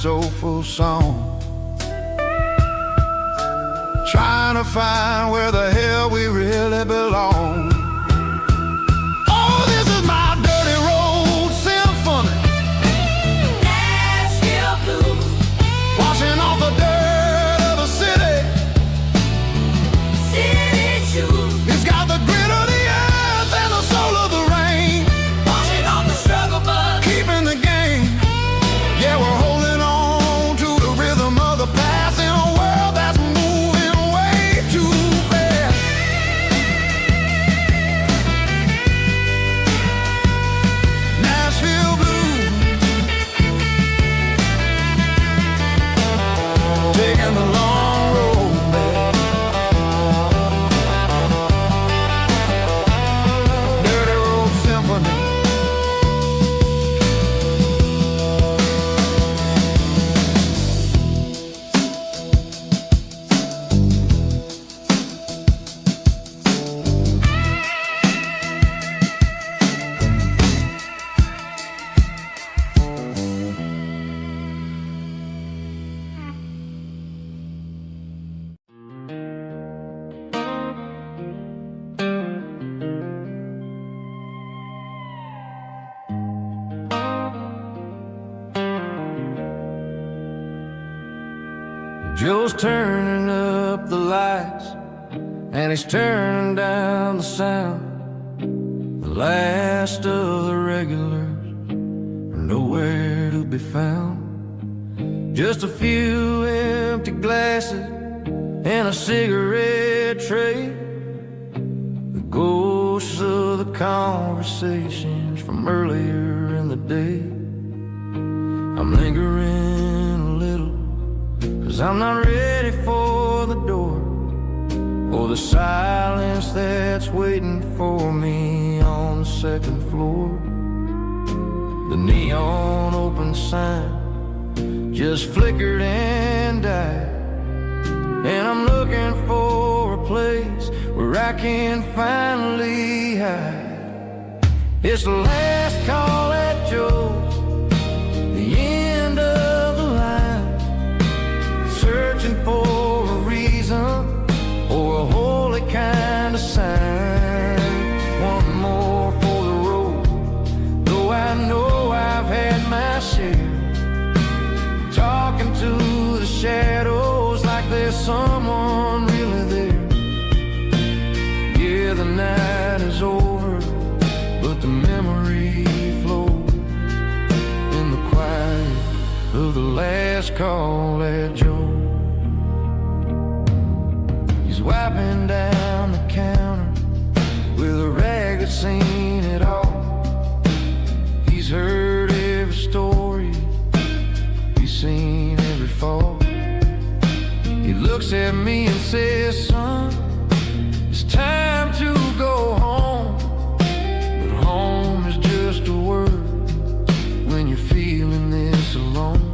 soulful song, trying to find where the hell we really belong. Oh, this is my dirty road symphony, Nashville blues, washing off the dirt of the city. city shoes, It's got the grit of the earth and the soul of the rain, washing off the struggle bug. keeping the game. Yeah, we're holding on to the rhythm of the past in a world that's moving way too fast. Nashville blues, taking the long road back. Dirty Road Symphony. Joe's turning up the lights, and he's turning down the sound. The last of the regulars are nowhere to be found. Just a few empty glasses and a cigarette tray, the ghosts of the conversations from earlier in the day. I'm lingering a little, 'cause I'm not ready for the door, or the silence that's waiting for me on the second floor. The neon open sign just flickered and died, and I'm looking for a place where I can finally hide. It's the last call at Joe's, the end of the line, searching for a reason or a holy kind of sign. One more for the road, though I know I've had my share. Talking to the shadows like there's someone really there. Yeah, the night is over, but the memory flows in the quiet of the last call at Joe. He's wiping down the counter with a rag that's seen it all. He's heard every story, he's seen every fall. He looks at me and says, son, it's time to go home. But home is just a word when you're feeling this alone.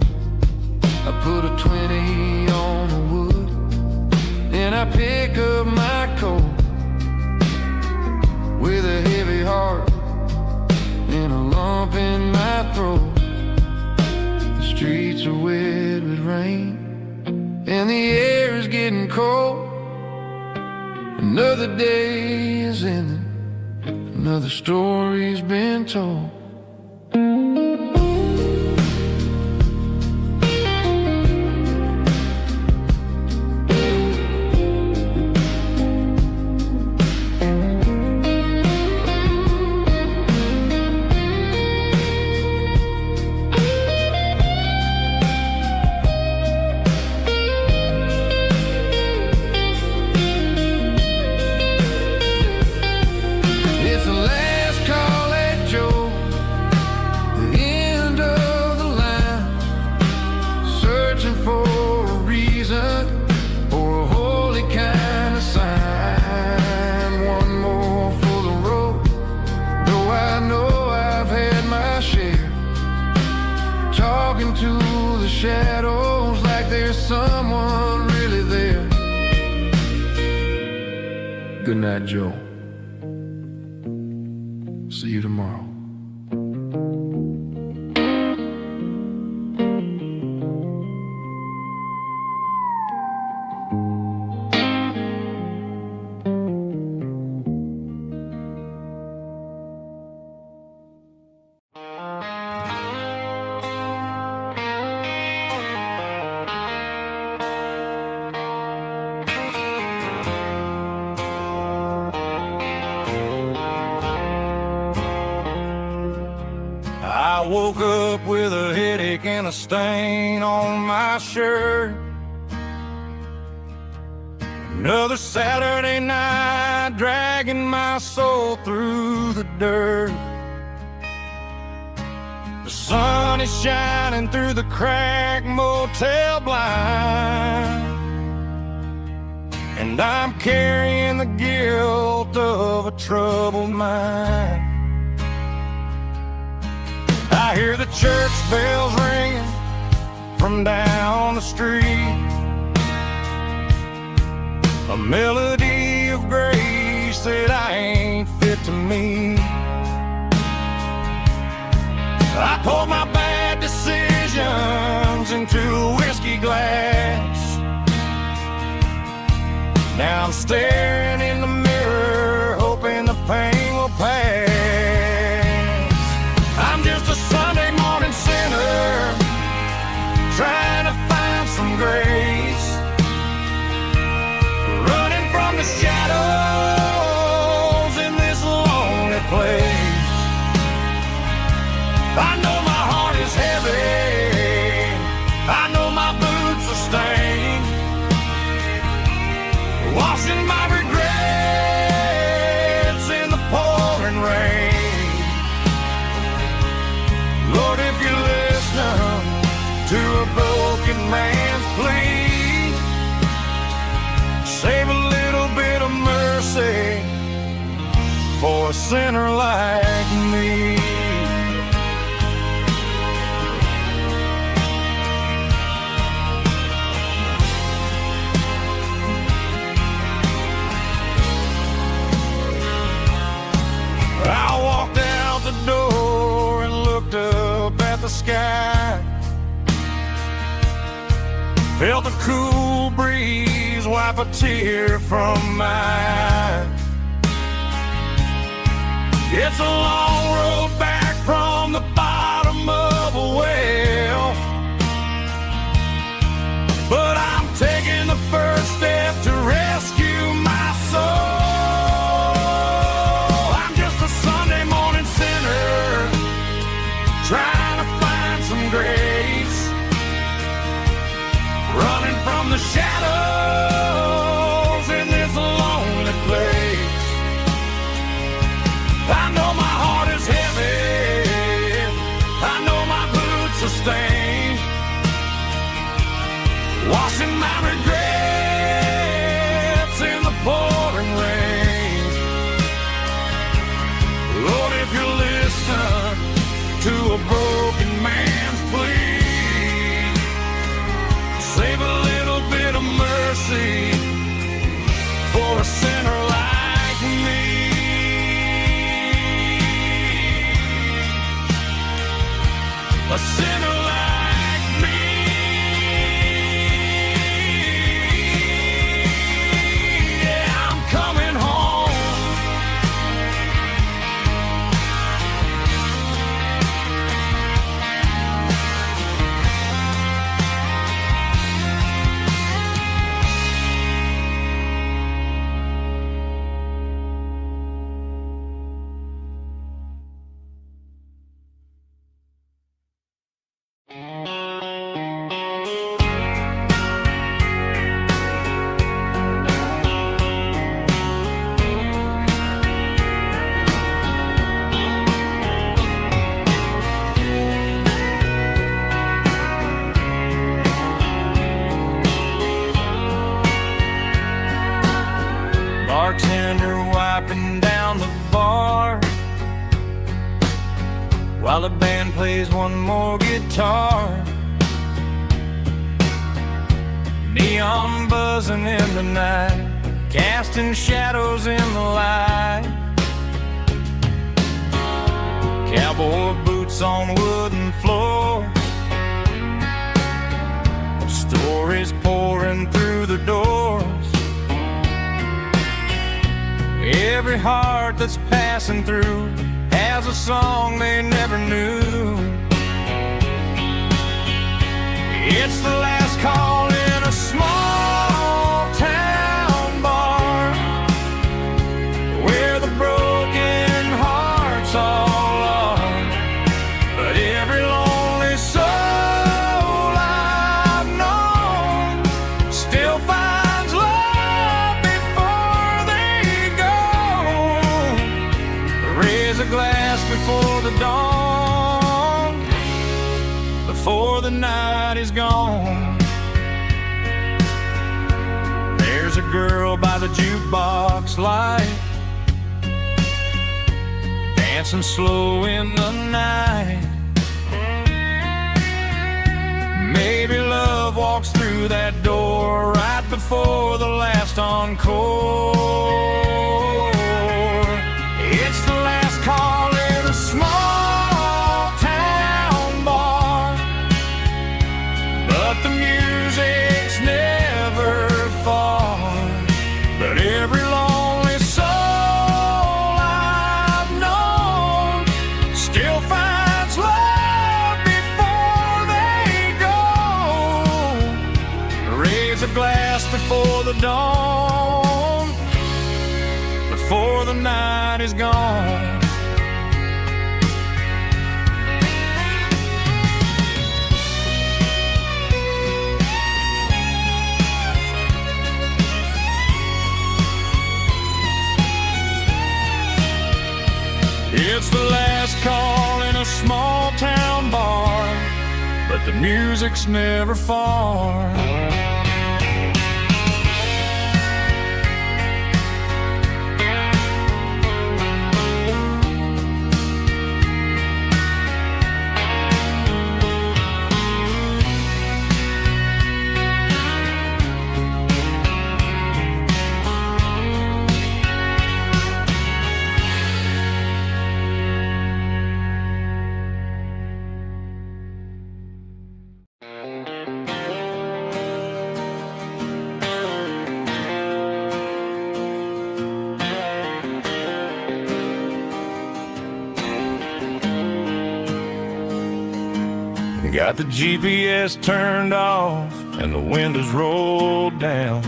I put a 20 on the wood, and I pick up my coat with a heavy heart and a lump in my throat. The streets are wet with rain, and the air is getting cold. Another day is ending, another story's been told. Shadows like there's someone really there. Good night, Joe. See you tomorrow. woke up with a headache and a stain on my shirt. Another Saturday night dragging my soul through the dirt. The sun is shining through the cracked motel blind, and I'm carrying the guilt of a troubled mind. I hear the church bells ringing from down the street, a melody of grace that I ain't fit to meet. I poured my bad decisions into a whiskey glass. Now I'm staring in the mirror, hoping the pain will pass. I'm just a Sunday morning sinner, trying to find some grace, running from the shadows in this lonely place. I know my heart is heavy, I know my boots are stained, washing my regrets in the pouring rain. Lord, if you're listening to a broken man's plea, save a little bit of mercy for a sinner like me. I walked out the door and looked up at the sky, felt the cool breeze wipe a tear from my eye. It's a long road back from the bottom of a well, but I'm taking the first step to rescue my soul. Trying to find some grace, running from the shadows in this lonely place. I know my heart is heavy, I know my boots are stained, washing my regrets in the pouring rain. Lord, if you're listening to a broken man's plea, save a little bit of mercy for a sinner like me. A sinner like me. Yeah, I'm coming home. Bartender wiping down the bar while the band plays one more guitar. Neon buzzing in the night, casting shadows in the light. Cowboy boots on wooden floors, stories pouring through the doors. Every heart that's passing through has a song they never knew. It's the last call in a small town bar where the broken hearts all are. But every the night is gone. There's a girl by the jukebox light, dancing slow in the night. Maybe love walks through that door right before the last encore. It's the last call in a small town bar, but the music's never far. But every lonely soul I've known still finds love before they go. Raise a glass before the dawn, before the night is gone. It's the last call in a small town bar, but the music's never far. Got the GPS turned off and the windows rolled down,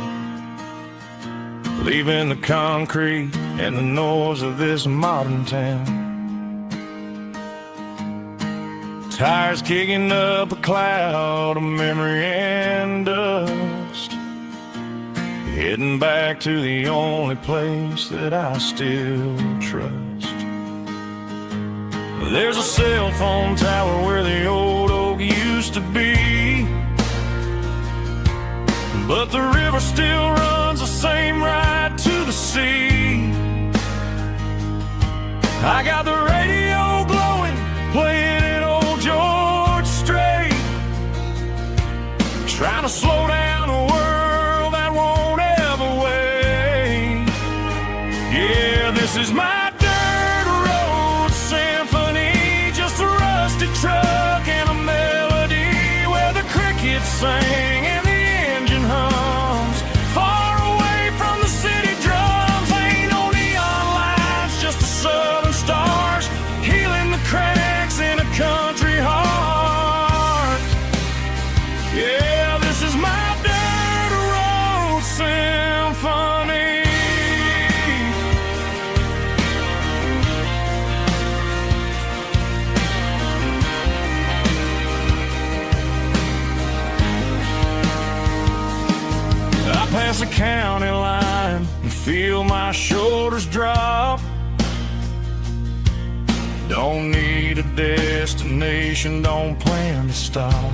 leaving the concrete and the noise of this modern town. Tires kicking up a cloud of memory and dust, heading back to the only place that I still trust. There's a cell phone tower where the old oak used to be, but the river still runs the same right to the sea. I got the radio glowing, playing an old George Strait, trying to slow down a world that won't ever wait. Yeah, this is my truck and a melody where the crickets sing and the engine hums, far away from the city drums. Ain't no neon lights, just the southern stars healing the cracks in a country heart. Yeah, this is my dirt road symphony. Past the county line and feel my shoulders drop. Don't need a destination, don't plan to stop.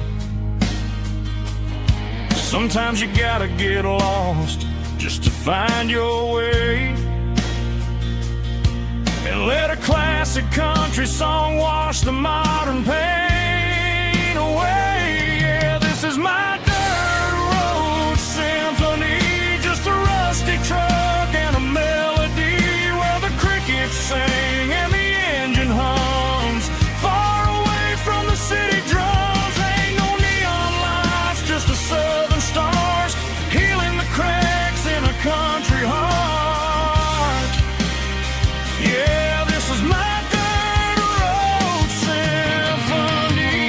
Sometimes you gotta get lost just to find your way, and let a classic country song wash the modern pain away. Yeah, this is my truck and a melody where the crickets sing and the engine hums, far away from the city drums. Ain't no neon lights, just the southern stars healing the cracks in a country heart. Yeah, this is my dirt road symphony.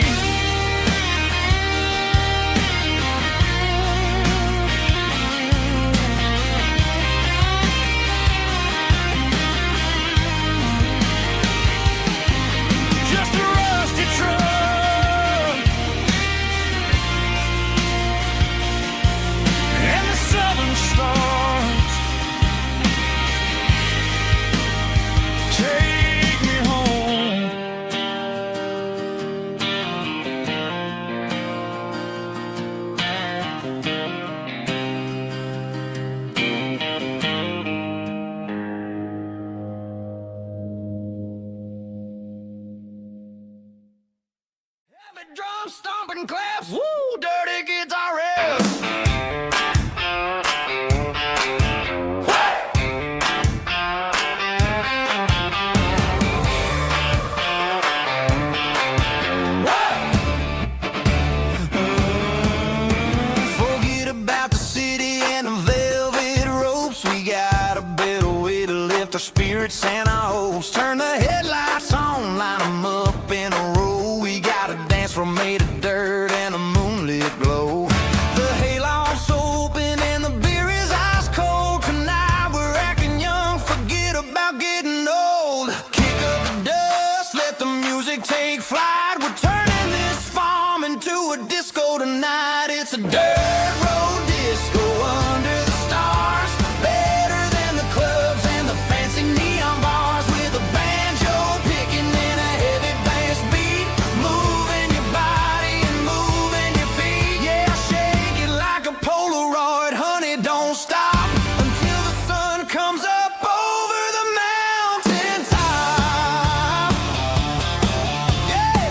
a dirt road disco under the stars, better than the clubs and the fancy neon bars, with a banjo picking and a heavy bass beat, moving your body and moving your feet. Yeah, shake it like a Polaroid, honey, don't stop until the sun comes up over the mountain top. Yeah.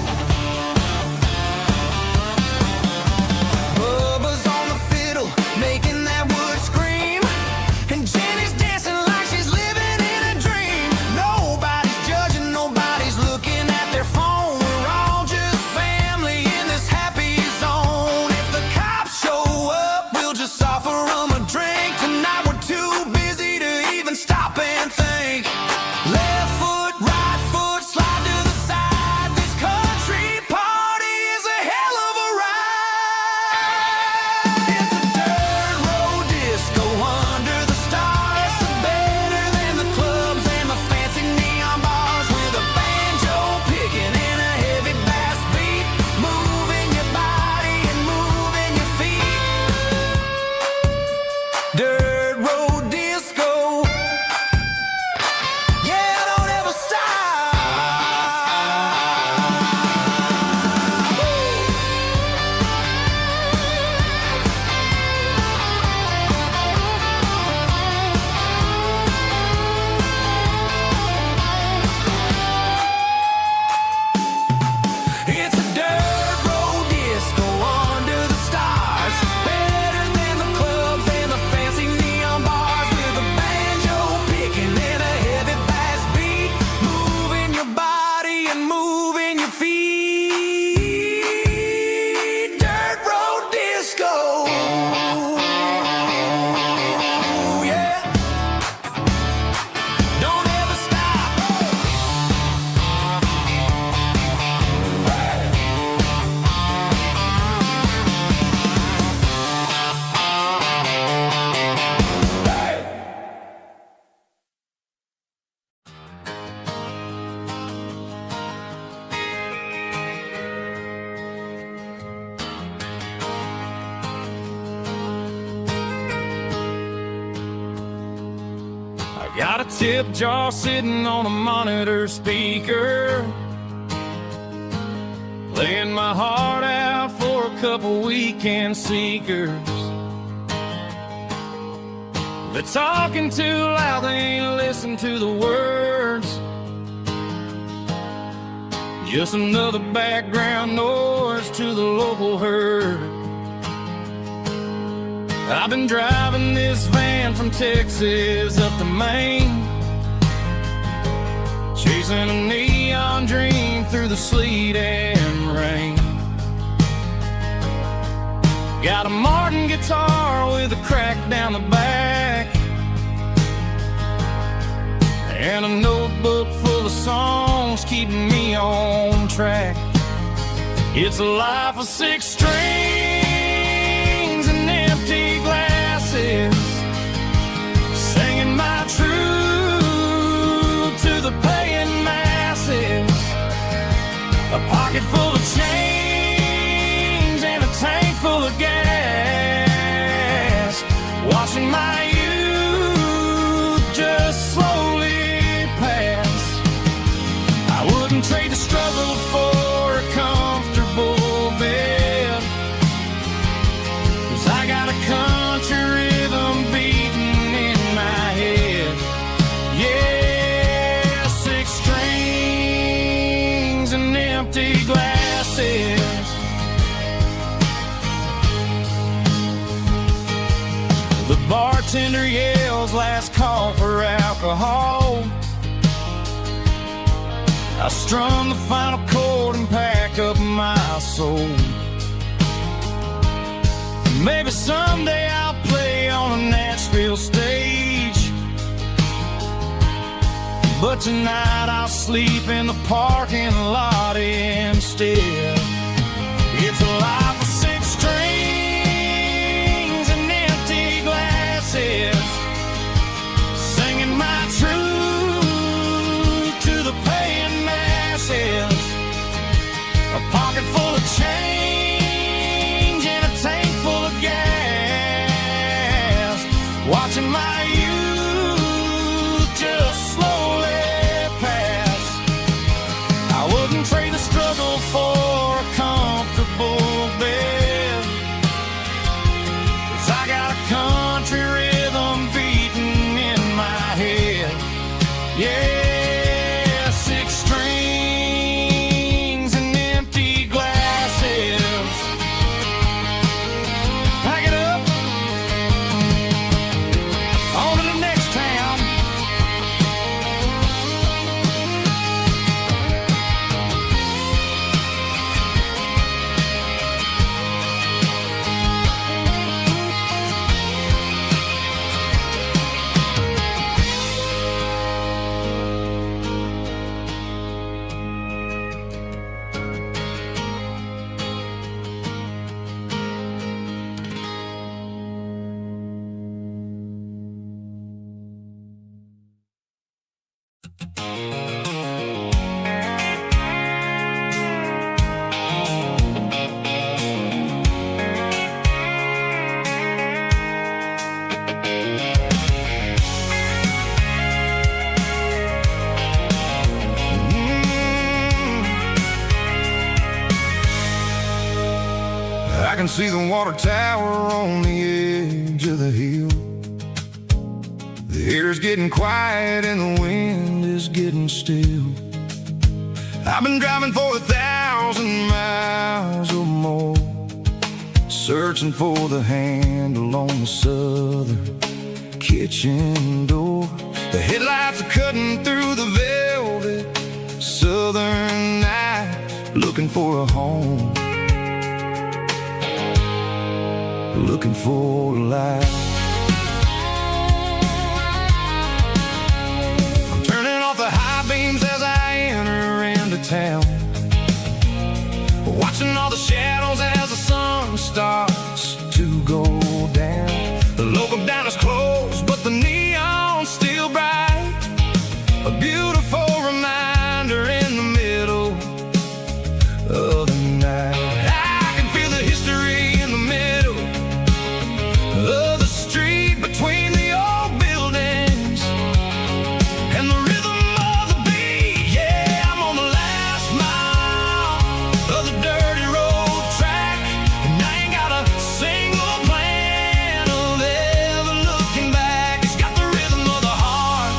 Bubba's on the fiddle, making that wood scream, and Jenny's dancing like she's living in a dream. Nobody's judging, nobody's looking at their phone. We're all just family in this happy zone. If the cops show up, we'll just offer them a drink. Tonight we're too busy to even stop and think. Left foot, right foot, slide to the side. This country party is a hell of a ride. It's a dirt road disco under the stars, better than the clubs and the fancy neon bars, with a banjo picking and a heavy bass beat, moving your body and moving your feet. Dirt road disco, yeah, don't ever stop. It's a dirt road disco under the stars, better than the clubs and the fancy neon bars, with a banjo picking and a heavy bass beat, moving your body and moving your feet. Dirt road disco, yeah, don't ever stop. I got a tip jar sitting on a monitor speaker, laying my heart out for a couple weekend seekers. They're talking too loud, they ain't listen to the words. Just another background noise to the local herd. I've been driving this van from Texas up to Maine, chasing a neon dream through the sleet and rain. Got a Martin guitar with a crack down the back, and a notebook full of songs keeping me on track. It's a life of 6 strings and empty glasses, singing my truth to the paying masses. A pocket full of change and a tank full of gas, watching my youth just slowly pass. I wouldn't trade the struggle for a comfortable bed, 'cause I got a country rhythm beating in my head. Yeah, 6 strings and empty glasses. The bartender yells last call for alcohol. I strum the final chord and pack up my soul. Maybe someday I'll play on a Nashville stage, but tonight I'll sleep in the parking lot instead. It's a life of 6 strings and empty glasses, singing my truth to the paying masses. A pocket full of change and a tank full watching my youth just slowly pass. I wouldn't trade the struggle for a comfortable bed, 'cause I got a country rhythm beating in my head. Yeah, 6 strings and empty glasses. Pack it up, on to the next town. I can see the water tower on the edge of the hill. The air's getting quiet and the wind is getting still. I've been driving for 1,000 miles or more, searching for the handle on the southern kitchen door. The headlights are cutting through the velvet southern night, looking for a home, looking for a life. I'm turning off the high beams as I enter into town, watching all the shadows as the sun starts to go down. The local diner's closed, but the neon's still bright, a beautiful reminder in the middle of the night. I can feel the history in the middle of the street, between the old buildings and the rhythm of the beat. Yeah, I'm on the last mile of the dirty road track, and I ain't got a single plan of ever looking back. It's got the rhythm of the heart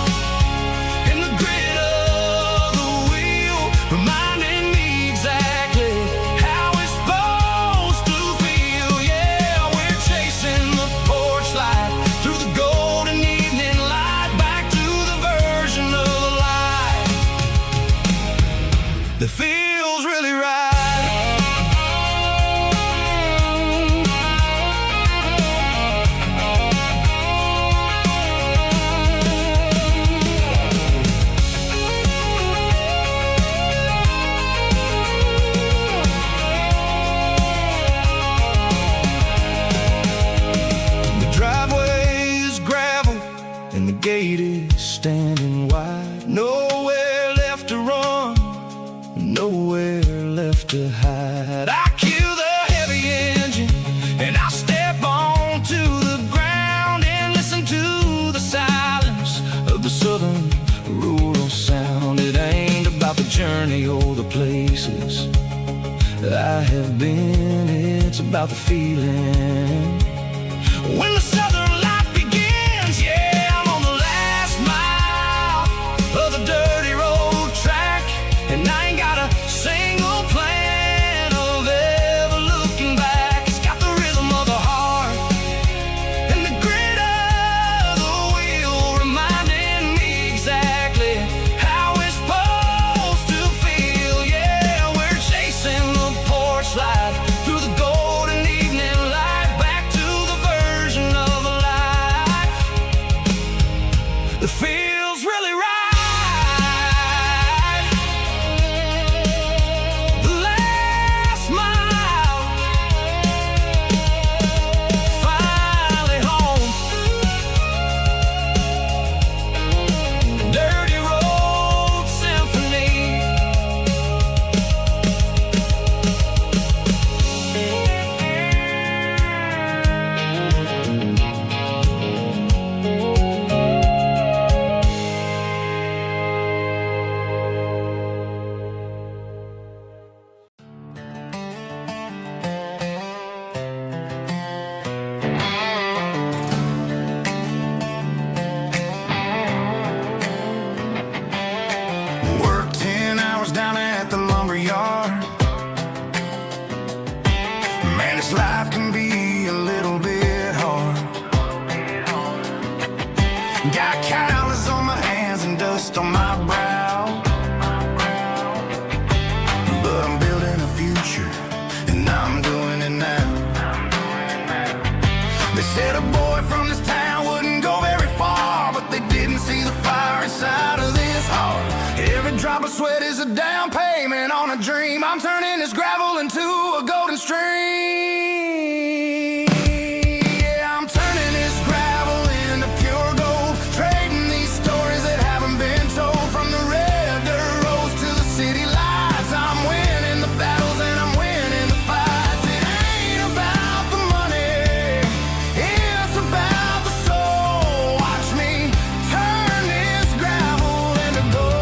and the grit of the wheel, reminding me exactly how it's supposed to feel. Yeah, we're chasing the porch light through the golden evening light, back to the version of life that feels really right. The driveway is gravel and the gate is standing wide. Nowhere left to run, nowhere left to hide. I kill the heavy engine and I step onto the ground and listen to the silence of the southern rural sound. It ain't about the journey or the places I have been, it's about the feeling when the southern life begins. Yeah, I'm on the last mile of the dirty road track, and I ain't got a single plan of ever looking back. It's got the rhythm of the heart and the grit of the wheel, reminding me exactly how it's supposed to feel. Yeah, we're chasing the porch light through the golden evening light, They said a boy from this town wouldn't go very far, but they didn't see the fire inside of this heart. Every drop of sweat is a down payment on a dream. I'm turning this gravel into a golden stream. Yeah, I'm turning this gravel into pure gold, trading these stories that haven't been told. From the red dirt roads to the city lights, I'm winning the battles and I'm winning the fights. It ain't about the money, it's about the soul. Watch me turn this gravel into gold.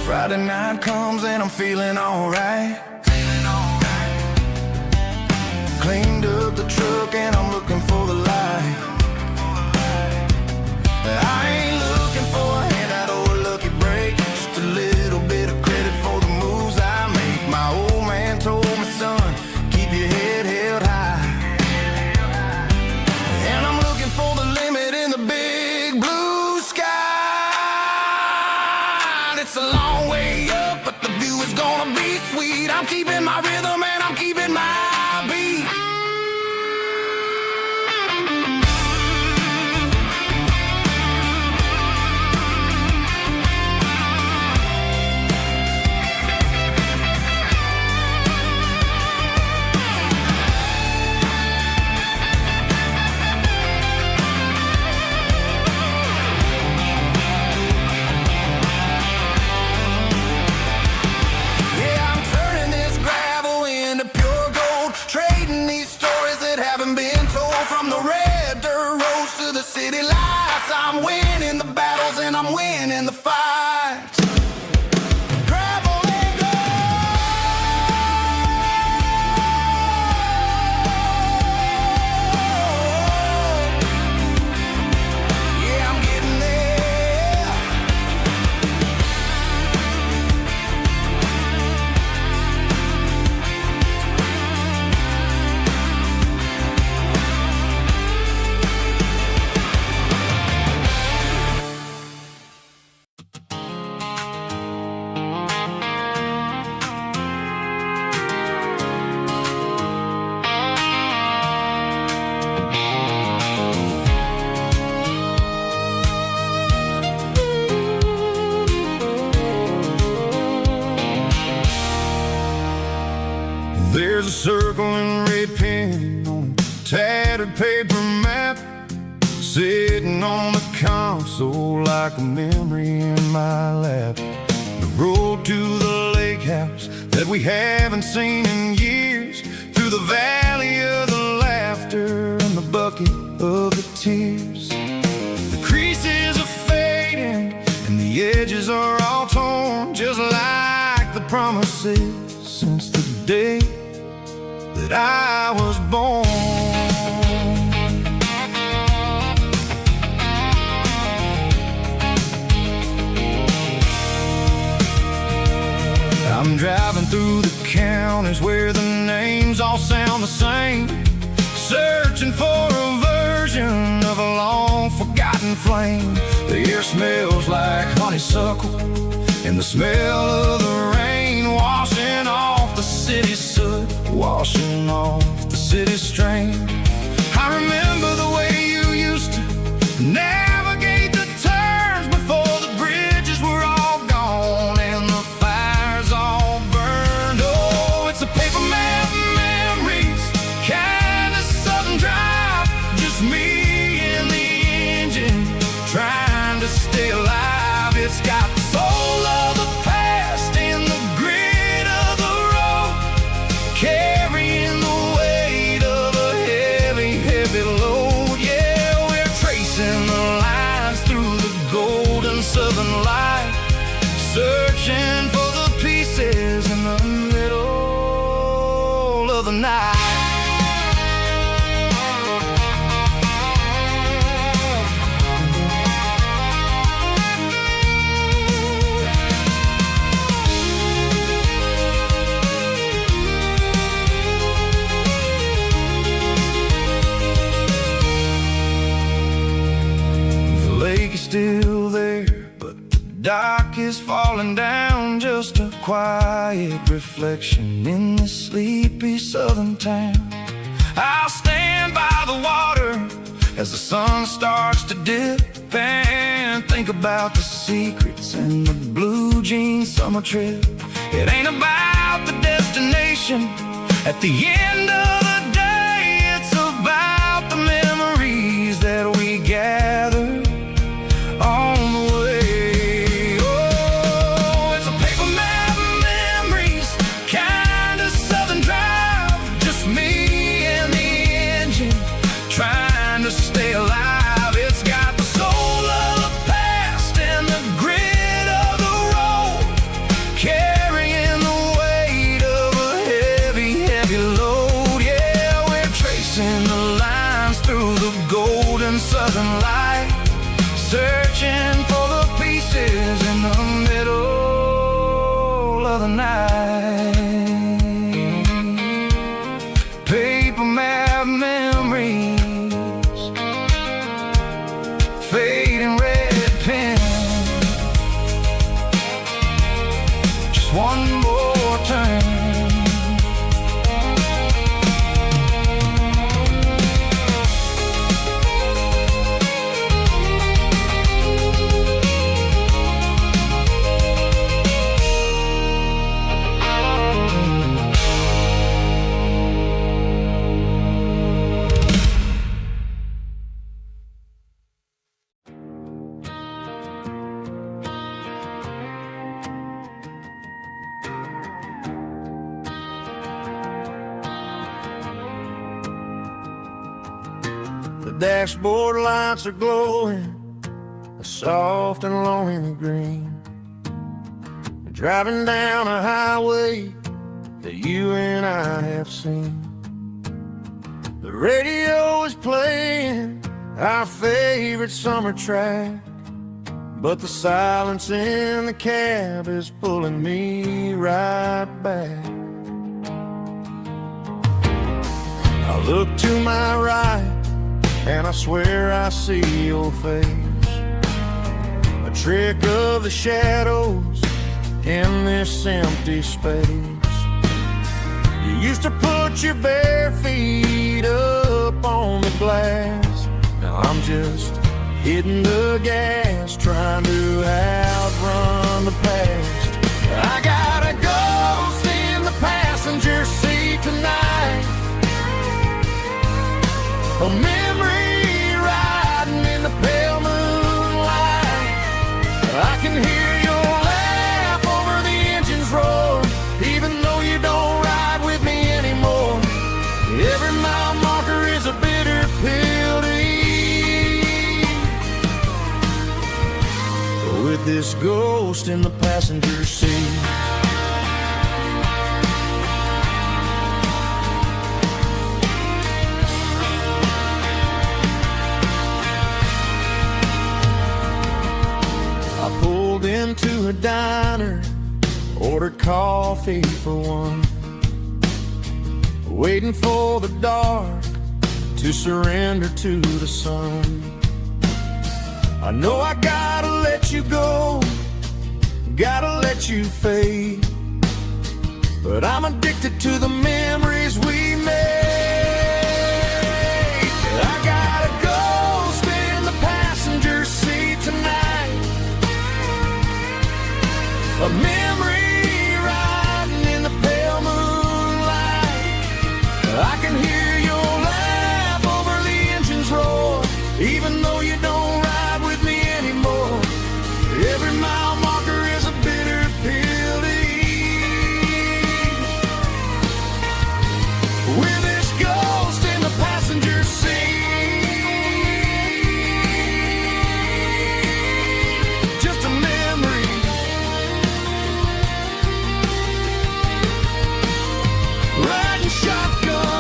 Friday night comes and I'm feeling alright. Cleaned up the truck and I'm looking for the light. I ain't looking for a handout or a lucky break, just a little bit of credit for the moves I make. My old man told me, son, keep your head held high. And I'm looking for the limit in the big blue sky. It's a long way up, but the view is gonna be sweet. I'm keeping my rhythm and I'm keeping my beat. Yeah, I'm turning this gravel into pure gold, trading these stories that haven't been told. From the red dirt roads to the city lights, I'm winning the battles and I'm winning the fights. Gravel and gold. Yeah, I'm getting there. There's a circle in red pen on a tattered paper map, sitting on the console like a memory in my lap. The road to the lake house that we haven't seen in years, through the valley of the laughter and the bucket of the tears. The creases are fading and the edges are all torn, just like the promises since the day that I was born. I'm driving through the counties where the names all sound the same, searching for a version of a long forgotten flame. The air smells like honeysuckle and the smell of the rain washing off the city's soot, washing off the city's strain. I remember the way you used to navigate the turns before the bridges were all gone and the fires all burned. Oh, it's a paper map memories, kind of southern drive, just me and the engine trying to stay alive. It's got the soul of the past and the grit of the road, carrying the weight of a heavy, heavy load. Yeah, we're tracing the lines through the golden southern light, searching for the pieces in the middle of the night. The lake is still there, but the dock is falling down just a quiet reflection in this sleepy southern town. I'll stand by the water as the sun starts to dip and think about the secrets and the blue jean summer trip. It ain't about the destination at the end of the day, it's about the memories that we gather on the way. Oh, it's a paper map of memories, kind of southern drive, just me and the engine trying to stay alive. It's got the soul of the past and the grit of the road, carrying the weight of a heavy, heavy load. Yeah, we're tracing the lines through the golden southern light, searching for the pieces in the middle of the night. Paper map memories, fading red pen, just one more turn. The dashboard lights are glowing a soft and lonely green. We're driving down a highway that you and I have seen. The radio is playing our favorite summer track, but the silence in the cab is pulling me right back. I look to my right and I swear I see your face, a trick of the shadows in this empty space. You used to put your bare feet up on the glass. Now I'm just hitting the gas, trying to outrun the past. I got a ghost in the passenger seat tonight, a memory riding in the pale moonlight. I can hear your laugh over the engine's roar, even though you don't ride with me anymore. Every mile marker is a bitter pill to eat, with this ghost in the passenger seat. Into a diner, ordered coffee for one, waiting for the dark to surrender to the sun. I know I gotta let you go, gotta let you fade, but I'm addicted to the memories we made. I got a ghost in the passenger seat tonight, a memory riding in the pale moonlight. I can hear your laugh over the engine's roar, even though you don't ride with me anymore. Every mile marker is a bitter pill to eat, with this ghost in the passenger seat. Just a memory, riding shotgun.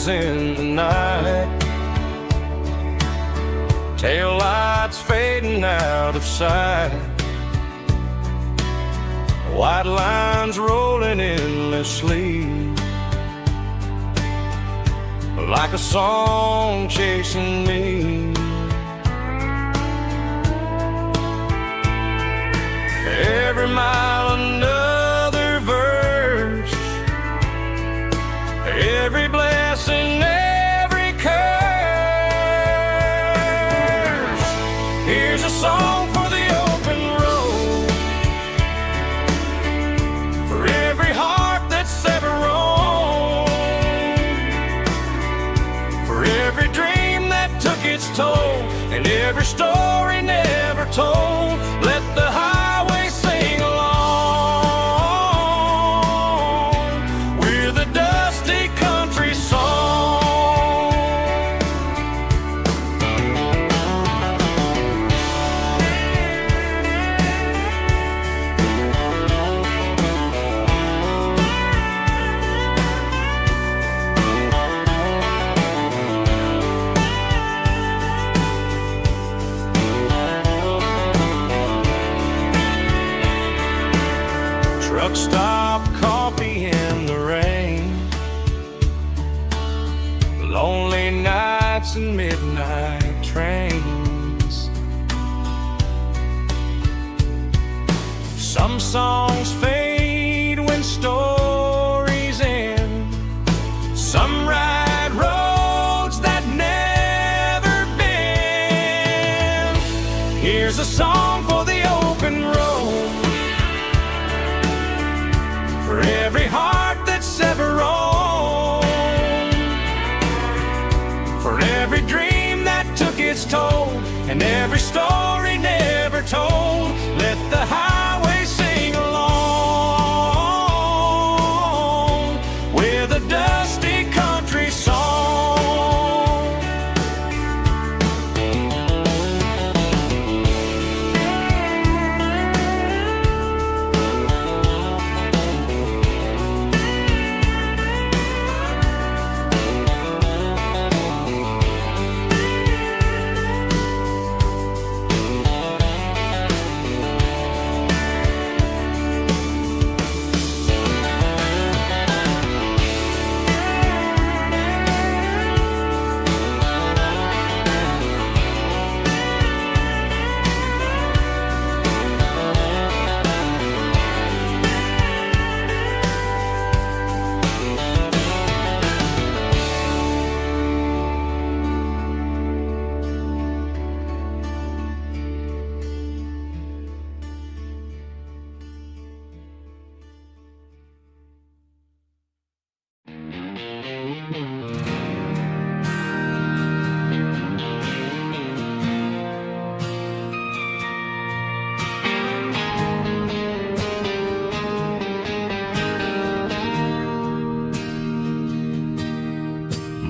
stars in the night, tail lights fading out of sight, white lines rolling endlessly, like a song chasing me. Every mile another verse, every blessing, every curse. Here's a song for the open road, for every heart that's ever roamed, for every dream that took its toll, and every story never told. Let the highway sing along with a dusty country song. Truck stop, coffee in the rain, lonely nights and midnight trains. Some songs fade when stories end, some ride roads that never bend. Here's a song for the open road, for every heart that's ever roamed, for every dream that took its toll, and every story never told. Let the highway sing along with a dusty country song.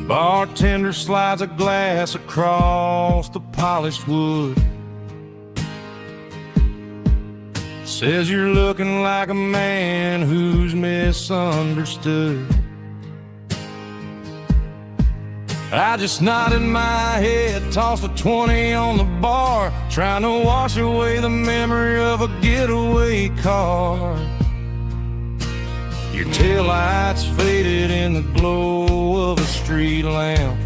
Bartender slides a glass across the polished wood, says you're looking like a man who's misunderstood. I just nodded my head, tossed a 20 on the bar, trying to wash away the memory of a getaway car. Your taillights faded in the glow of a street lamp,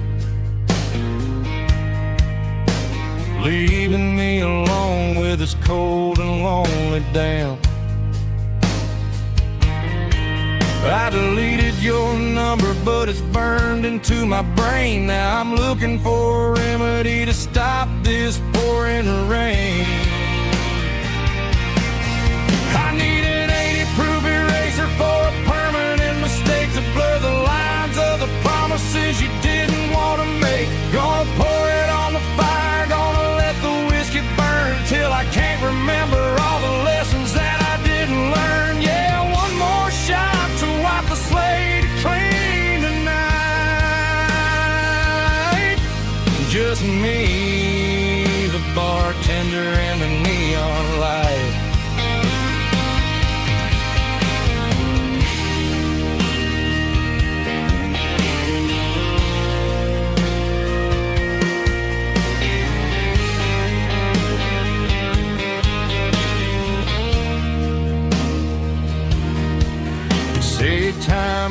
leaving me alone with this cold and lonely damp. I deleted your number, but it's burned into my brain. Now I'm looking for a remedy to stop this pouring rain. I need an 80-proof eraser for a permanent mistake to blur the lines of the promises you didn't want to make. Gonna pour it on the fire, gonna let the whiskey burn till I can't remember all the lessons that I didn't learn. Yeah, one more shot to wipe the slate clean tonight. Just me, the bartender, and the neon light.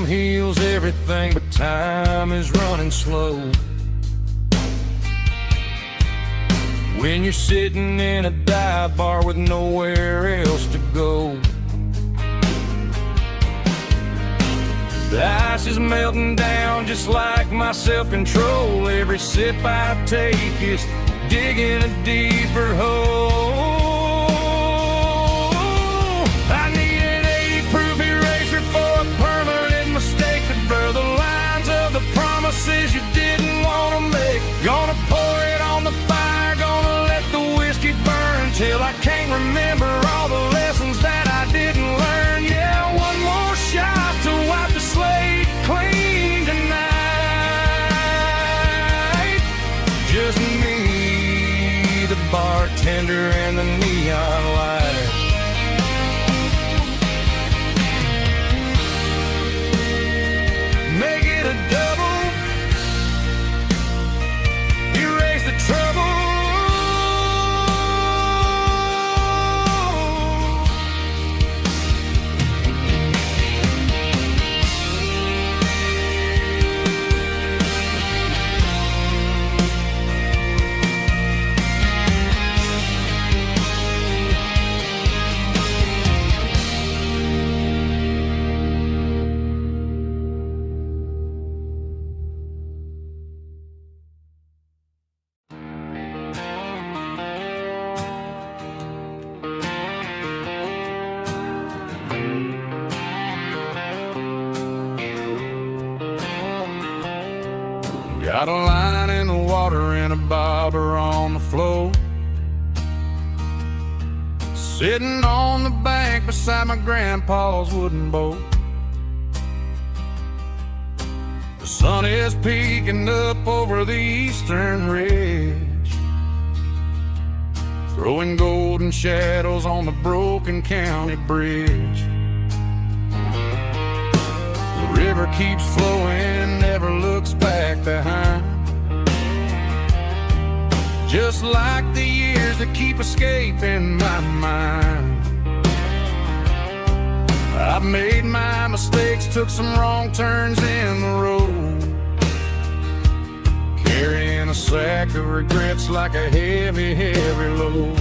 Time heals everything, but time is running slow. When you're sitting in a dive bar with nowhere else to go, the ice is melting down just like my self-control. Every sip I take is digging a deeper hole. I need an 80-proof eraser for a permanent mistake to blur the lines of the promises you didn't want to make. Gonna pour it on the fire, gonna let the whiskey burn till I can't remember all the lessons that I didn't learn. Yeah, one more shot to wipe the slate clean tonight. Just me, the bartender, and the neon light. Make it a double, erase the trouble. Got a line in the water and a bobber on the floor, sitting on the bank beside my grandpa's wooden boat. The sun is peeking up over the eastern ridge, throwing golden shadows on the broken county bridge. The river keeps flowing, never looks back behind, just like the years that keep escaping my mind. I've made my mistakes, took some wrong turns in the road, carrying a sack of regrets like a heavy, heavy load.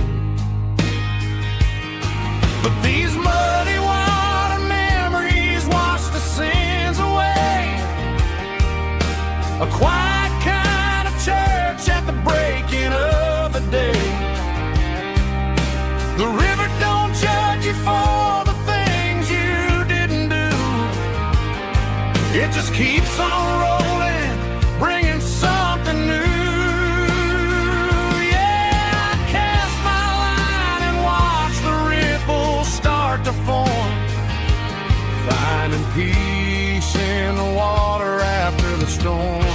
But these muddy water memories wash the sins away. A quiet kind of church at the breaking of the day. The river don't judge you for the things you didn't do. It just keeps on rolling, bringing something new. Yeah, I cast my line and watch the ripples start to form, finding peace in the water after the storm.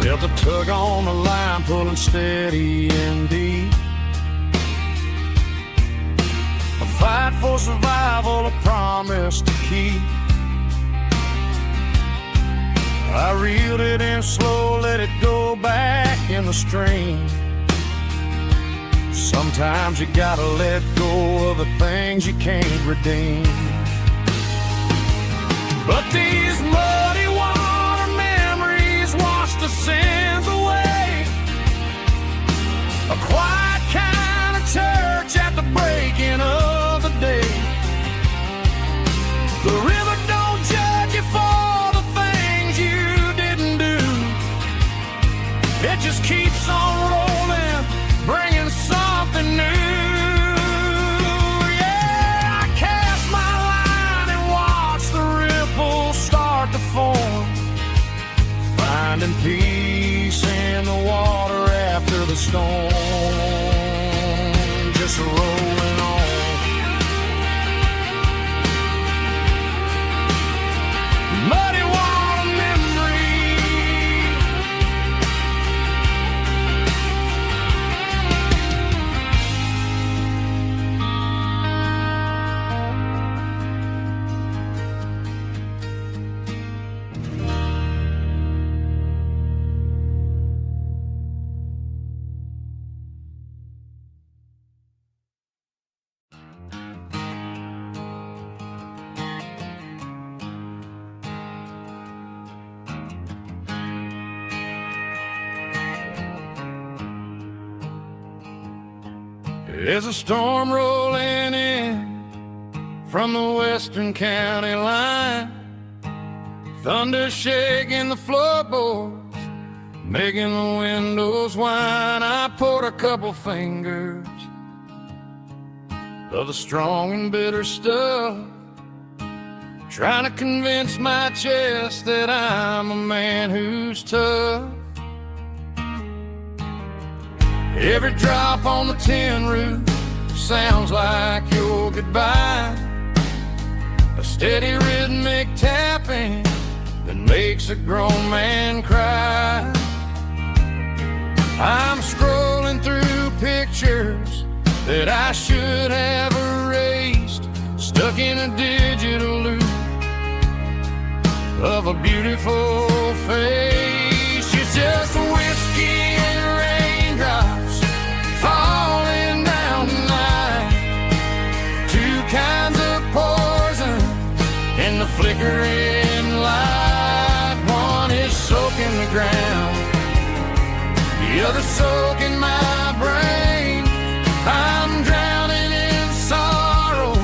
Felt a tug on the line, pulling steady and deep. A fight for survival, a promise to keep. I reeled it in slow, let it go back in the stream. Sometimes you gotta let go of the things you can't redeem. But these muddy water memories wash the sins away. A quiet kind of church at the breaking of the day. The river don't judge you for the things you didn't do. It just keeps on rolling, bringing something new. Yeah, I cast my line and watch the ripples start to form, finding peace in the water after the storm. Just rolling on. Muddy water memory. There's a storm rolling in from the western county line, thunder shaking the floorboards, making the windows whine. I poured a couple fingers of the strong and bitter stuff, trying to convince my chest that I'm a man who's tough. Every drop on the tin roof sounds like your goodbye, a steady rhythmic tapping that makes a grown man cry. I'm scrolling through pictures that I should have erased, stuck in a digital loop of a beautiful face. It's just whiskey and raindrops falling down tonight, two kinds of poison in the flickering light. One is soaking the ground, the other soaking my brain. I'm drowning in sorrow,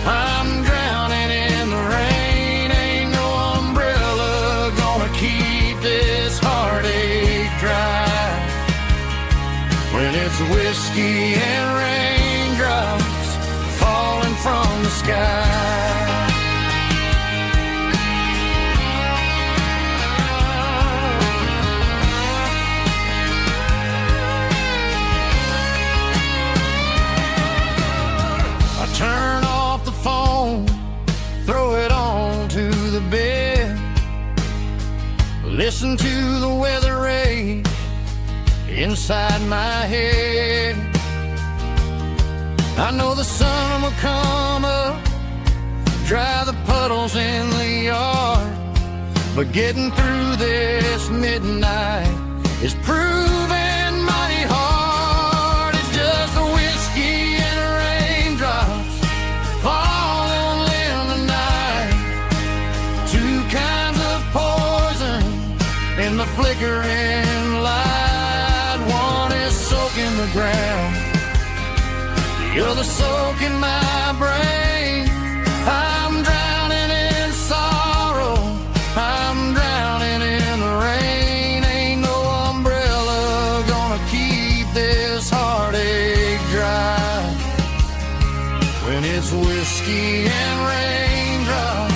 I'm drowning in the rain. Ain't no umbrella gonna keep this heartache dry when it's whiskey and raindrops falling from the sky. Turn off the phone, throw it on to the bed, listen to the weather rage inside my head. I know the sun will come up, dry the puddles in the yard, but getting through this midnight is proving mighty hard. It's just a whiskey and raindrops falling in the night, two kinds of poison in the flickering light. One is soaking the ground, the other soaking my brain. I'm drowning in sorrow, I'm drowning in the rain. Ain't no umbrella gonna keep this heartache dry when it's whiskey and raindrops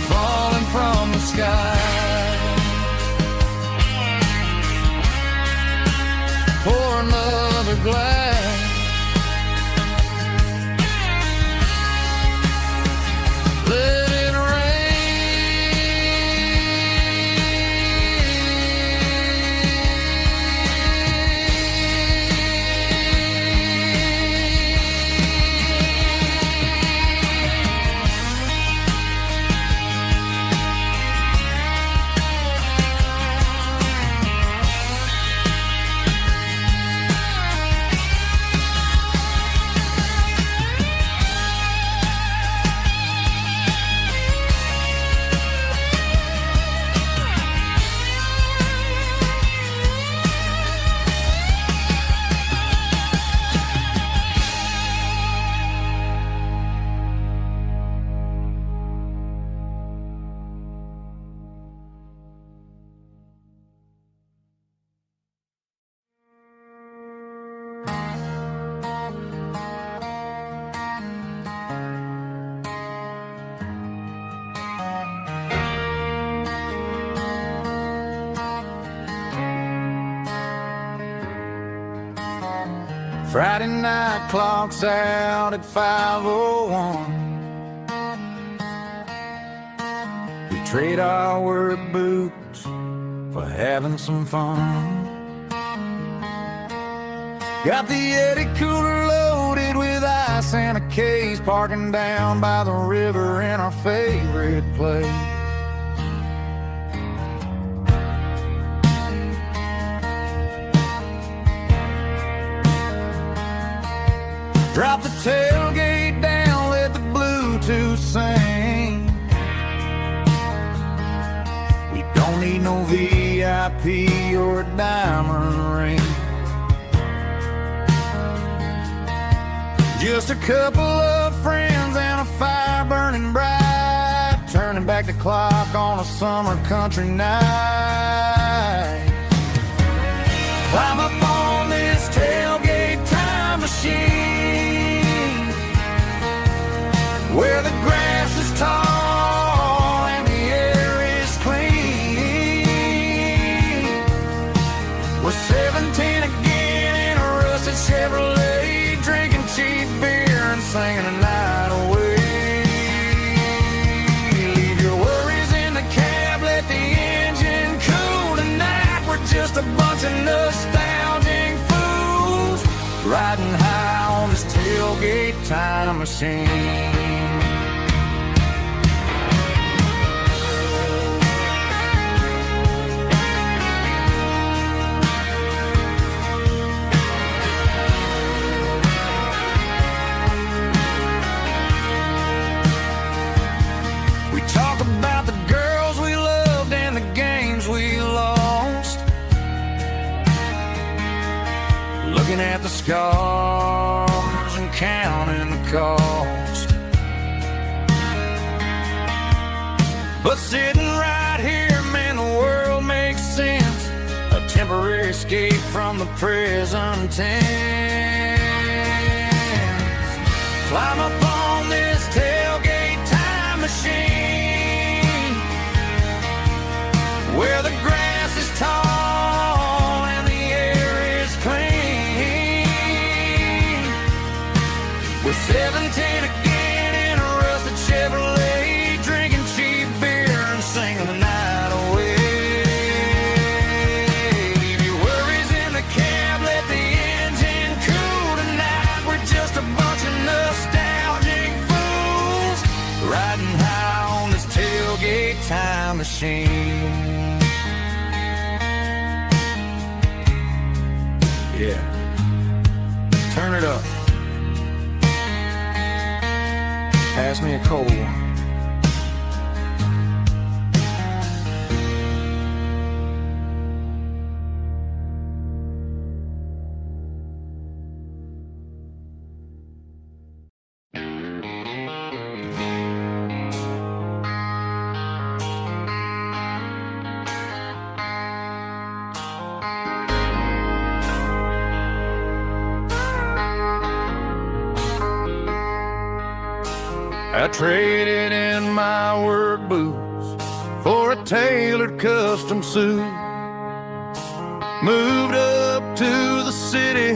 falling from the sky. Pour another glass, let it Friday night clock's out at 5:01. We trade our work boots for having some fun. Got the Yeti cooler loaded with ice and a case, parking down by the river in our favorite place. Drop the tailgate down, let the Bluetooth sing. We don't need no VIP or a diamond ring. Just a couple of friends and a fire burning bright, turning back the clock on a summer country night. Climb up on this tailgate time machine, where the grass is tall and the air is clean. We're 17 again in a rusted Chevrolet, drinking cheap beer and singing the night away. Leave your worries in the cab, let the engine cool tonight. We're just a bunch of nostalgic fools, riding high on this tailgate time machine. Talk about the girls we loved and the games we lost, looking at the scars and counting the cost. But sitting right here, man, the world makes sense, a temporary escape from the present tense. Climb up on this tailgate time machine, where the grass is tall and the air is clean. We're 17 again in a rusted Chevrolet, drinking cheap beer and singing the night away. Leave your worries in the cab, let the engine cool tonight. We're just a bunch of nostalgic fools, riding high on this tailgate time machine. Yeah, turn it up. Pass me a cold one. I traded in my work boots for a tailored custom suit. Moved up to the city,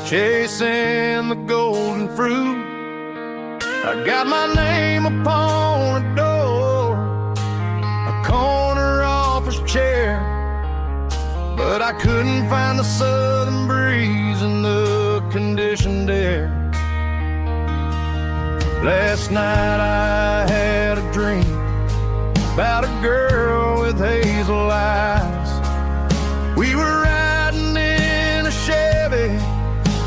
chasing the golden fruit. I got my name upon a door, a corner office chair, but I couldn't find the southern breeze in the conditioned air. Last night I had a dream about a girl with hazel eyes. We were riding in a Chevy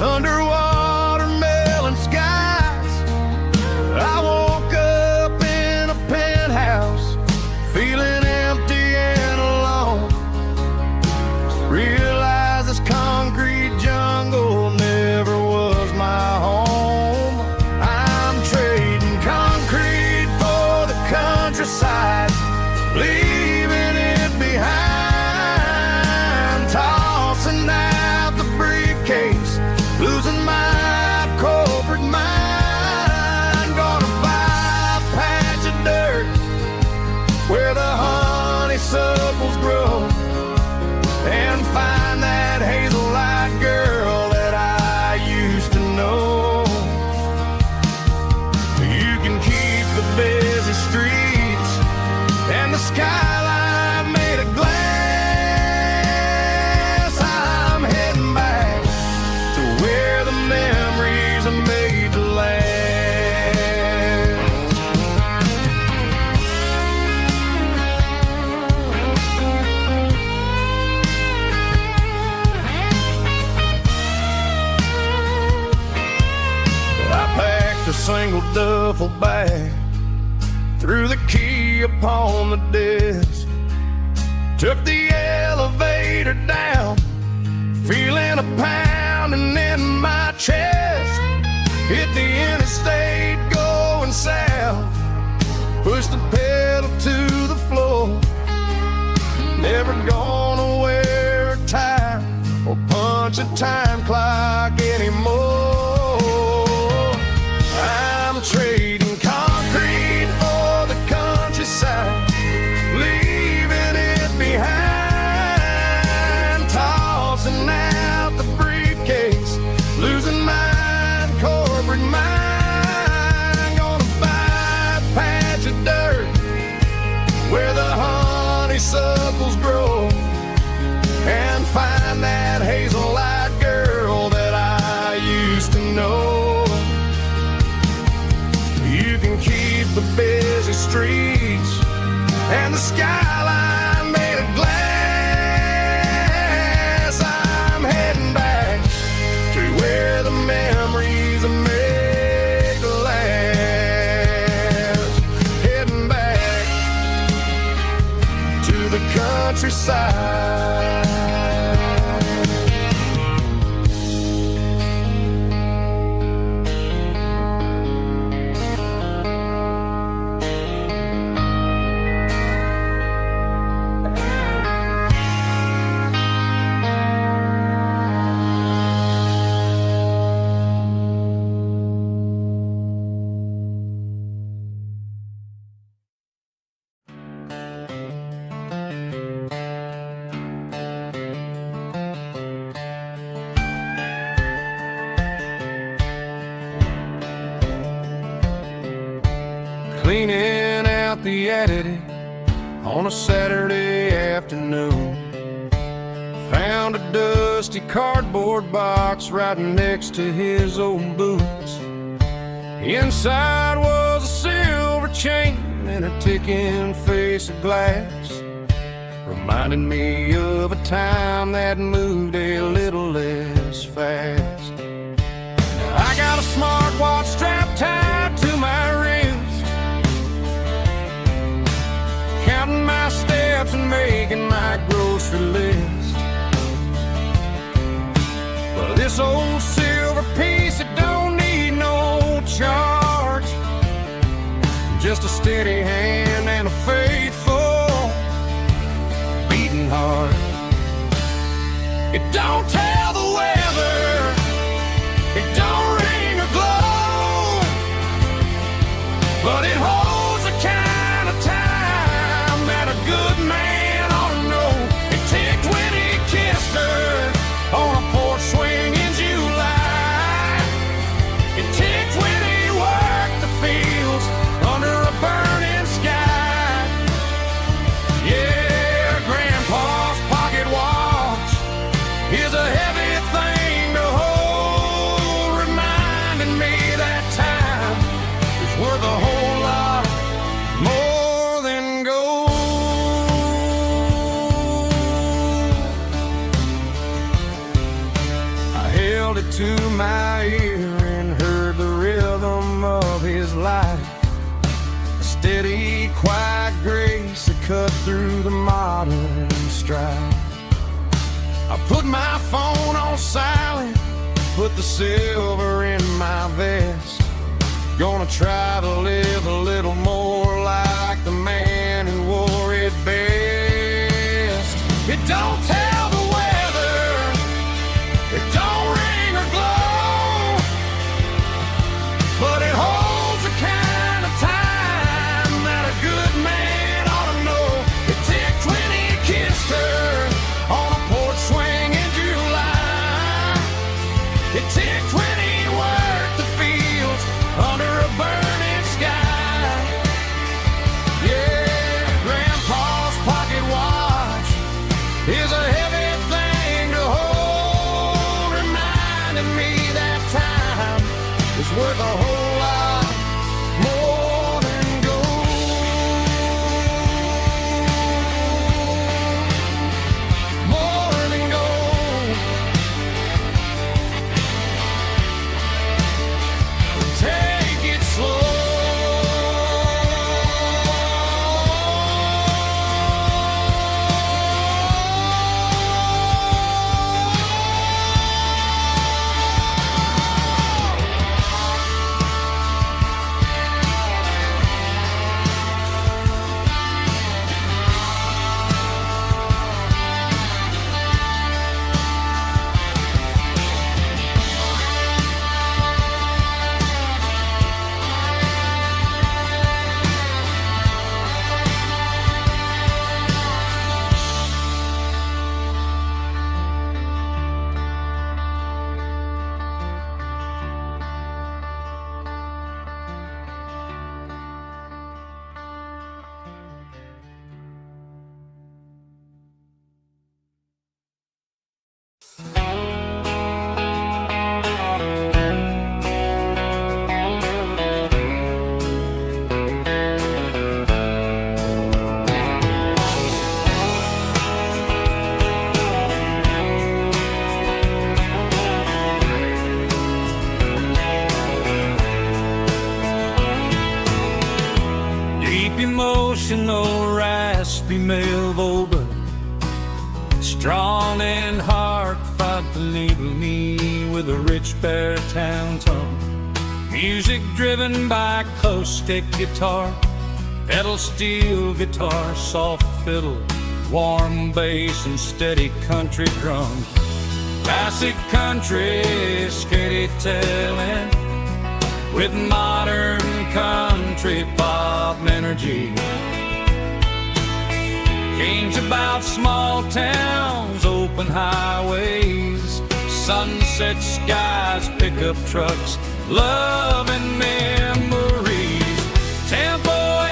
under watermelon skies. I woke up in a penthouse, feeling empty and alone. Realized this concrete jungle never was my home. Countryside, leaving it behind, tossing out the briefcase, losing my corporate mind. Gonna buy a patch of dirt where the honeysuckles grow, and find that hazel-eyed girl that I used to know. You can keep the busy streets and the skyline made of glass. I'm heading back to where the memories are made to last. I packed a single duffel bag, threw the key upon the desk, took the elevator down, feeling a pounding in my chest. Hit the interstate going south, push the pedal to the floor. Never gonna wear a tie or punch a time clock anymore. I'm trading concrete for the countryside, leaving it behind, tossing out the briefcase, losing my corporate mind. Gonna buy a patch of dirt where the honeysuckles grow and find that hazel-eyed girl that I used to know. You can keep the busy streets and the skyline made of glass. I'm heading back to where the memories are made to last. Heading back to the countryside. Cleaning out the attic on a Saturday afternoon. Found a dusty cardboard box right next to his old boots. Inside was a silver chain and a ticking face of glass, reminding me of a time that moved a little less fast. Now I got a smartwatch strapped tied to my wrist, counting my steps and making my grocery list. Well, this old silver piece, it don't need no charge, just a steady hand and a faithful beating heart. It don't tell the weather, it don't ring or glow, but it holds the kind of time that a good man ought to know. It ticked when he kissed her on a porch swing in July. It ticked when he worked the fields under a burning sky. Yeah, Grandpa's pocket watch is a heavy thing to hold, reminding me that time is worth a whole lot more than gold. I held it to my ear and heard the rhythm of his life, a steady, quiet grace that cut through the modern strife. I put my phone on silent, put the silver in my vest. Gonna try to live a little more like the man who wore it best. It don't tell the weather, it don't ring or glow, but it holds the kind of time that a good man ought to know. It ticked when he kissed her on a porch swing in July. It ticked when he worked the fields under a burning sky. Yeah, Grandpa's pocket watch is a heavy thing to hold, reminding me that time is worth a whole lot more than gold. More than gold. Take it slow. with a rich baritone tone. Music driven by acoustic guitar, pedal steel guitar, soft fiddle, warm bass and steady country drums. Classic country storytelling with modern country pop energy. Games about small towns, open highways, sunset skies, pickup trucks, love and memories. Tempo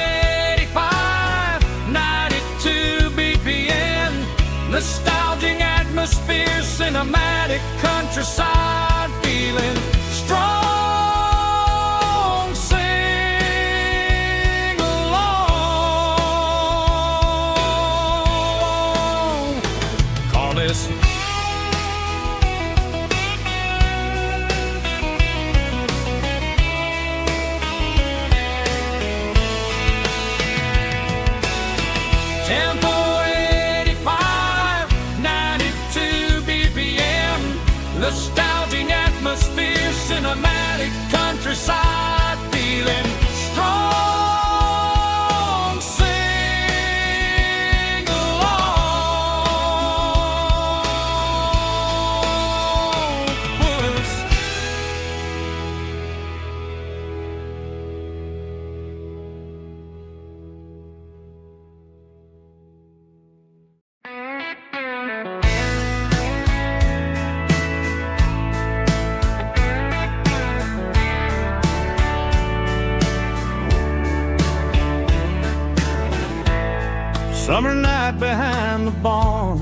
85, 92 BPM, nostalgic atmosphere, cinematic countryside feeling strong. Sing along. Call this Tempo 85, 92 BPM, nostalgic atmosphere, cinematic countryside feeling strong. Sing along with us. Summer night behind the barn,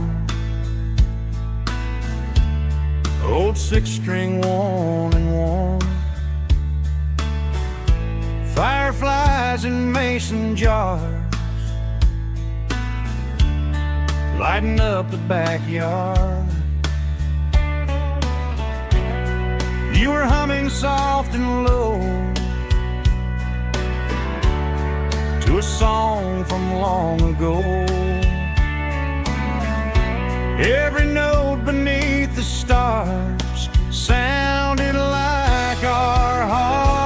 old six-string worn and worn, fireflies in mason jars, lighting up the backyard. You were humming soft and low to a song from long ago. Every note beneath the stars sounded like our hearts.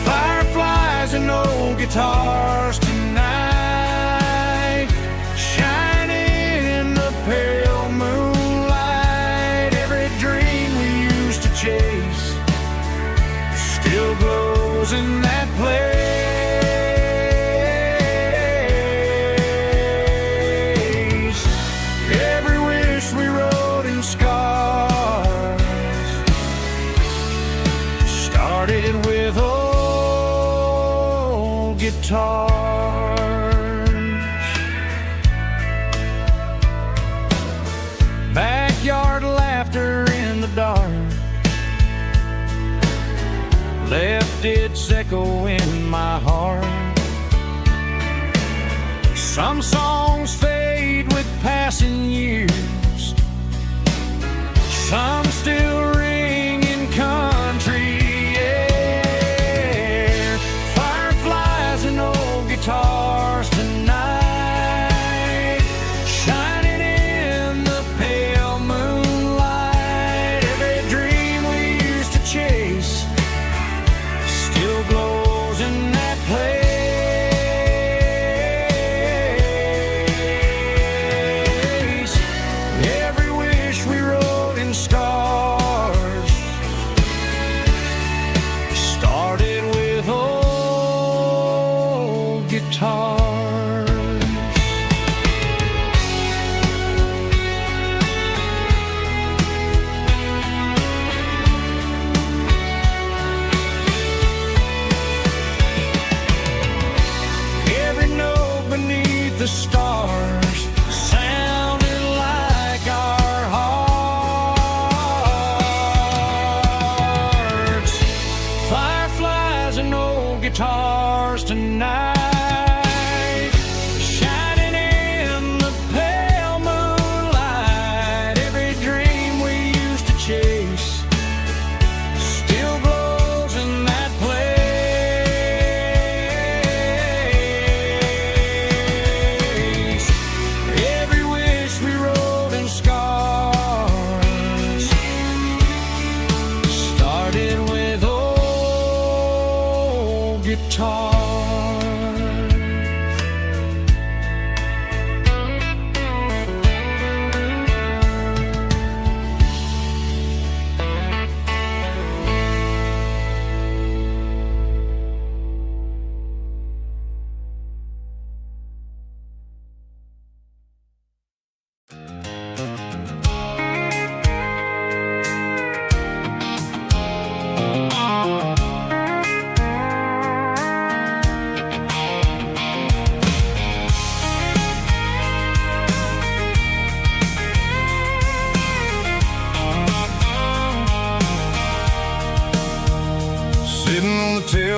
Fireflies and old guitars tonight, shining in the pale moonlight. Every dream we used to chase still glows in that place. Every wish we wrote in scars started with old guitars. Backyard laughter in the dark left its echo in my heart. Some songs fade with passing years, some still ring in country air. Fireflies and old guitars tonight, shining in the pale moonlight. Every dream we used to chase still glows in that place.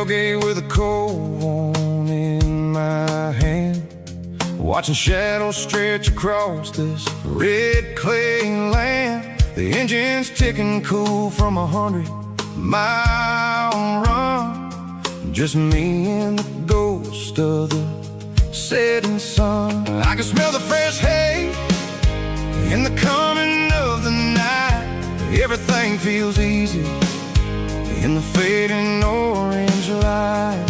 tailgate with a cold one in my hand, watching shadows stretch across this red clay land. The engine's ticking cool from 100-mile run. Just me and the ghost of the setting sun. I can smell the fresh hay in the coming of the night. Everything feels easy in the fading orange light.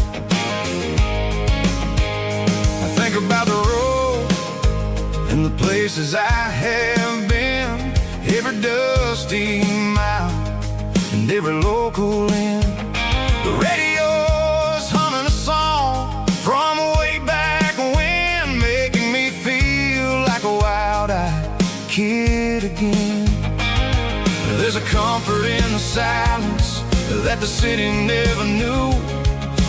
I think about the road and the places I have been, every dusty mile and every local inn. The radio's humming a song from way back when, making me feel like a wild-eyed kid again. There's a comfort in the silence that the city never knew,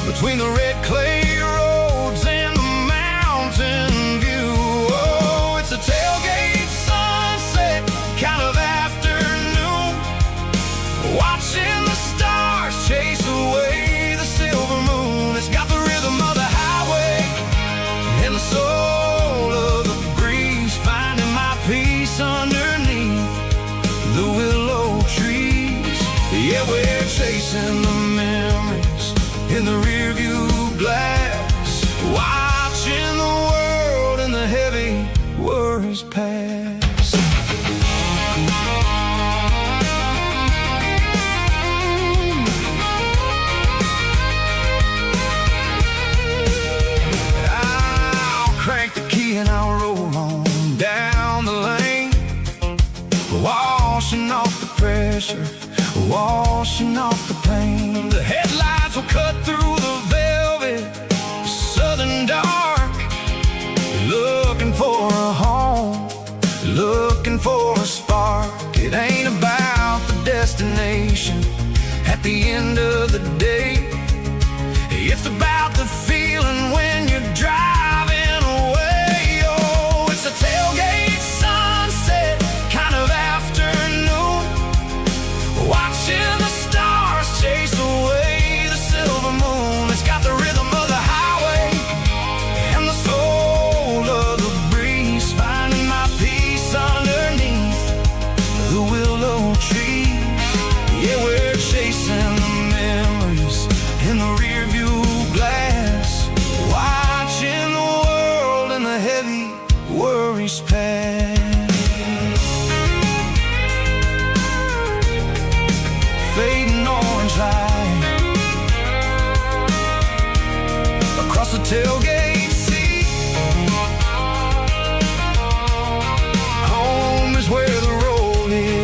between the red clay roads and the mountain view. Oh, it's a tailgate sunset kind of afternoon, watching the stars chase away the silver moon. It's got the rhythm of the highway and the soul of the breeze, finding my peace underneath the willow trees. Yeah, we're chasing the memories in the rearview glass, watching the world and the heavy worries pass. I'll crank the key and I'll roll on down the lane, washing off the pressure, washing off the pain. The headlights will cut through the velvet southern dark, looking for a home, looking for a spark. It ain't about the destination at the end of the day, it's about the feeling when you're driving away. Oh, it's a tailgate sunset kind of afternoon, watching the stars chase away the silver moon. It's got the rhythm of the highway and the soul of the breeze, finding my peace underneath the willow trees. Yeah, we're chasing the memories in the rearview glass, watching the world and the heavy worries pass. Fading orange light across the tailgate seat. Home is where the road is.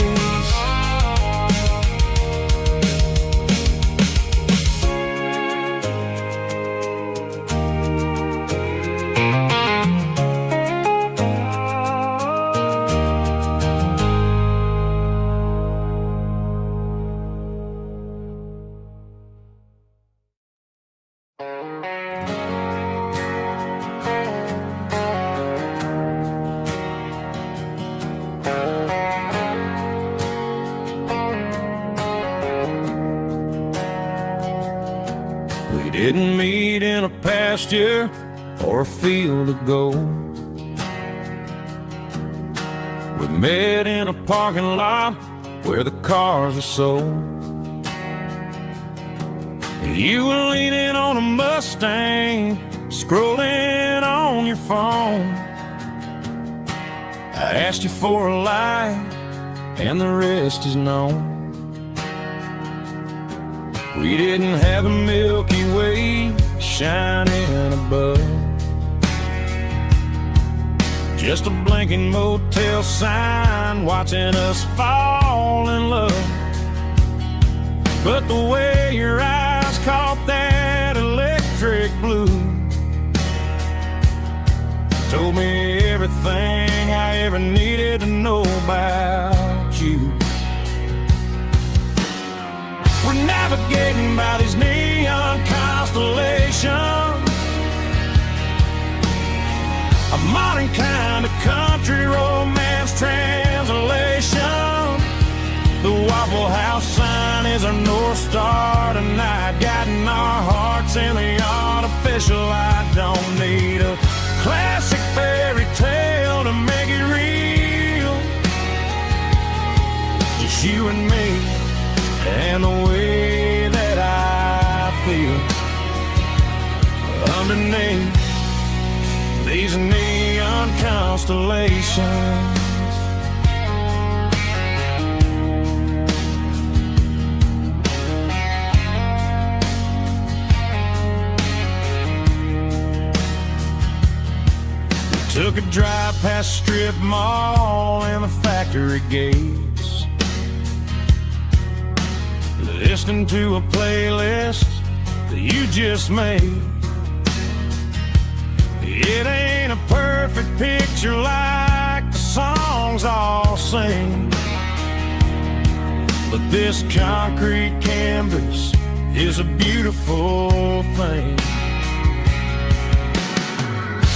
We didn't meet in a pasture or a field of gold. We met in a parking lot where the cars are sold. You were leaning on a Mustang, scrolling on your phone. I asked you for a light, and the rest is known. We didn't have a Milky Way shining above, just a blinking motel sign watching us fall in love. But the way your eyes caught that electric blue told me everything I ever needed to know about you. We're navigating by these neon constellations, a modern kind of country romance translation. The Waffle House sign is is our North Star tonight, guiding our hearts in the artificial light. Don't need a classic fairy tale to make it real. Just you and me and the way that I feel underneath these neon constellations. Took a drive past strip mall and the factory gates, listening to a playlist that you just made. It ain't a perfect picture like the songs all sing, but this concrete canvas is a beautiful thing.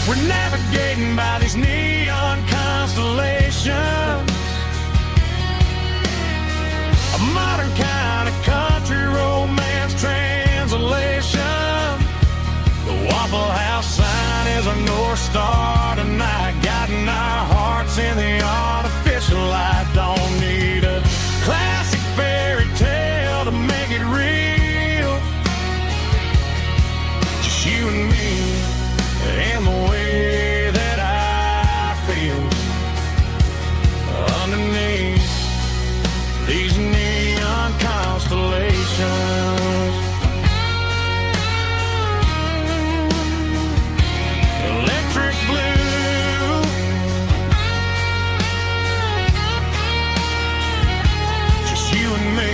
We're navigating by these neon constellations, a modern kind of country romance translation. The Waffle House sign is our North Star tonight, guiding our hearts in the artificial light. Don't need a classic fairy tale to make it real. Just you and me and the way that I feel underneath these neon constellations. Electric blue, just you and me.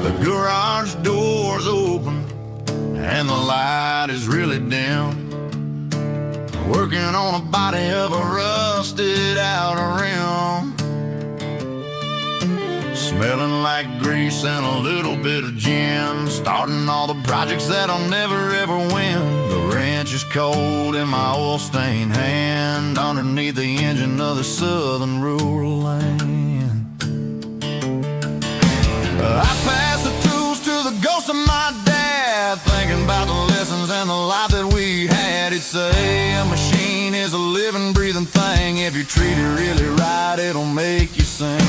The garage door's open and the light is really dim. Working on a body of a rusted out rim, smelling like grease and a little bit of gin. Starting all the projects that I'll never ever win. The wrench is cold in my oil-stained hand, underneath the engine of the southern rural land. I pass the tools to the ghost of my dad, thinking about the lessons and the life that we had. He'd say a machine is a living, breathing thing. If you treat it really right, it'll make you sing.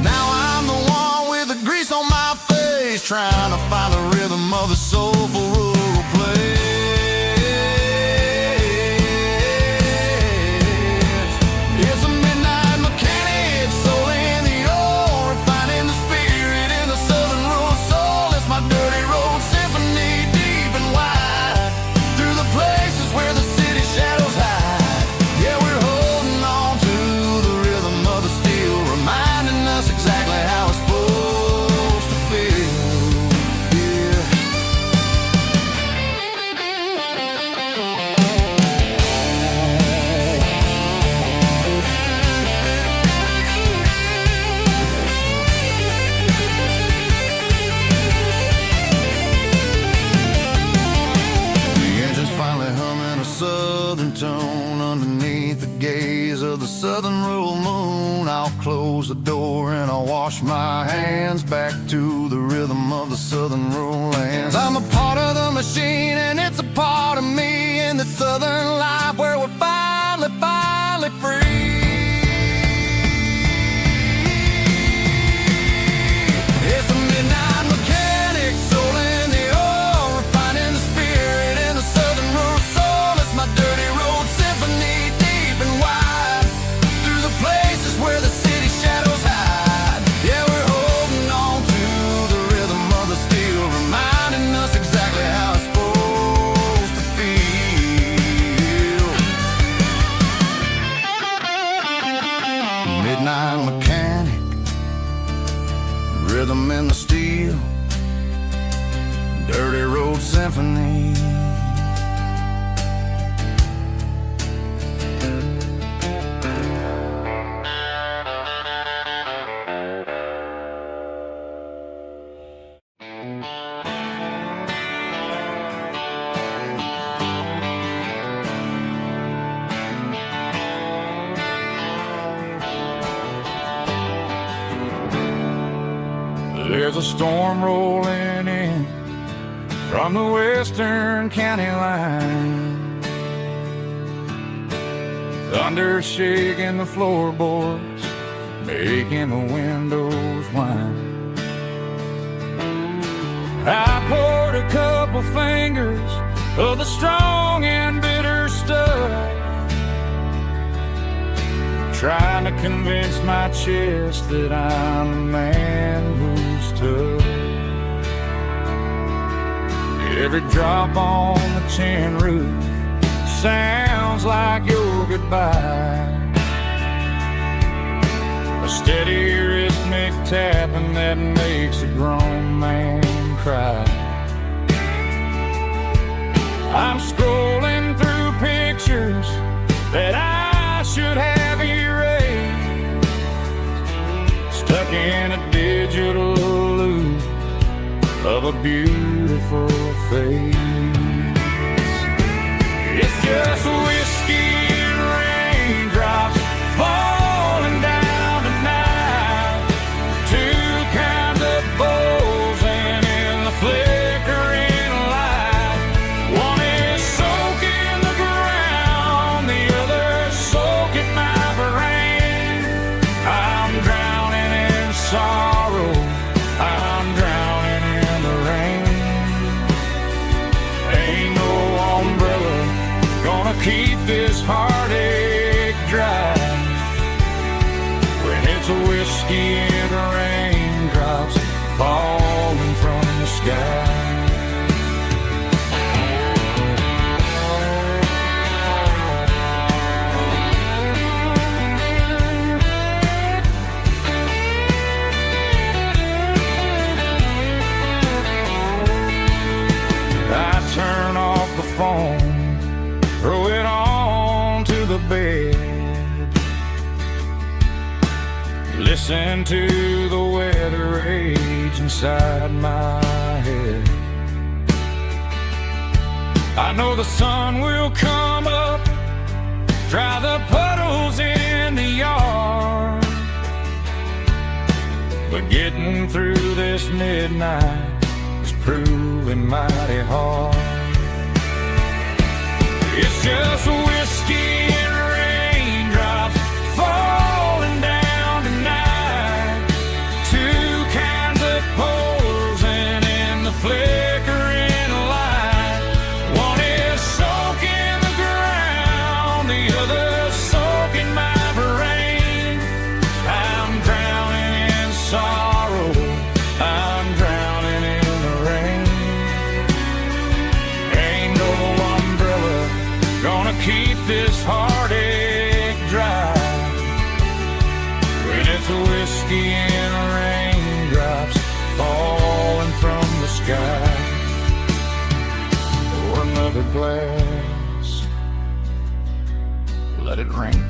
Now I'm the one with the grease on my face, trying to find the rhythm of the soulful rural place. It's a midnight mechanic, soul in the ore, refining the spirit in the southern rural soul. It's my dirty road symphony, deep and wide, through the places where the city shadows hide. Yeah, we're holding on to the rhythm of the steel, reminding us exactly how it's supposed to feel. Yeah. The engine's finally humming a southern tone underneath the gaze of the southern rural moon. I'll close the door and I'll wash my hands, back to the rhythm of the southern rural lands. I'm a part of the machine and it's a part of me in the southern life where we're finally free. It's a midnight mechanic, soul in the ore, refining the spirit in the southern rural soul. It's my dirty road symphony, deep and wide, through the places where the city shadows hide. Yeah, we're holding on to the rhythm of the steel, reminding us exactly how it's supposed steel, dirty road symphony. There's a storm rolling in from the western county line. Thunder shaking the floorboards, making the windows whine. I poured a couple fingers of the strong and bitter stuff, trying to convince my chest that I'm a man who's tough. Every drop on the tin roof sounds like your goodbye, a steady rhythmic tapping that makes a grown man cry. I'm scrolling through pictures that I should have erased, stuck in a digital loop of a beautiful face. It's just whiskey and raindrops falling down tonight, two kinds of bowls and in the flickering light. One is soaking the ground, the other soaking my brain. I'm drowning in sorrow, I'm drowning in the rain. Ain't no umbrella gonna keep this heartache dry when it's a whiskey and raindrops falling from the sky. I turn off the phone, throw it on to the bed, listen to the weather rage inside my head. I know the sun will come up, dry the puddles in the yard, but getting through this midnight is proving mighty hard. It's just whiskey and raindrops falling down tonight, two kinds of poles and in the flickering light. One is soaking the ground, the other soaking my brain. I'm drowning in sorrow, I'm drowning in the rain. Ain't no umbrella gonna keep this heartache dry when it's a whiskey and raindrops falling from the sky. Pour another glass, let it rain.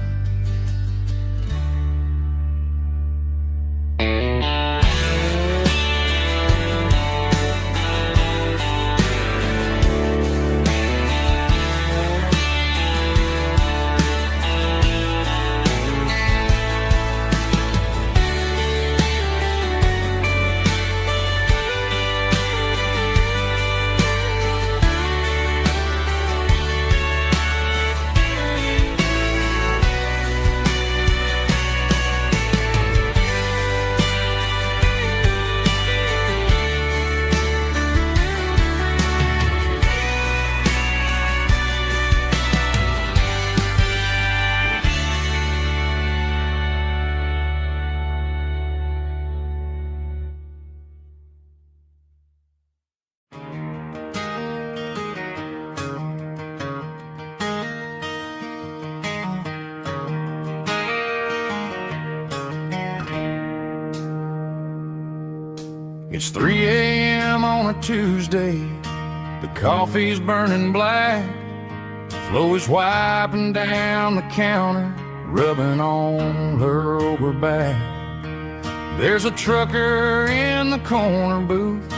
It's 3 a.m. on a Tuesday. The coffee's burning black. Flo is wiping down the counter, rubbing on her over back. There's a trucker in the corner booth,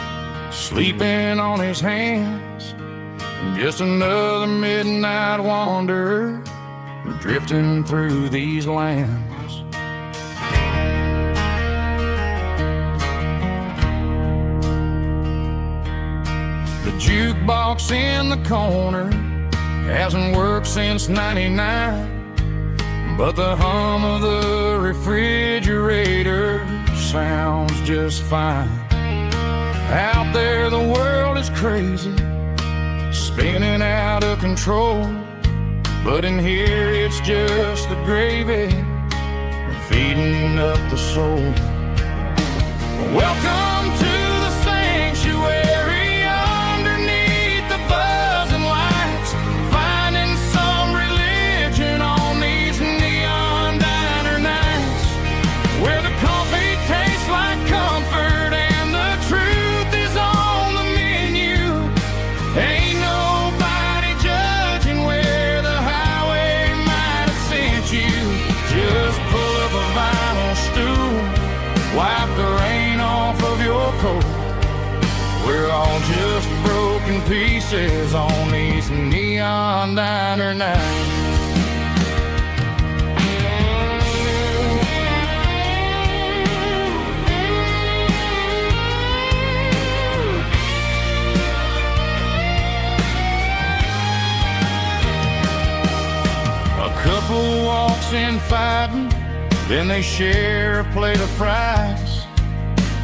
sleeping on his hands. Just another midnight wanderer, drifting through these lands. The jukebox in the corner hasn't worked since '99, but the hum of the refrigerator sounds just fine. Out there the world is crazy, spinning out of control, but in here it's just the gravy feeding up the soul. Welcome to the sanctuary underneath the buzzing lights, finding some religion on these neon diner nights, where the coffee tastes like comfort and the truth is on the menu. Ain't nobody judging where the highway might have sent you. Just pull up a vinyl stool, wipe the rain off of your coat. We're all just broken pieces on these neon diner nights. A couple walks in fighting, then they share a plate of fries.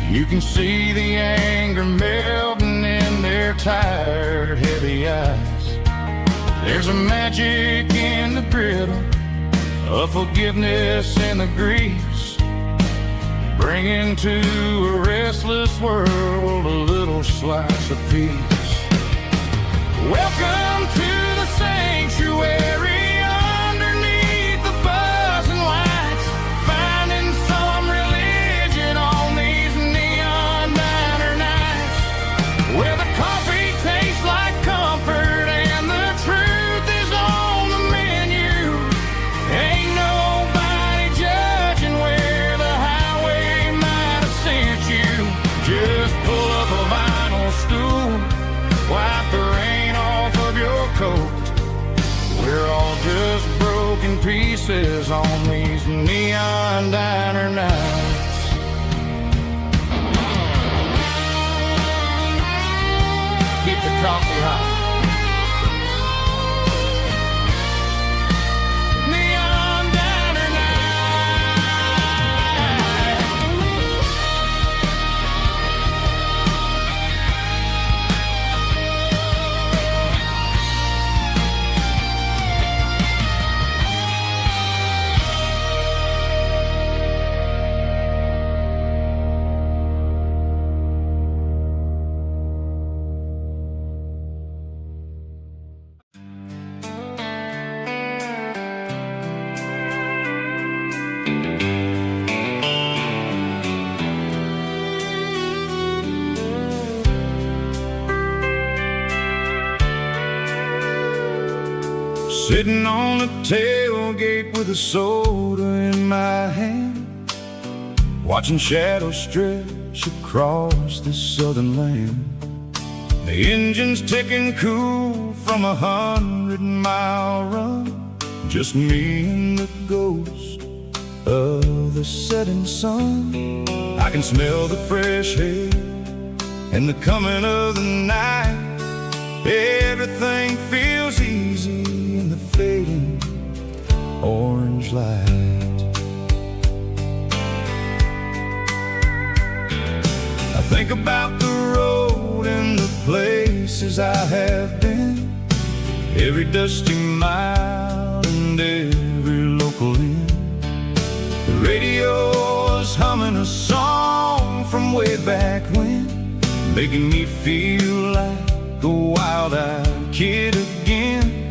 You can see the anger melting in their tired, heavy eyes. There's a magic in the griddle, a forgiveness in the grease, bringing to a restless world a little slice of peace. Welcome to the sanctuary. We're all just broken pieces on these neon diner nights. Keep the coffee hot. Neon diner Sitting on the tailgate with a soda in my hand, watching shadows stretch across this southern land. The engine's ticking cool from a 100-mile run, just me and the ghost of the setting sun. I can smell the fresh air and the coming of the night. Everything feels easy in the fading orange light. I think about the road and the places I have been, every dusty mile and every local inn. The radio is humming a song from way back when, making me feel like a wild-eyed kid again.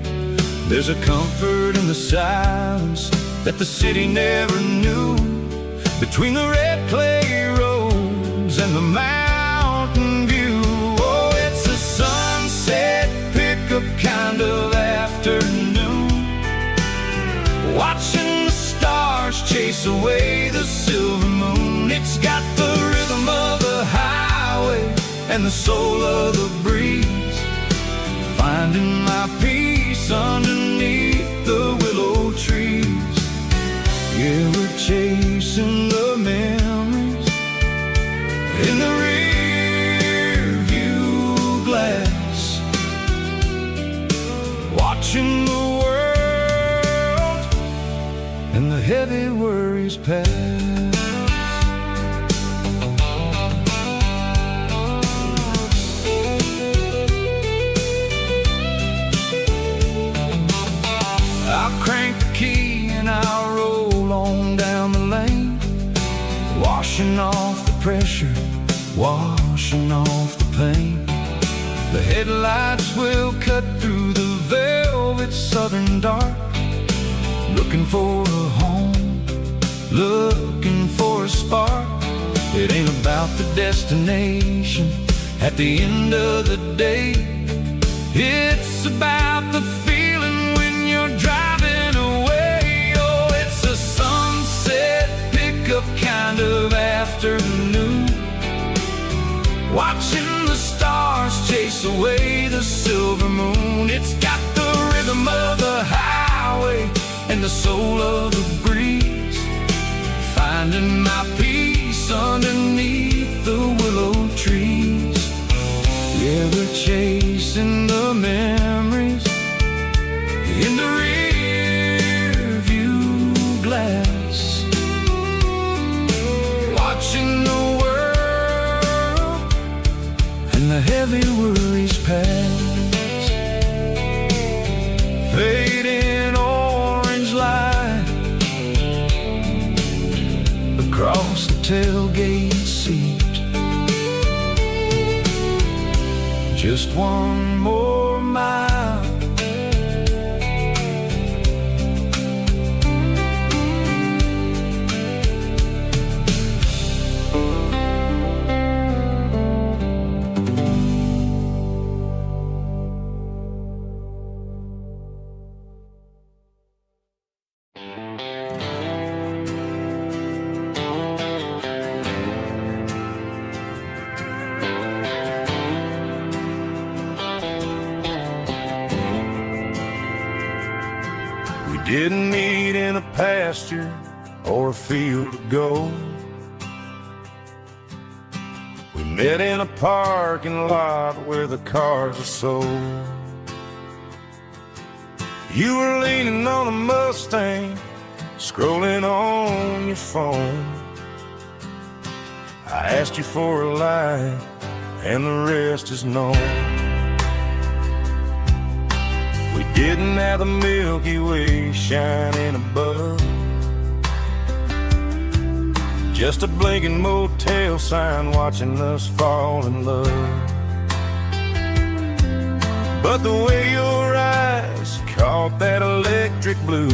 There's a comfort in the silence that the city never knew, between the red clay roads and the mountains chase away the silver moon. It's got the rhythm of the highway and the soul of the breeze, finding my peace underneath the willow trees. Yeah, we're chasing the memories in the rear view glass, watching the world and the heavy worries pass. I'll crank the key and I'll roll on down the lane, washing off the pressure, washing off the pain. The headlights will cut through the velvet southern dark, looking for a home, looking for a spark. It ain't about the destination at the end of the day. It's about the feeling when you're driving away. Oh, it's a sunset pickup kind of afternoon, watching the stars chase away the silver moon. It's got the rhythm of the highway and the soul of the breeze, finding my peace underneath the willow trees. Yeah, we're chasing the memories in the rear view glass, watching the world and the heavy worries pass. Fading orange light across the tailgate seat, just one more mile. Didn't meet in a pasture or a field of gold. We met in a parking lot where the cars are sold. You were leaning on a Mustang, scrolling on your phone. I asked you for a light, and the rest is known. We didn't have the Milky Way shining above, just a blinking motel sign watching us fall in love. But the way your eyes caught that electric blue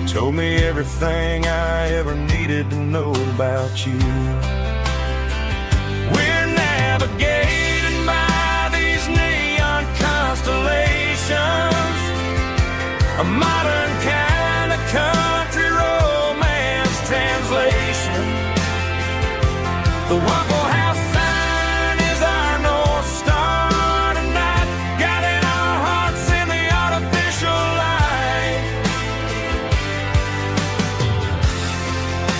told me everything I ever needed to know about you. We're navigating by these neon constellations, a modern kind of country romance translation. The Waffle House sign is our North Star tonight, guiding our hearts in the artificial light.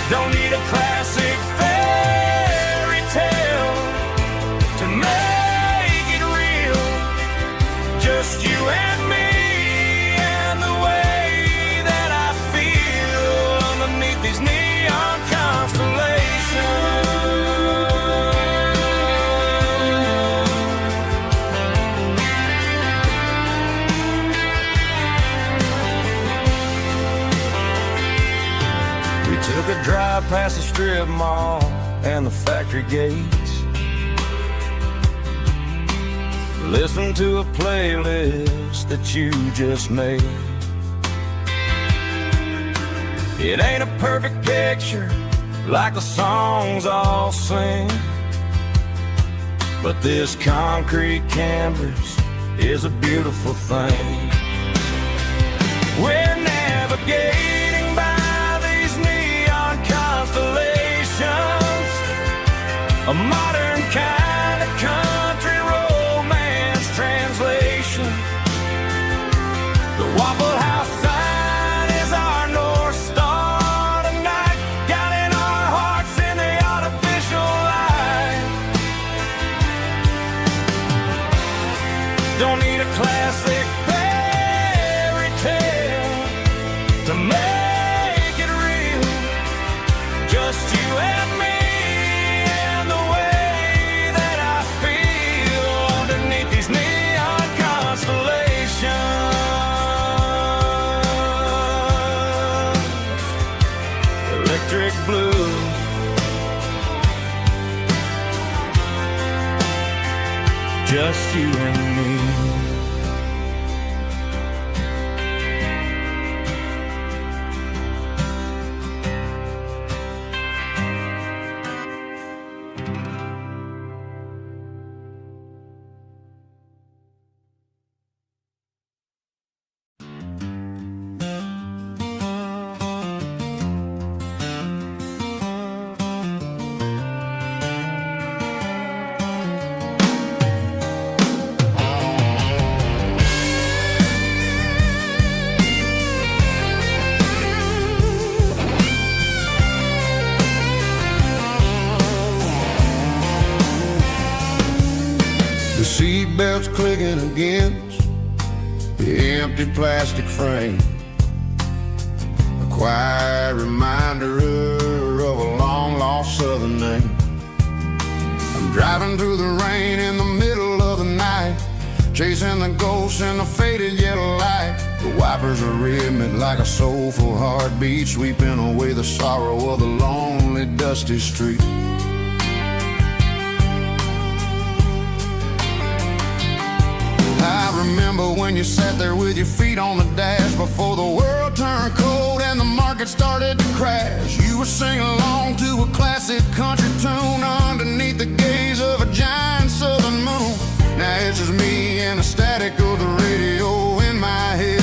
Don't need a classic fairy tale to make it real, just you and me and the way that I feel underneath these neon constellations. We took a drive past the strip mall and the factory gates, listened to a playlist that you just made. It ain't a perfect picture like the songs all sing, but this concrete canvas is a beautiful thing. We're navigating a modern kind of country romance translation. The Waffle House sign is our North Star tonight, guiding our hearts in the artificial light. Don't need a classic fairy tale to make it real. Just you and me and the way that I feel underneath these neon constellations. Electric blue, just you and me. The seatbelt's clicking against the empty plastic frame, a quiet reminder of a long-lost southern name. I'm driving through the rain in the middle of the night, chasing the ghosts in the faded yellow light. The wipers are rhythmic like a soulful heartbeat, sweeping away the sorrow of the lonely, dusty street. I remember when you sat there with your feet on the dash before the world turned cold and the market started to crash. You were singing along to a classic country tune underneath the gaze of a giant southern moon. Now it's just me and the static of the radio in my head,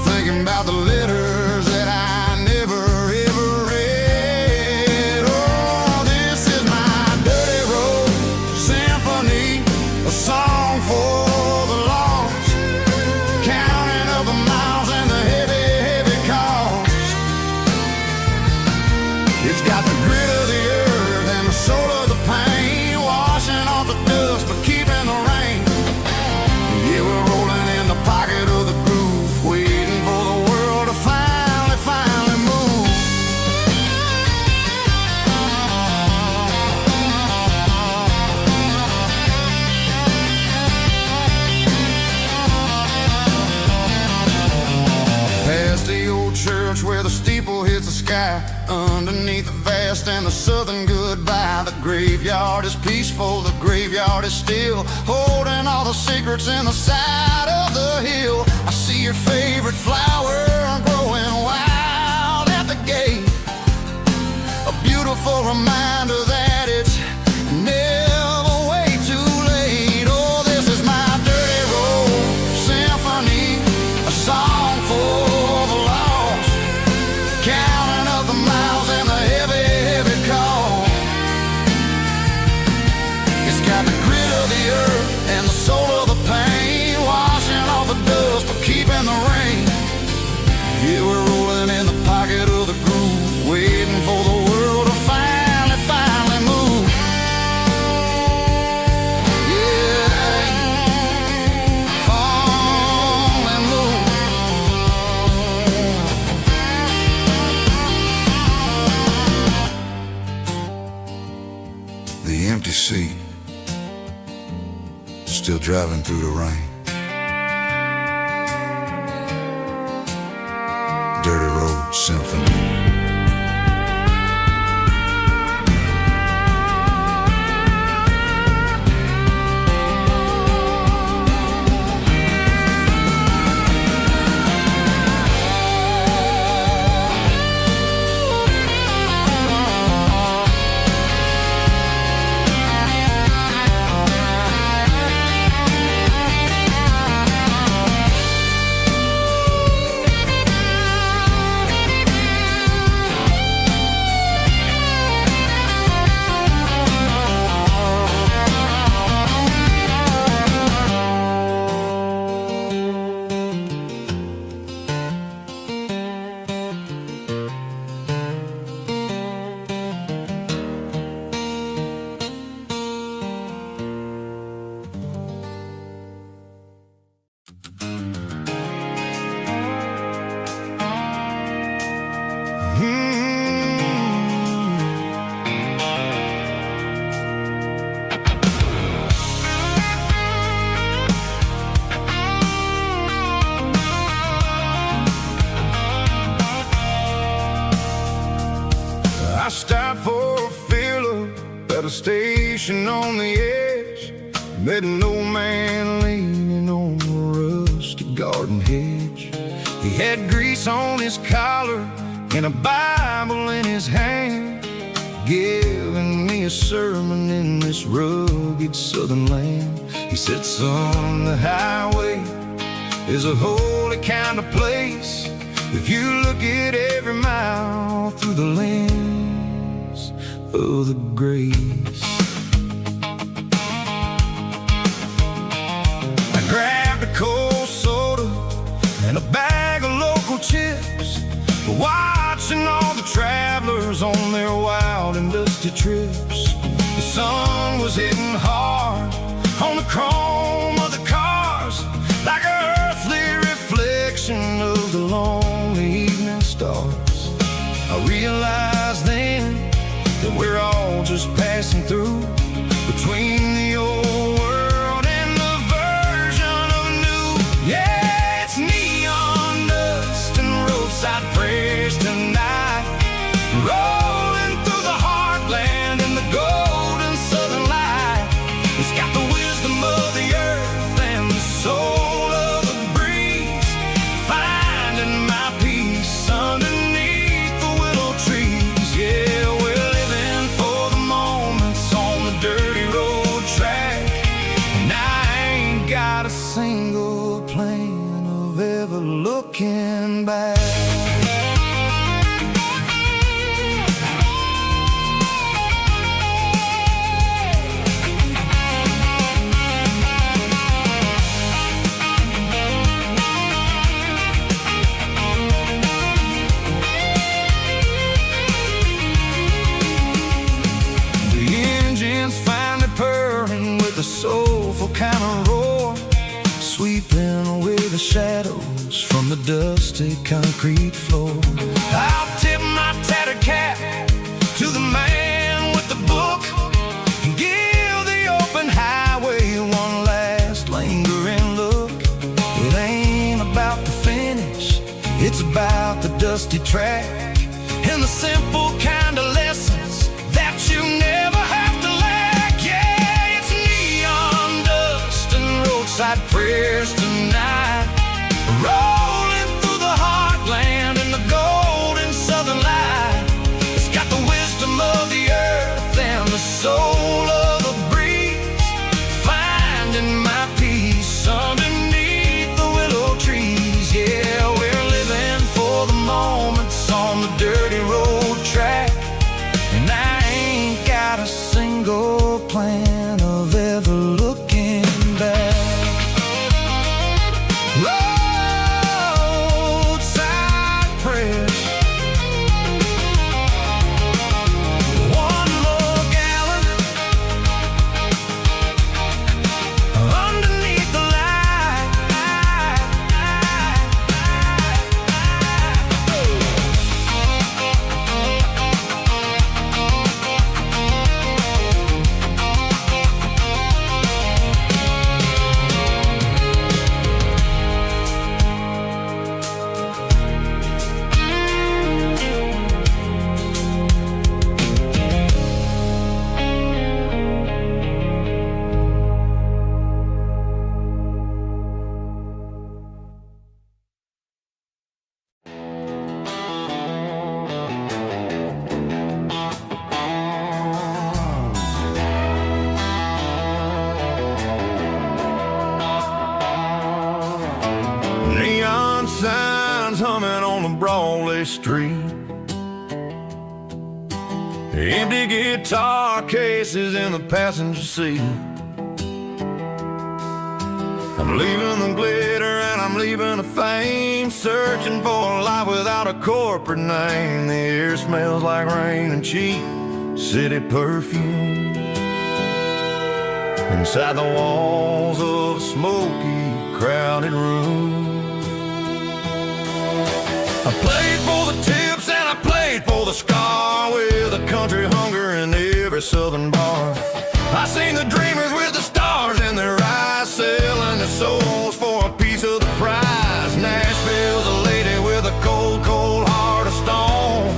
thinking about the letters that I never ever read. Oh, this is my dirty road symphony, a song for the lost, counting up the miles and the heavy, heavy cost. It's got the grit of the earth and the soul of the pain, washing off the dust but keeping the rain. Yeah, we're rolling in the pocket of the groove, waiting for the world to finally move. Past the old church where the steeple hits the sky, underneath the vast and the southern goodbye. The graveyard is peaceful, the graveyard is still, holding all the secrets in the side of the hill. I see your favorite flower growing wild at the gate, a beautiful reminder that it's never way too late. Oh, this is my dirty road symphony, a song for the lost, counting up the miles and the heavy, heavy call. It's got the grit of the earth and the soul of the pain, washing off the dust but keeping the rain. Yeah, we're rolling in the pocket of the groove, waiting for the world to finally move. Yeah, finally move. The empty seat, still driving through the rain. Dirty road symphony. at a station on the edge, met an old man leaning on a rusty garden hedge. He had grease on his collar and a Bible in his hand, giving me a sermon in this rugged southern land. He said, son, the highway is a holy kind of place if you look at every mile through the lens of the grace. I grabbed a cold soda and a bag of local chips, watching all the travelers on their wild and dusty trips. The sun was hitting hard on the chrome of the cars, like an earthly reflection of the lonely evening stars. I realized then that we're all just passing through, between the old world and the version of new. Yeah, it's neon dust and roadside prayers tonight, rolling through the heartland in the golden southern light. It's got the wisdom of the earth and the soul of the breeze, finding my peace underneath the willow trees. Yeah, we're living for the moments on the dirty road track, and I ain't got a single plan of ever looking back. The soulful kind of roar, sweeping away the shadows from the dusty concrete floor. I'll tip my tattered cap to the man with the book and give the open highway one last lingering look. It ain't about the finish, it's about the dusty track and the simple kind of lessons that you never have to lack. Yeah, it's neon dust and roadside prayers tonight, rolling through the heartland in the golden southern light. It's got the wisdom of the earth and the soul of the breeze, finding my peace underneath the willow trees. Yeah, we're living for the moments on the dirty road track, and I ain't got a single plan of ever looking back. Roadside prayers, one more gallon underneath the light. Neon signs humming on the Broadway street, empty guitar cases in the passenger seat. I'm leaving the glitter and I'm leaving the fame, searching for a life without a corporate name. The air smells like rain and cheap city perfume inside the walls of a smoky, crowded room. I played for the tips and I played for the scar, with a country hunger in every southern bar. I seen the dreamers with the stars in their eyes, selling their souls for a piece of the prize. Nashville's a lady with a cold, cold heart of stone.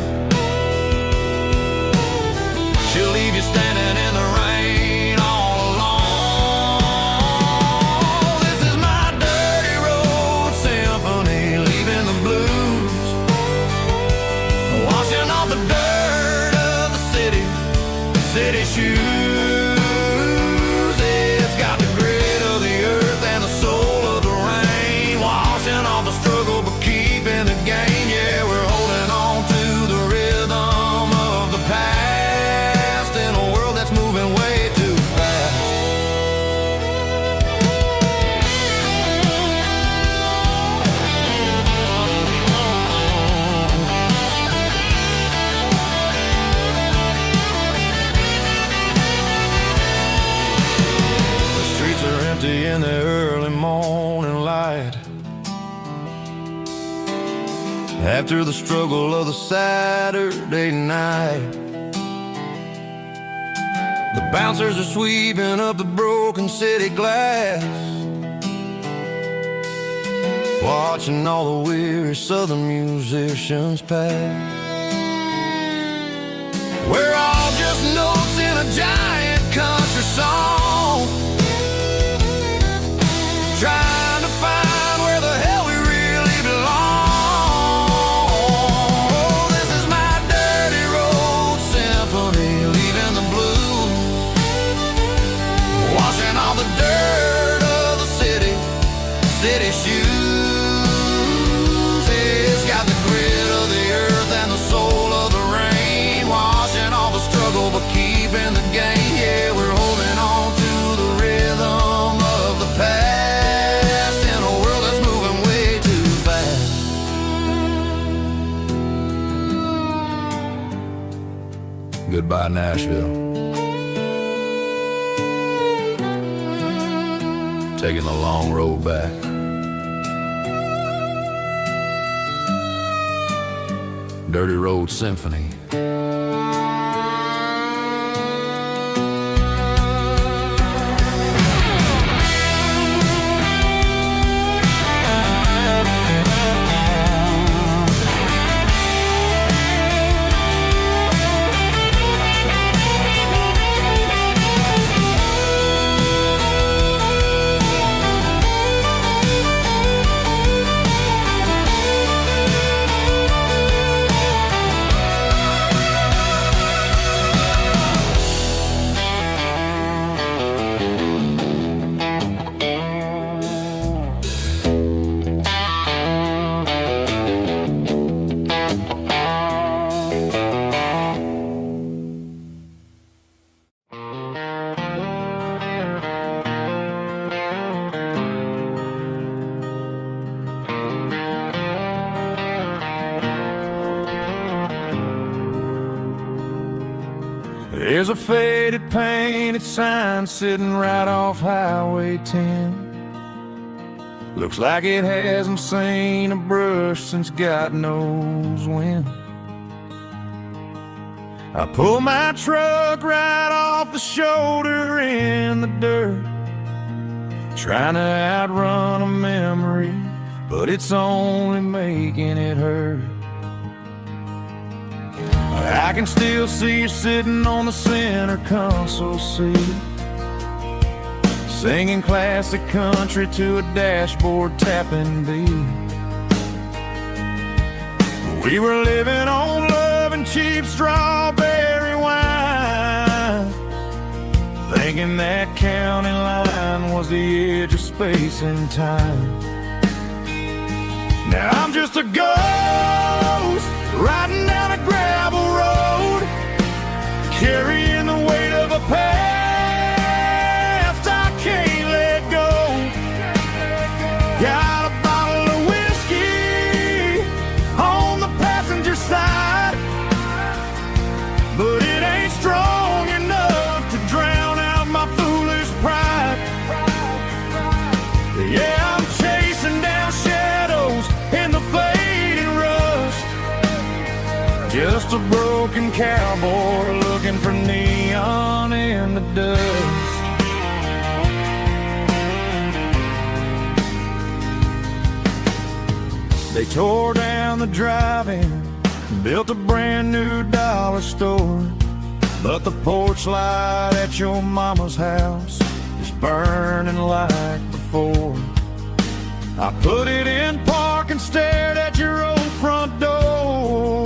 She'll leave you standing in in the early morning light. After the struggle of the Saturday night, the bouncers are sweeping up the broken city glass, watching all the weary southern musicians pass. We're all just notes in a giant country song, trying to find where the hell we really belong. Oh, this is my dirty road symphony, leaving the blues, washing all the dirt of the city shoes. It's got the grit of the earth and the soul of the rain, washing all the struggle but keeping the game. Yeah, we're holding on to the rhythm of the past in a world that's moving way too fast. Goodbye, Nashville. Taking the long road back. Dirty Road Symphony. There's a faded painted sign sitting right off Highway 10. Looks like it hasn't seen a brush since God knows when. I pull my truck right off the shoulder in the dirt, trying to outrun a memory, but it's only making it hurt. I can still see you sitting on the center console seat, singing classic country to a dashboard tapping beat. We were living on love and cheap strawberry wine, thinking that county line was the edge of space and time. Now I'm just a ghost riding down a gravel road, carrying the weight of a past I can't let go. Got a bottle of whiskey on the passenger side, but it ain't strong enough to drown out my foolish pride. Yeah, I'm chasing down shadows in the fading rust, just a broken cowboy looking for neon in the dust. They tore down the drive-in, built a brand new dollar store, but the porch light at your mama's house is burning like before. I put it in park and stared at your old front door,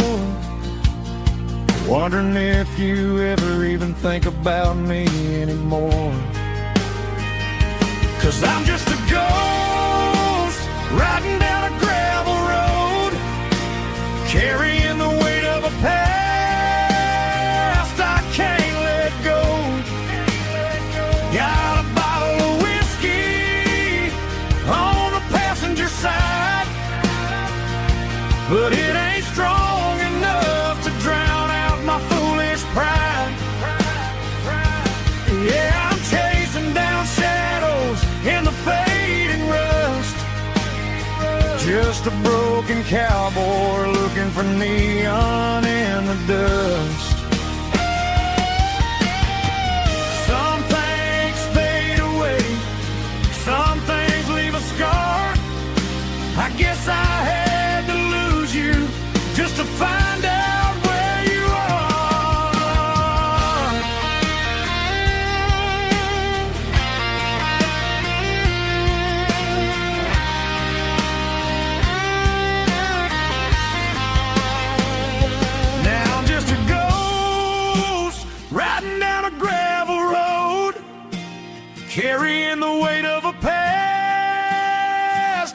wondering if you ever even think about me anymore. 'Cause I'm just a ghost riding down a gravel road, carrying the weight of a past I can't let go. Got a bottle of whiskey on the passenger side, but it ain't strong enough to drown out my foolish pride. Yeah, I'm chasing down shadows in the just a broken cowboy looking for neon in the dust. Some things fade away, some things leave a scar. I guess I had to lose you just to find out where you are. Now I'm just a ghost riding down a gravel road, carrying the weight of a past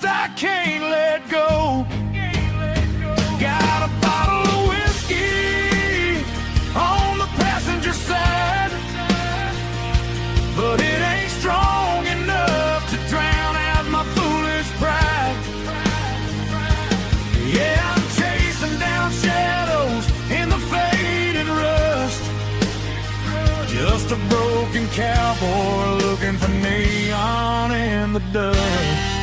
I can't let go. Got a bottle of whiskey on the passenger side, but it ain't strong enough to drown out my foolish pride. Yeah, I'm chasing down shadows in the fading rust, just a broken cowboy looking for neon in the dust.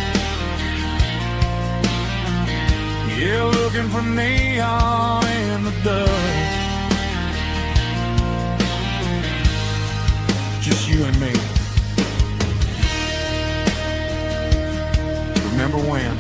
Yeah, looking for neon in the dust. Just you and me. Remember when?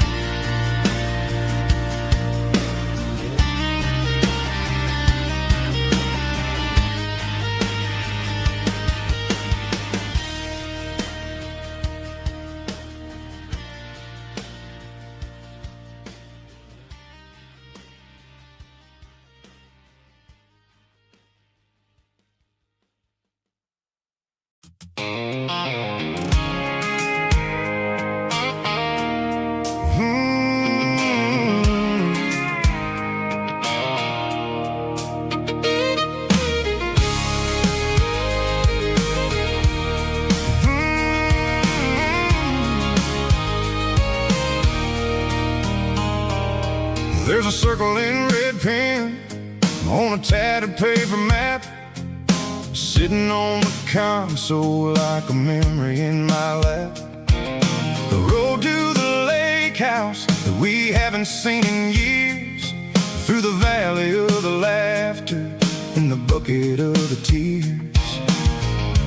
There's a circle in red pen on a tattered paper map, sitting on the console like a memory in my lap. The road to the lake house that we haven't seen in years, through the valley of the laughter and the bucket of the tears.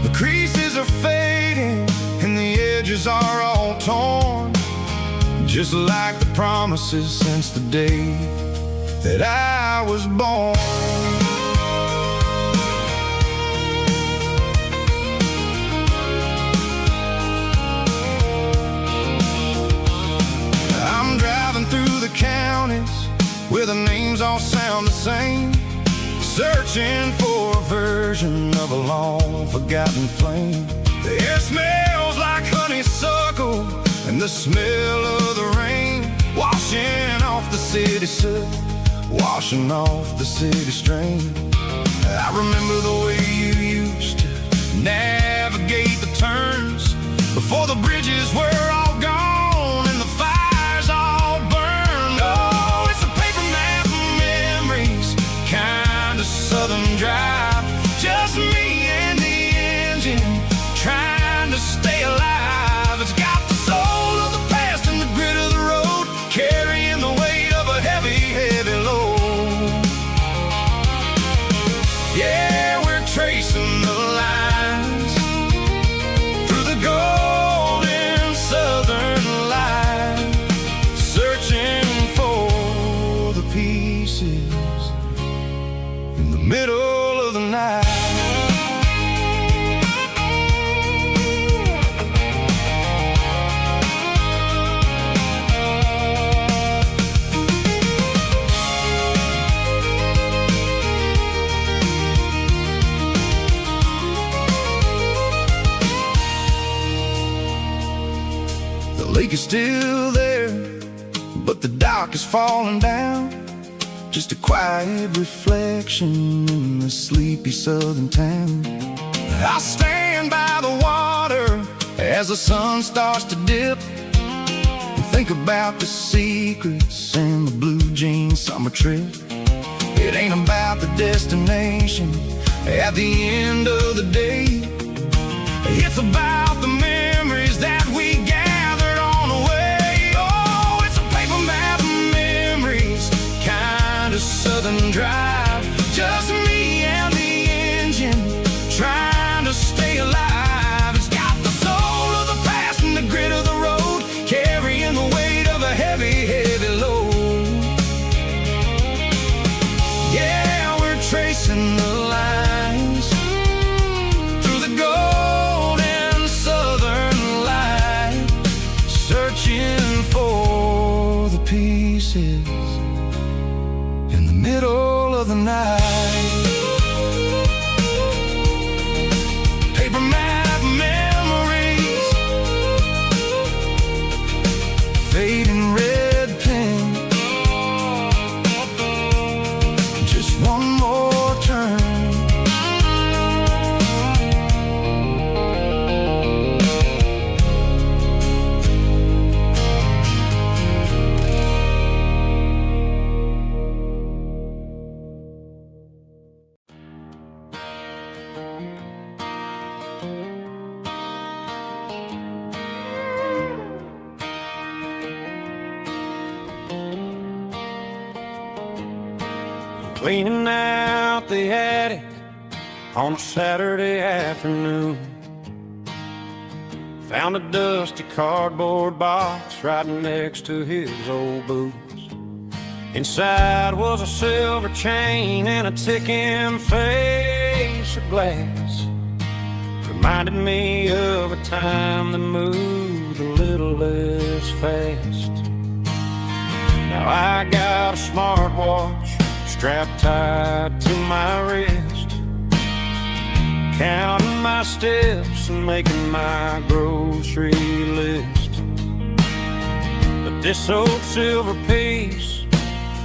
The creases are fading and the edges are all torn, just like the promises since the day that I was born. I'm driving through the counties where the names all sound the same, searching for a version of a long forgotten flame. The air smells like honeysuckle and the smell of the rain, washing off the city soot, washing off the city strain. I remember the way you used to navigate the turns before the bridges were all gone and the fires all burned. Oh, it's a paper map of memories, kind of southern drive, just me and the engine trying to stay alive. It's got the soul of the past and the grit of the road, carrying the weight of a heavy, heavy load. Yeah, we're tracing the lines through the golden southern light, searching for the pieces in the middle of the night. The lake is still there, but the dock is falling down, just a quiet reflection in the sleepy southern town. I stand by the water as the sun starts to dip, and think about the secrets and the blue jean summer trip. It ain't about the destination at the end of the day, it's about the memories that we gathered on the way. Oh, it's a paper map cleaning out the attic on a Saturday afternoon. Found a dusty cardboard box right next to his old boots. Inside was a silver chain and a ticking face of glass. Reminded me of a time that moved a little less fast. Now I got a smartwatch strapped tight to my wrist, counting my steps and making my grocery list. But this old silver piece,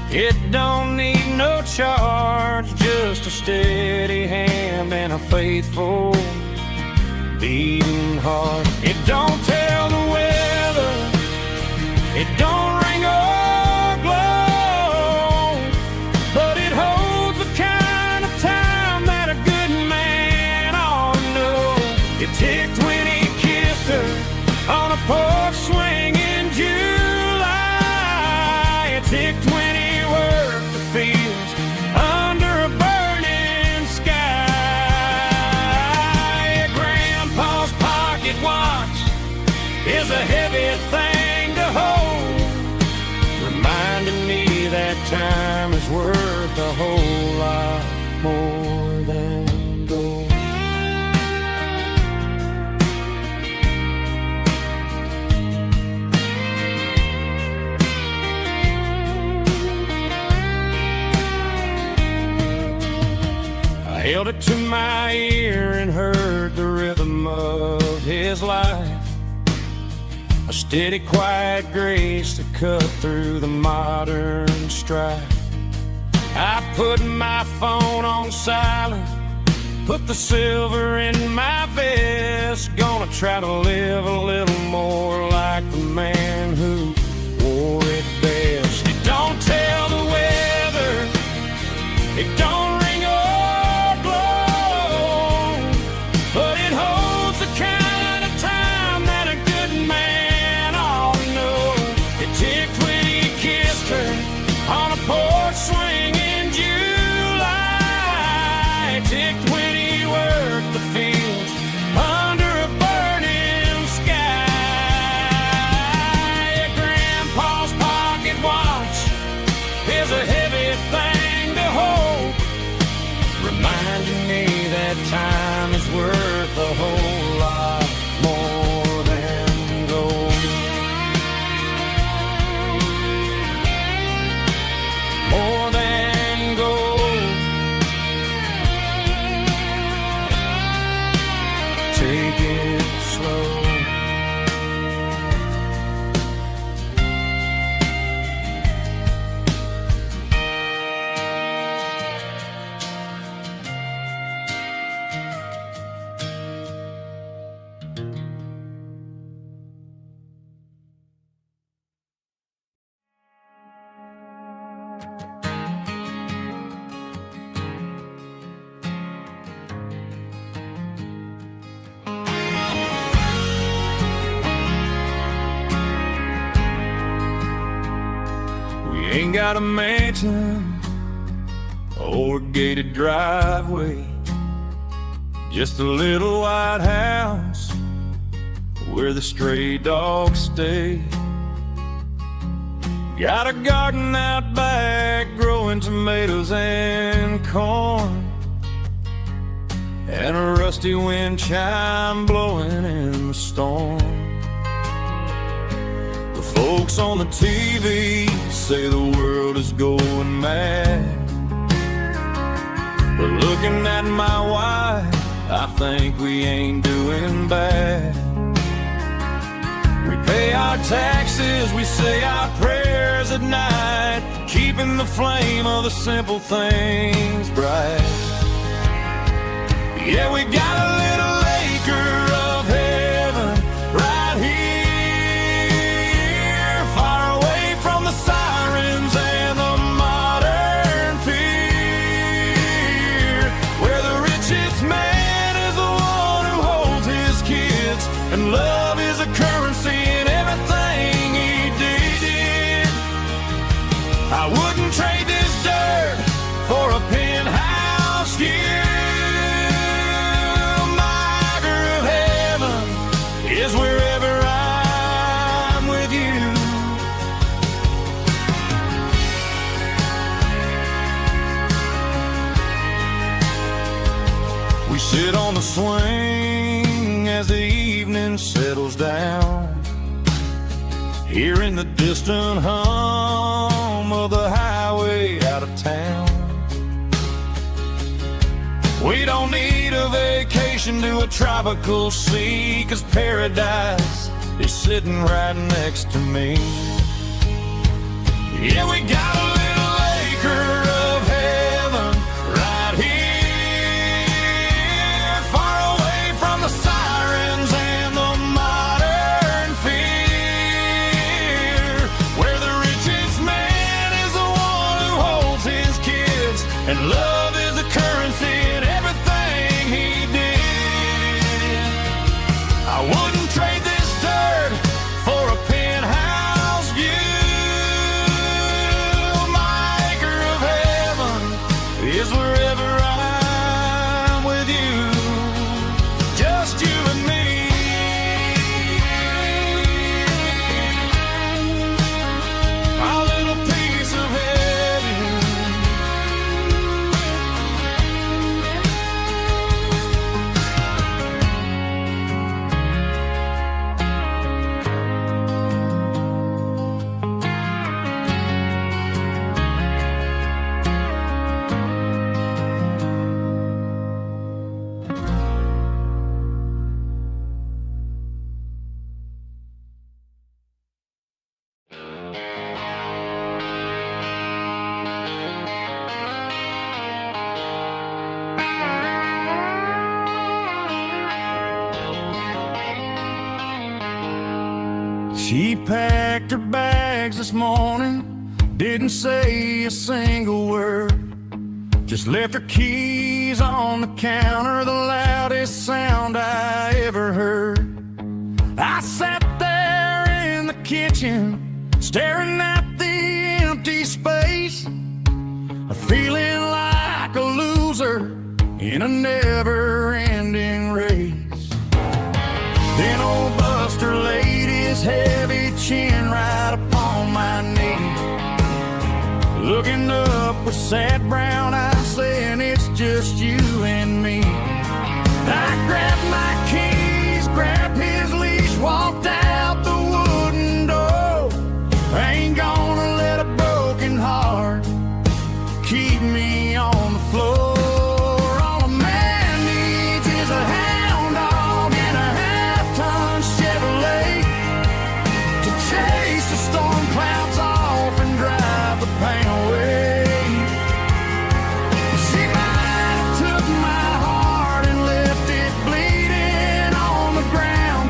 it don't need no charge, just a steady hand and a faithful beating heart. It don't tell the weather, it don't ring or glow, but it holds the kind of time that a good man ought to know. It ticked when he kissed her on a porch swing in July. It ticked when he worked the fields under a burning sky. Grandpa's pocket watch is a heavy thing to hold, reminding me that time is worth a whole lot more than gold. I held it to my ear and heard the rhythm of his life, a steady, quiet grace that cut through the modern strife. I put my phone on silent, put the silver in my vest. Gonna try to live a little more like the man who wore it best. It don't tell the weather, it don't ring or glow, but it holds the kind of time that a good man ought to know. It ticked when he kissed her on a porch swing in July. It ticked when he worked the fields under a burning sky. Grandpa's pocket watch is a heavy thing to hold, reminding me that time is worth a whole lot more than gold. More than gold. Take it slow. Ain't got a mansion or a gated driveway, just a little white house where the stray dogs stay. Got a garden out back growing tomatoes and corn, and a rusty wind chime blowing in the storm. The folks on the TV say the world is going mad, but looking at my wife, I think we ain't doing bad. We pay our taxes, we say our prayers at night, keeping the flame of the simple things bright. Yeah, we got a little acre of heaven right here, far away from the sirens and the modern fear, where the richest man is the one who holds his kids, and love is a currency in everything he did. I wouldn't trade this dirt for a settles down. Hearing the distant hum of the highway out of town. We don't need a vacation to a tropical sea, 'cause paradise is sitting right next to me. Yeah, we got a little acre of heaven right here, far away from the sirens and the modern fear, where the richest man is the one who holds his kids, and love is the currency in everything he did. I wouldn't trade this dirt for a penthouse view. My acre of heaven is wherever I'm with you, just you and me. Our little piece of heaven. She packed her bags this morning, didn't say a single word, just left her keys on the counter, the loudest sound I ever heard. I sat there in the kitchen, staring at the empty space, feeling like a loser in a never-ending race. Then old Buster laid his heavy chin right upon my knee, looking up with sad brown eyes, saying it's just you and me. I grabbed my keys, grabbed his leash, walked out the wooden door. I ain't gonna let a broken heart keep me on the floor. All a man needs is a hound dog and a half-ton Chevrolet to chase the storm clouds off and drive the pain away. She might have took my heart and left it bleeding on the ground,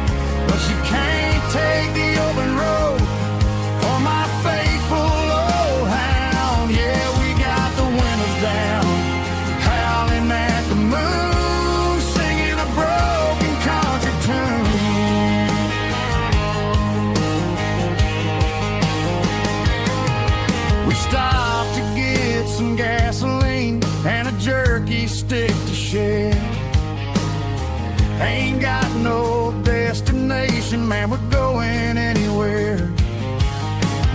but she can't take the open road for my faithful old hound. Yeah, we got the windows down, howling at the moon, singing a broken country tune. We stopped to get some gasoline and a jerky stick to share. Ain't got no destination, man, we're going anywhere.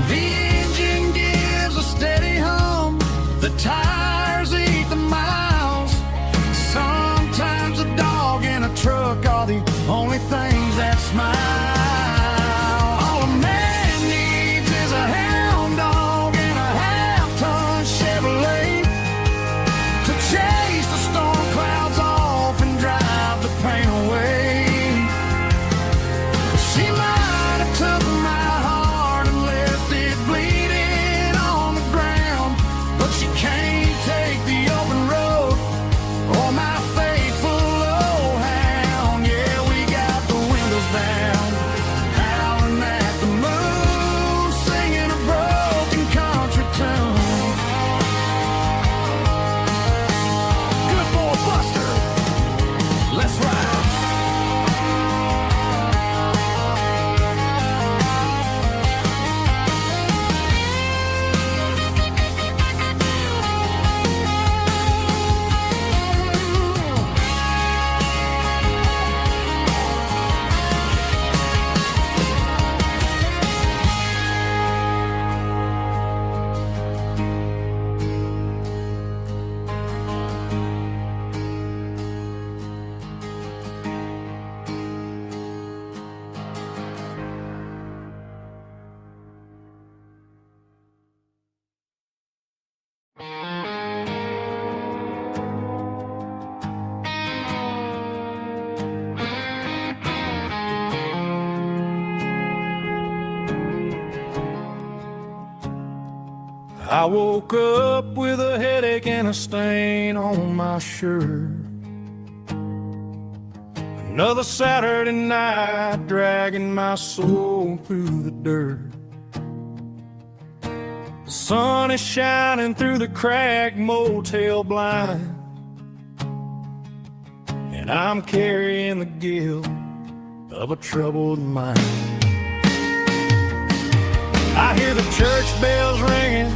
The engine gives a steady hum, the tires eat the miles. Sometimes a dog and a truck are the only things that smile. All a man needs is a hound dog and a half-ton Chevrolet to chase the storm clouds off and drive the pain away. She might I woke up with a headache and a stain on my shirt. Another Saturday night dragging my soul through the dirt. The sun is shining through the cracked motel blind, and I'm carrying the guilt of a troubled mind. I hear the church bells ringing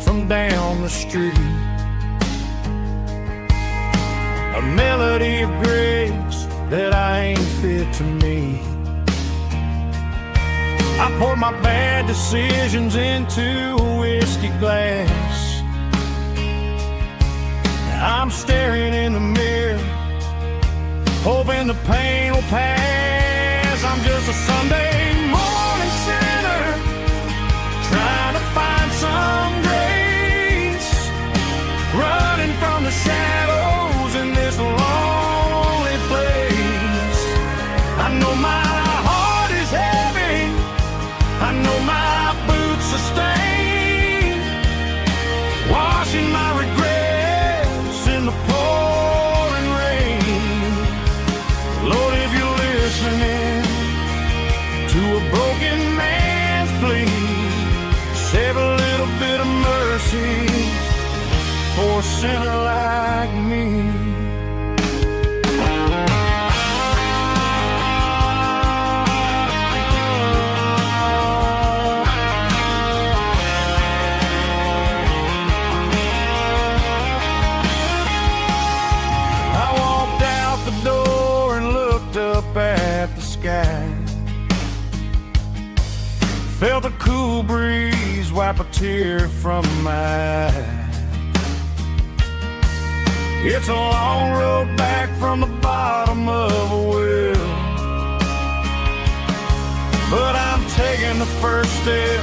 from down the street, a melody of grace that I ain't fit to meet. I pour my bad decisions into a whiskey glass. I'm staring in the mirror, hoping the pain will pass. I'm just a Sunday morning sinner, trying to find some grace, running from the shadows in this lonely place. I know my heart is heavy, I know my boots are stained, washing my regrets in the pouring rain. Lord, if you're listening to a broken man's plea, save a little bit of mercy for a sinner like me. I walked out the door and looked up at the sky, felt a cool breeze wipe a tear from my eye. It's a long road back from the bottom of a well, but I'm taking the first step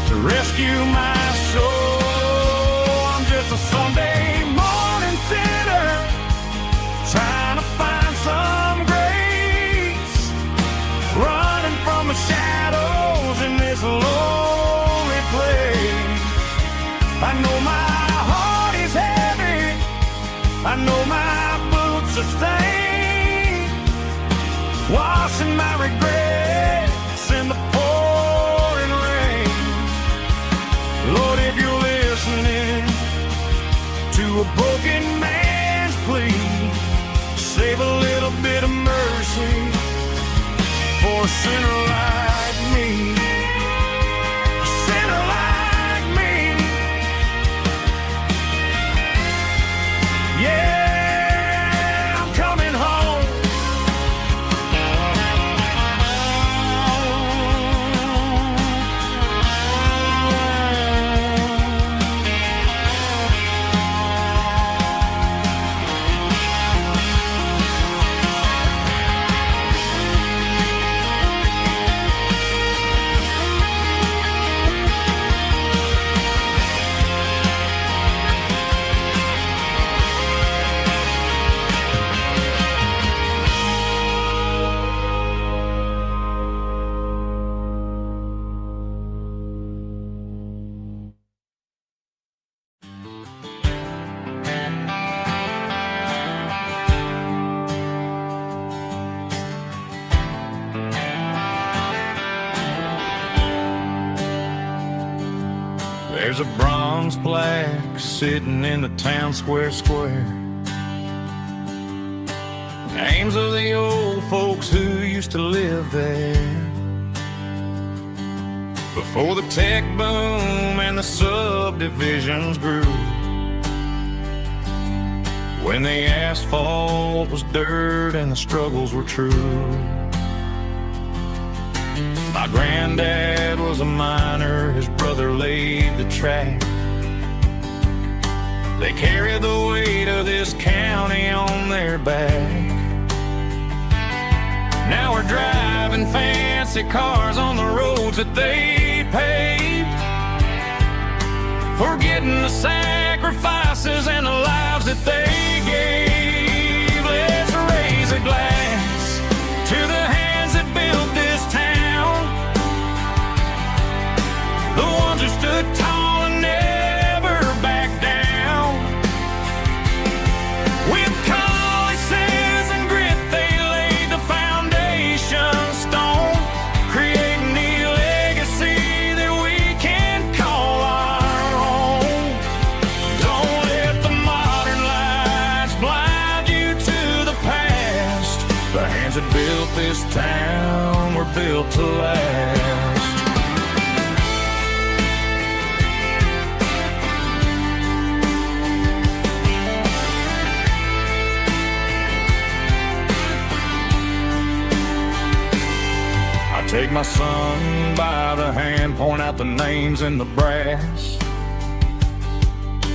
to rescue my soul. I'm just a Sunday morning sinner, trying to find some grace, running from the shadows in this lonely place. I know my heart is heavy, I know my boots are stained, washing my regrets in the pouring rain. Lord, if you're listening to a broken man's plea, save a little bit of mercy for a sinner like me. A sinner like me. Yeah, I'm coming home. There's a bronze plaque sitting in the town square. Names of the old folks who used to live there before the tech boom and the subdivisions grew, when the asphalt was dirt and the struggles were true. My granddad was a miner, his brother laid the track. They carried the weight of this county on their back. Now we're driving fancy cars on the roads that they paved, forgetting the sacrifices and the lives that they gave. Let's raise a glass to the hands that built this town, the ones who stood tall and never built this town, we're built to last. I take my son by the hand, point out the names in the brass.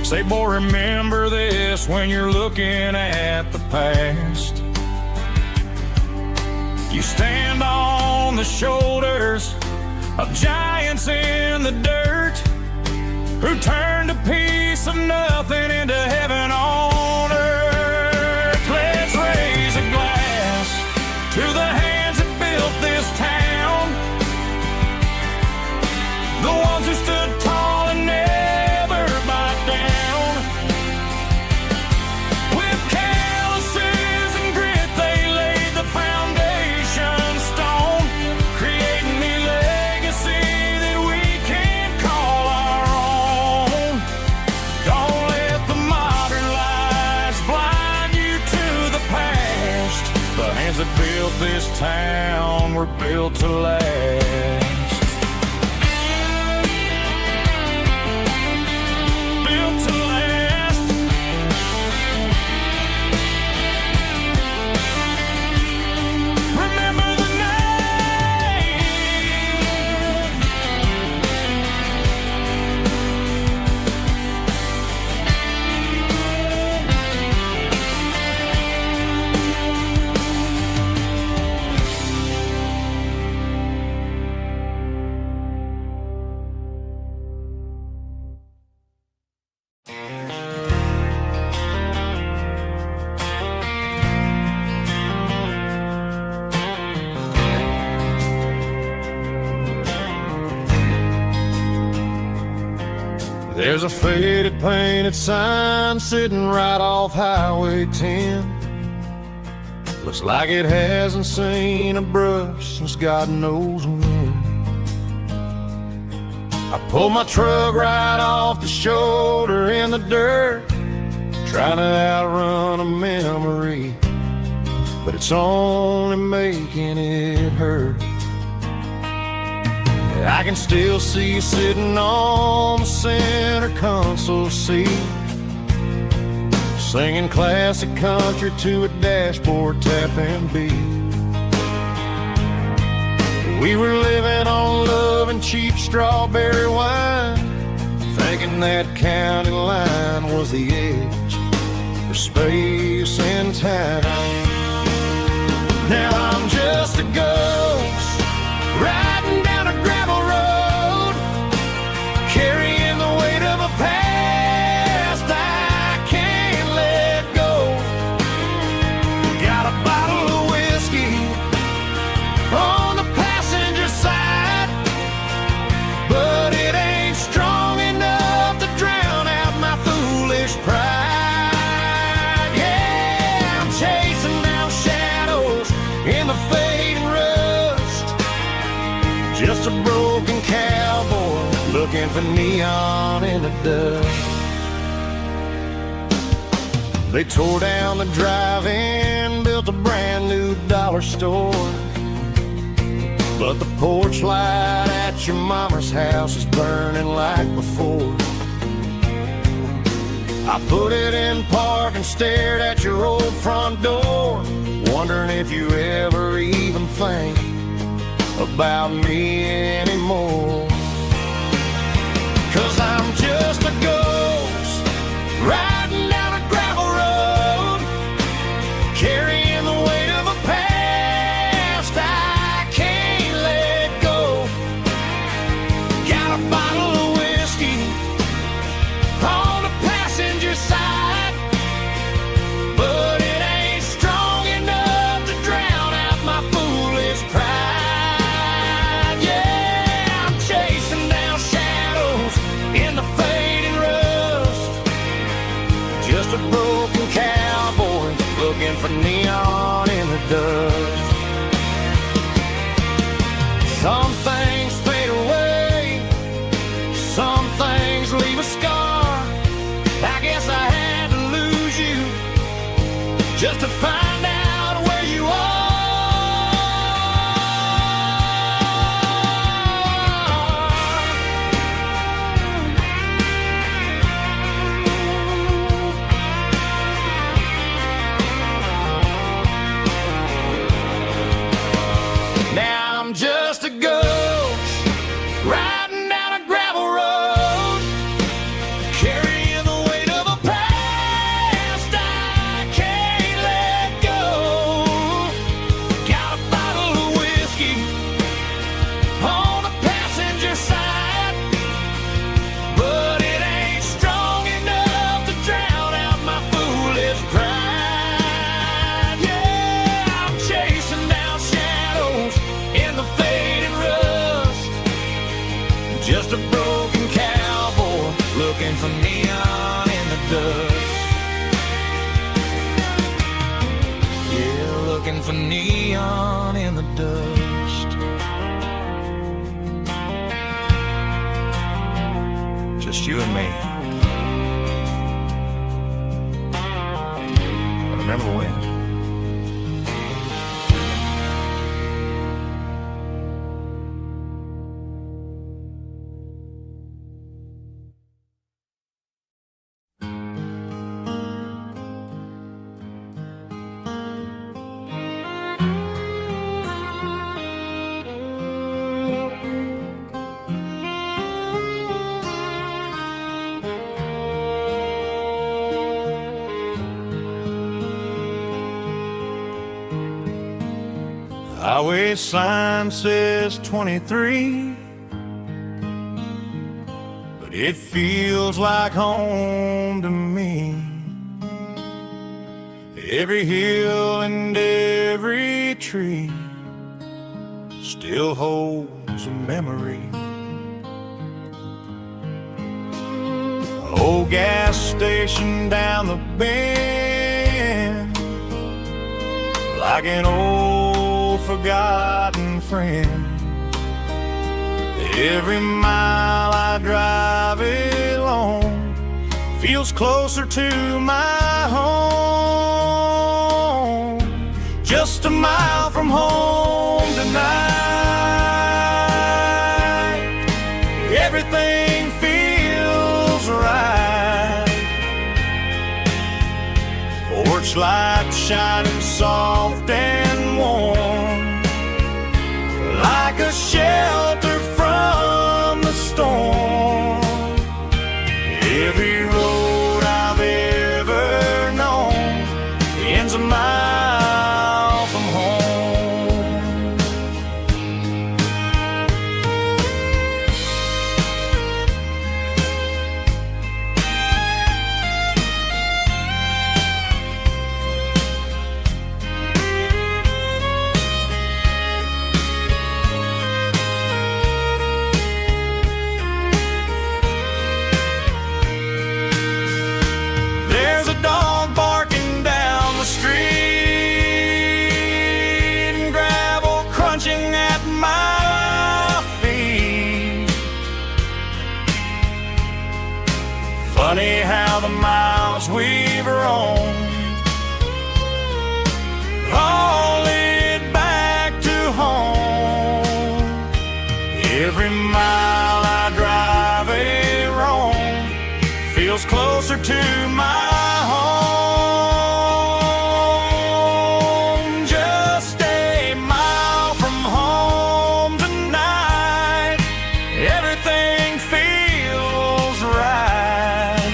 Say, boy, remember this when you're looking at the past. You stand on the shoulders of giants in the dirt who turned a piece of nothing into heaven on earth. Let's raise a glass to the hands that built this town, the ones who stood tall and never backed down. With calluses and grit, they laid the foundation stone, creating a legacy that we can call our own. Don't let the modern lights blind you to the past. The hands that built this town were built to last. There's a faded painted sign sitting right off Highway 10. Looks like it hasn't seen a brush since God knows when. I pulled my truck right off the shoulder in the dirt, trying to outrun a memory, but it's only making it hurt. I can still see you sitting on the center console seat, singing classic country to a dashboard tapping beat. We were living on love and cheap strawberry wine, thinking that county line was the edge for space and time. Now I'm just a ghost riding down a gravel road, carrying the weight of a past I can't let go. Got a bottle of whiskey on the passenger side, but it ain't strong enough to drown out my foolish pride. Yeah, I'm chasing down shadows in the fading rust, just a broken cowboy looking for neon in the dust. They tore down the drive-in, built a brand new dollar store, but the porch light at your mama's house is burning like before. I put it in park and stared at your old front door, wondering if you ever even think about me anymore. 'Cause I'm just a ghost riding down a gravel road, carrying the weight of a past I can't let go. Got a bottle of whiskey on the passenger side, but it ain't strong enough to drown out my foolish pride. Yeah. Now I'm just a ghost riding down a gravel road, carrying the weight of a past I can't let go. Got a bottle of whiskey on the passenger side, but it ain't strong enough to drown out my foolish pride. Yeah, I'm chasing down shadows in the faded rust, just a broken cowboy looking for neon in the dust. Yeah, looking for neon in the dust. Just you and me. But remember when? Highway sign says 23, but it feels like home to me. Every hill and every tree still holds a memory. Old gas station down the bend, like an old forgotten friend. Every mile I drive alone feels closer to my home. Just a mile from home tonight, everything feels right. Porch light shining soft and warm, like a shelter from the storm. Every road I've ever known ends a mile from home. There's a dog barking down the street, and gravel crunching at my feet. Funny how the miles we've roamed all lead back to home. Every mile I drive roam feels closer to my home. Just a mile from home tonight, everything feels right.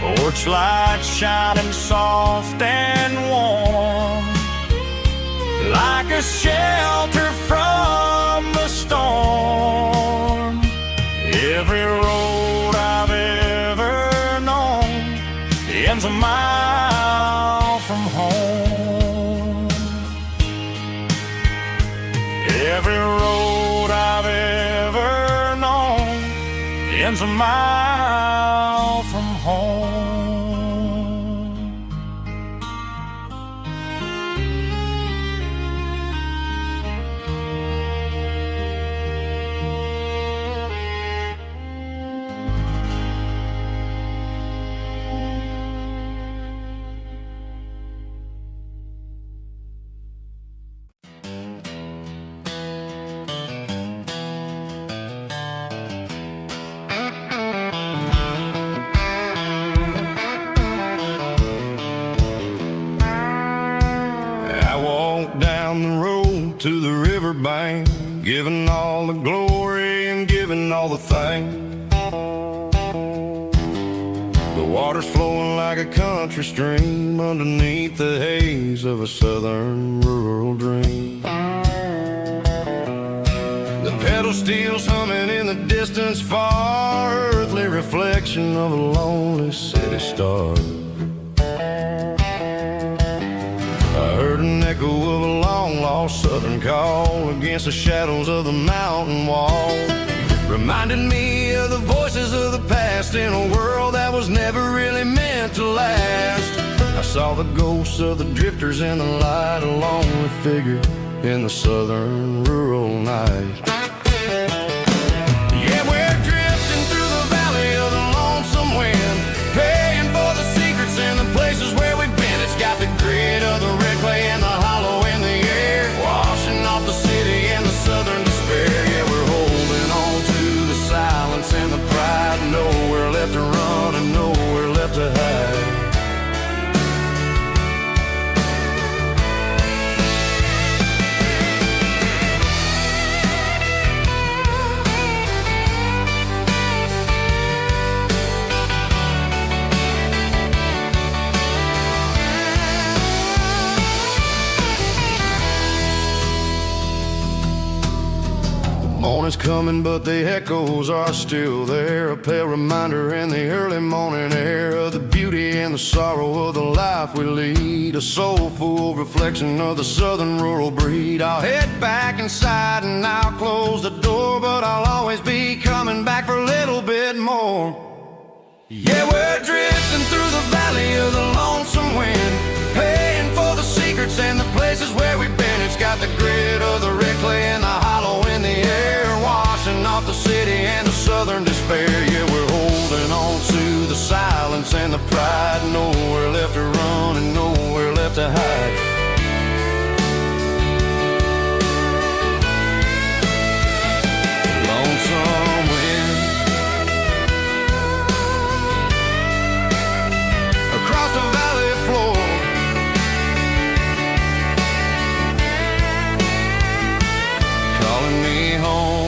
Porch light shining soft and warm, like a shelter from the storm. Every road I've ever known ends a mile from home. Every road I've ever known ends a mile from home. it down the road to the riverbank, giving all the glory and giving all the thanks. The water's flowing like a country stream underneath the haze of a southern rural dream. The pedal steel's humming in the distance far, earthly reflection of a lonely city star. I heard an echo of a long-lost southern call against the shadows of the mountain wall, reminded me of the voices of the past in a world that was never really meant to last. I saw the ghosts of the drifters in the light, a lonely figure in the southern rural night. Yeah, we're drifting through the valley of the lonesome wind, paying for the secrets and the places where we've been. It's got the grit of the red clay and the hollow in the air, washing off the city and the southern despair. Yeah, we're holding on to the silence and the pride, nowhere left to run and nowhere left to hide. Morning's coming, but the echoes are still there, a pale reminder in the early morning air of the beauty and the sorrow of the life we lead, a soulful reflection of the southern rural breed. I'll head back inside and I'll close the door, but I'll always be coming back for a little bit more. Yeah, we're drifting through the valley of the lonesome wind, paying for the secrets and the places where we've been. It's got the grit of the red clay and the hollow in the air, washing off the city and the southern despair. Yeah, we're holding on to the silence and the pride, nowhere left to run and nowhere left to hide. Lonesome wind across the valley floor, calling me home.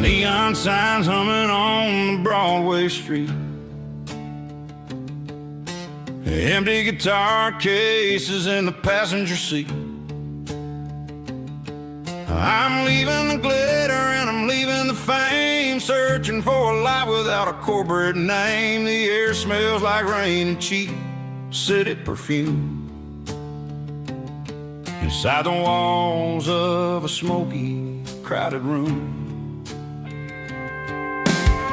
Neon signs humming on the Broadway street, empty guitar cases in the passenger seat. I'm leaving the glitter and I'm leaving the fame, searching for a life without a corporate name. The air smells like rain and cheap city perfume inside the walls of a smoky, crowded room.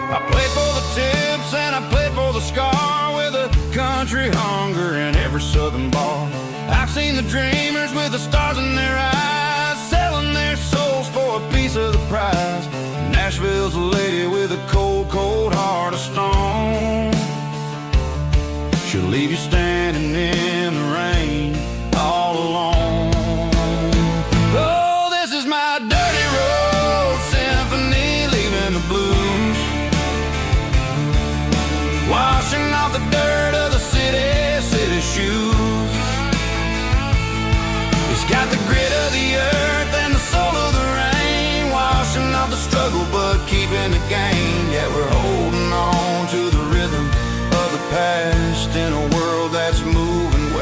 I played for the tips and I played for the scar, with a country hunger in every southern bar. I've seen the dreamers with the stars in their eyes, selling their souls for a piece of the prize. Nashville's a lady with a cold, cold heart of stone. She'll leave you standing in the rain all alone. Oh, this is my dirty road symphony, leaving the blues, washing off the dirt of the city shoes. It's got the grit of the earth and the soul of the rain, washing off the struggle but keeping the gain. Yeah, we're holding on to the rhythm of the past in a world that's moving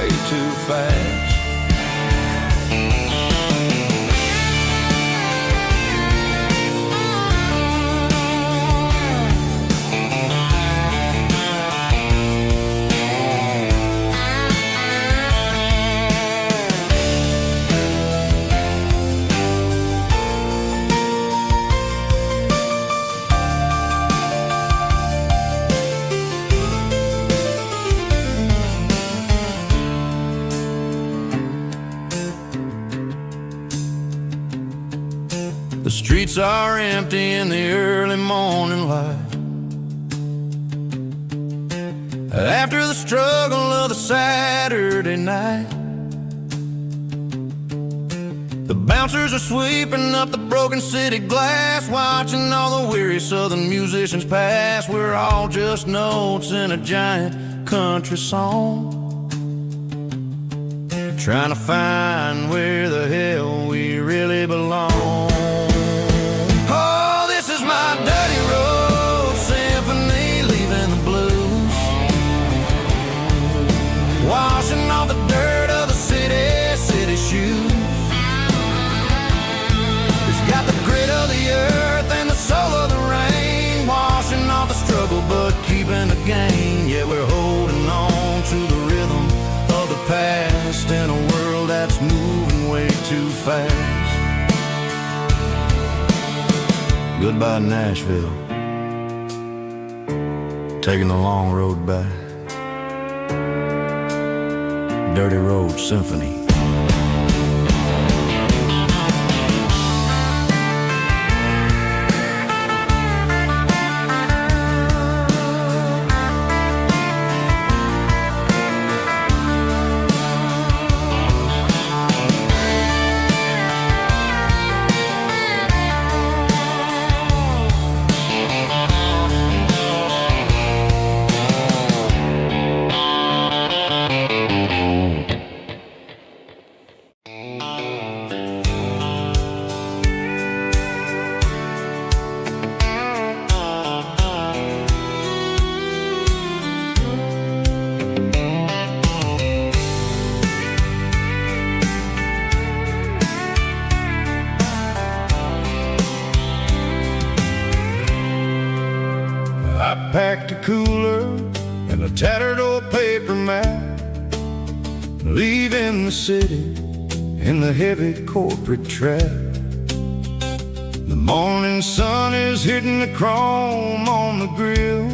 The streets are empty in the early morning light. After the struggle of the Saturday night, the bouncers are sweeping up the broken city glass, watching all the weary southern musicians pass. We're all just notes in a giant country song, trying to find where the hell we really belong. Oh, this is my dirty road symphony, leaving the blues, washing off the dirt of the city shoes. It's got the grit of the earth and the soul of the rain, washing off the struggle but keeping the gain. Yeah, we're holding on to the rhythm of the past in a world that's moving way too fast. Goodbye Nashville, taking the long road back. Dirty Road Symphony. I packed a cooler and a tattered old paper map, leaving the city in the heavy corporate trap. The morning sun is hitting the chrome on the grill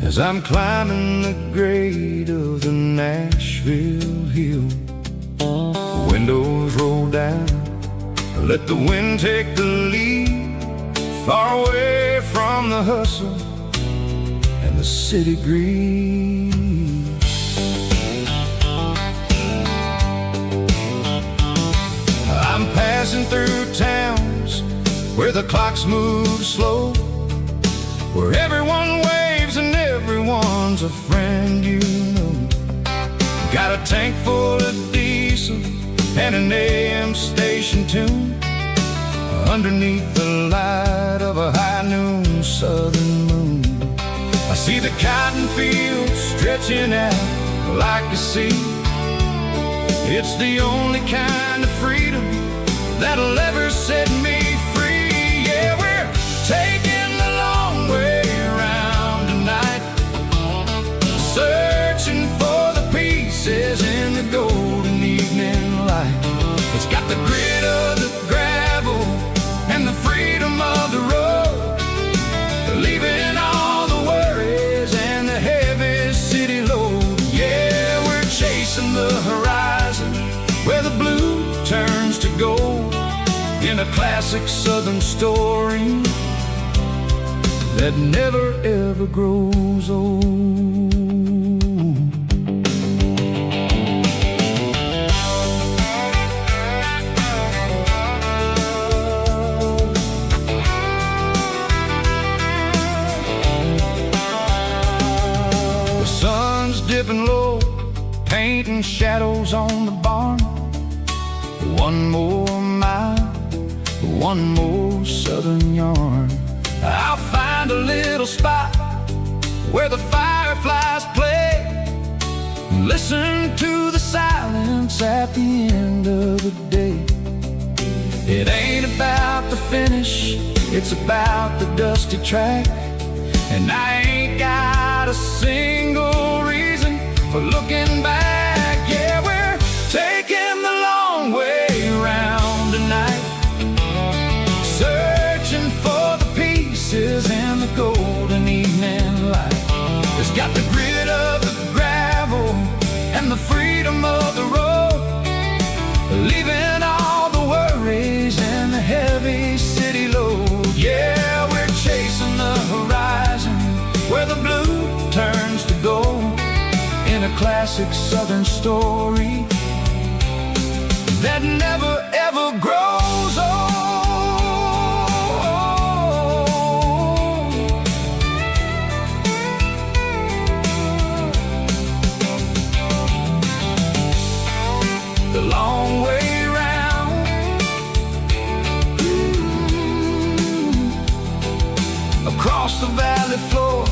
as I'm climbing the grade of the Nashville hill. The windows roll down, let the wind take the lead, far away from the hustle and the city greed. I'm passing through towns where the clocks move slow, where everyone waves and everyone's a friend you know. Got a tank full of diesel and an AM station tune, underneath the light of a high noon southern moon. I see the cotton fields stretching out like a sea. It's the only kind of freedom that'll ever set me free. Yeah, we're taking the long way around tonight, searching for the pieces in the golden evening light. It's got the grit of the gravel and the freedom of the road, leaving all the worries and the heavy city load. Yeah, we're chasing the horizon where the blue turns to gold, in a classic southern story that never ever grows old. The sun's dipping low, painting shadows on the barn. One more mile, one more southern yarn. I'll find a little spot where the fireflies play, listen to the silence at the end of the day. It ain't about the finish, it's about the dusty track, and I ain't got a single reason for looking back. Yeah, we're taking the long way around tonight, searching for the pieces in the golden evening light. It's got the grit of the gravel and the freedom of the road, leaving all the worries and the classic southern story that never ever grows old. The long way round, across the valley floor,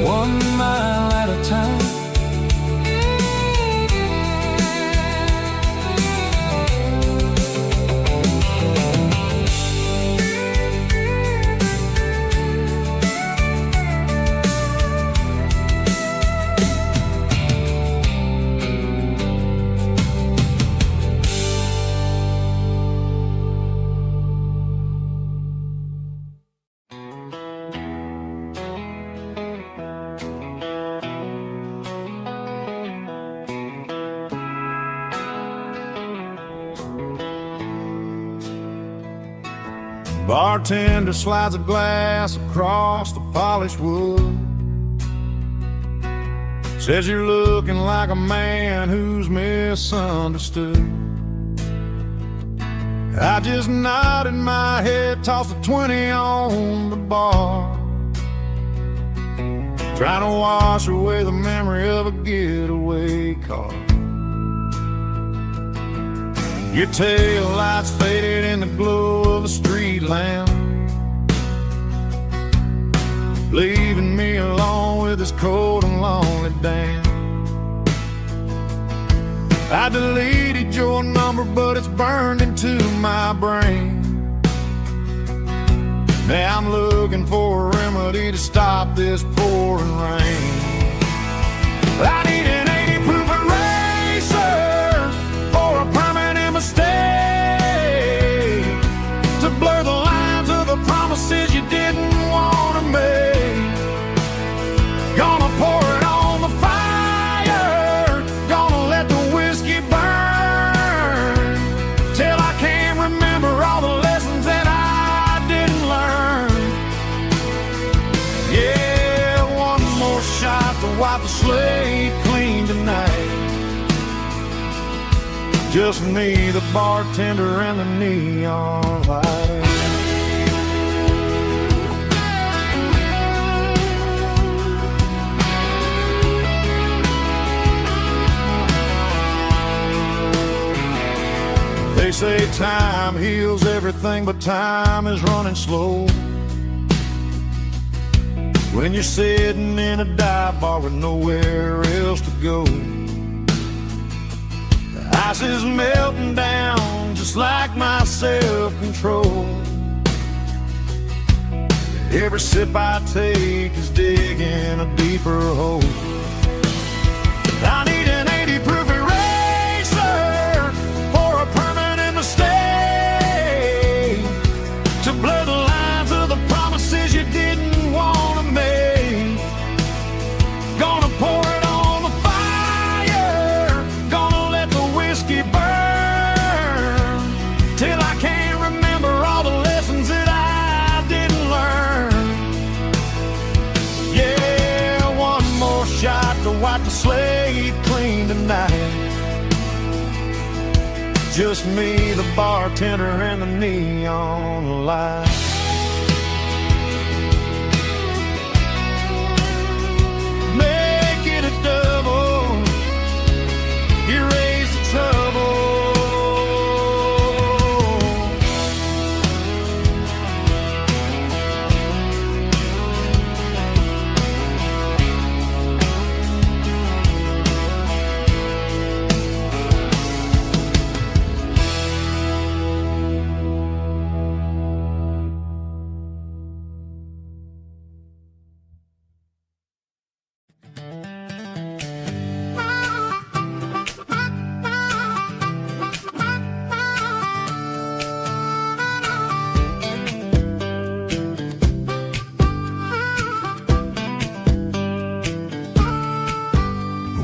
1 mile at a time. Bartender slides a glass across the polished wood. Says you're looking like a man who's misunderstood. I just nodded my head, tossed a 20 on the bar, trying to wash away the memory of a getaway car. Your tail lights faded in the glow of a street lamp, leaving me alone with this cold and lonely damn. I deleted your number, but it's burned into my brain. Now I'm looking for a remedy to stop this pouring rain. I need an 80 proof eraser for a permanent mistake, to blur the lines of the promises you didn't want to make. Gonna pour it on the fire, gonna let the whiskey burn, till I can't remember all the lessons that I didn't learn. Yeah, one more shot to wipe the slate clean tonight. Just me, the bartender, and the neon light. They say time heals everything, but time is running slow when you're sitting in a dive bar with nowhere else to go. The ice is melting down just like my self-control. Every sip I take is digging a deeper hole. I need an 80 proof eraser for a permanent mistake, to blur the lines of the promises you didn't want to make. Gonna pour it on the fire, gonna let the whiskey burn, till I can't remember all the lessons that I didn't learn. Yeah, one more shot to wipe the slate clean tonight. Just me, the bartender, and the neon light. Make it a double, erase the trouble.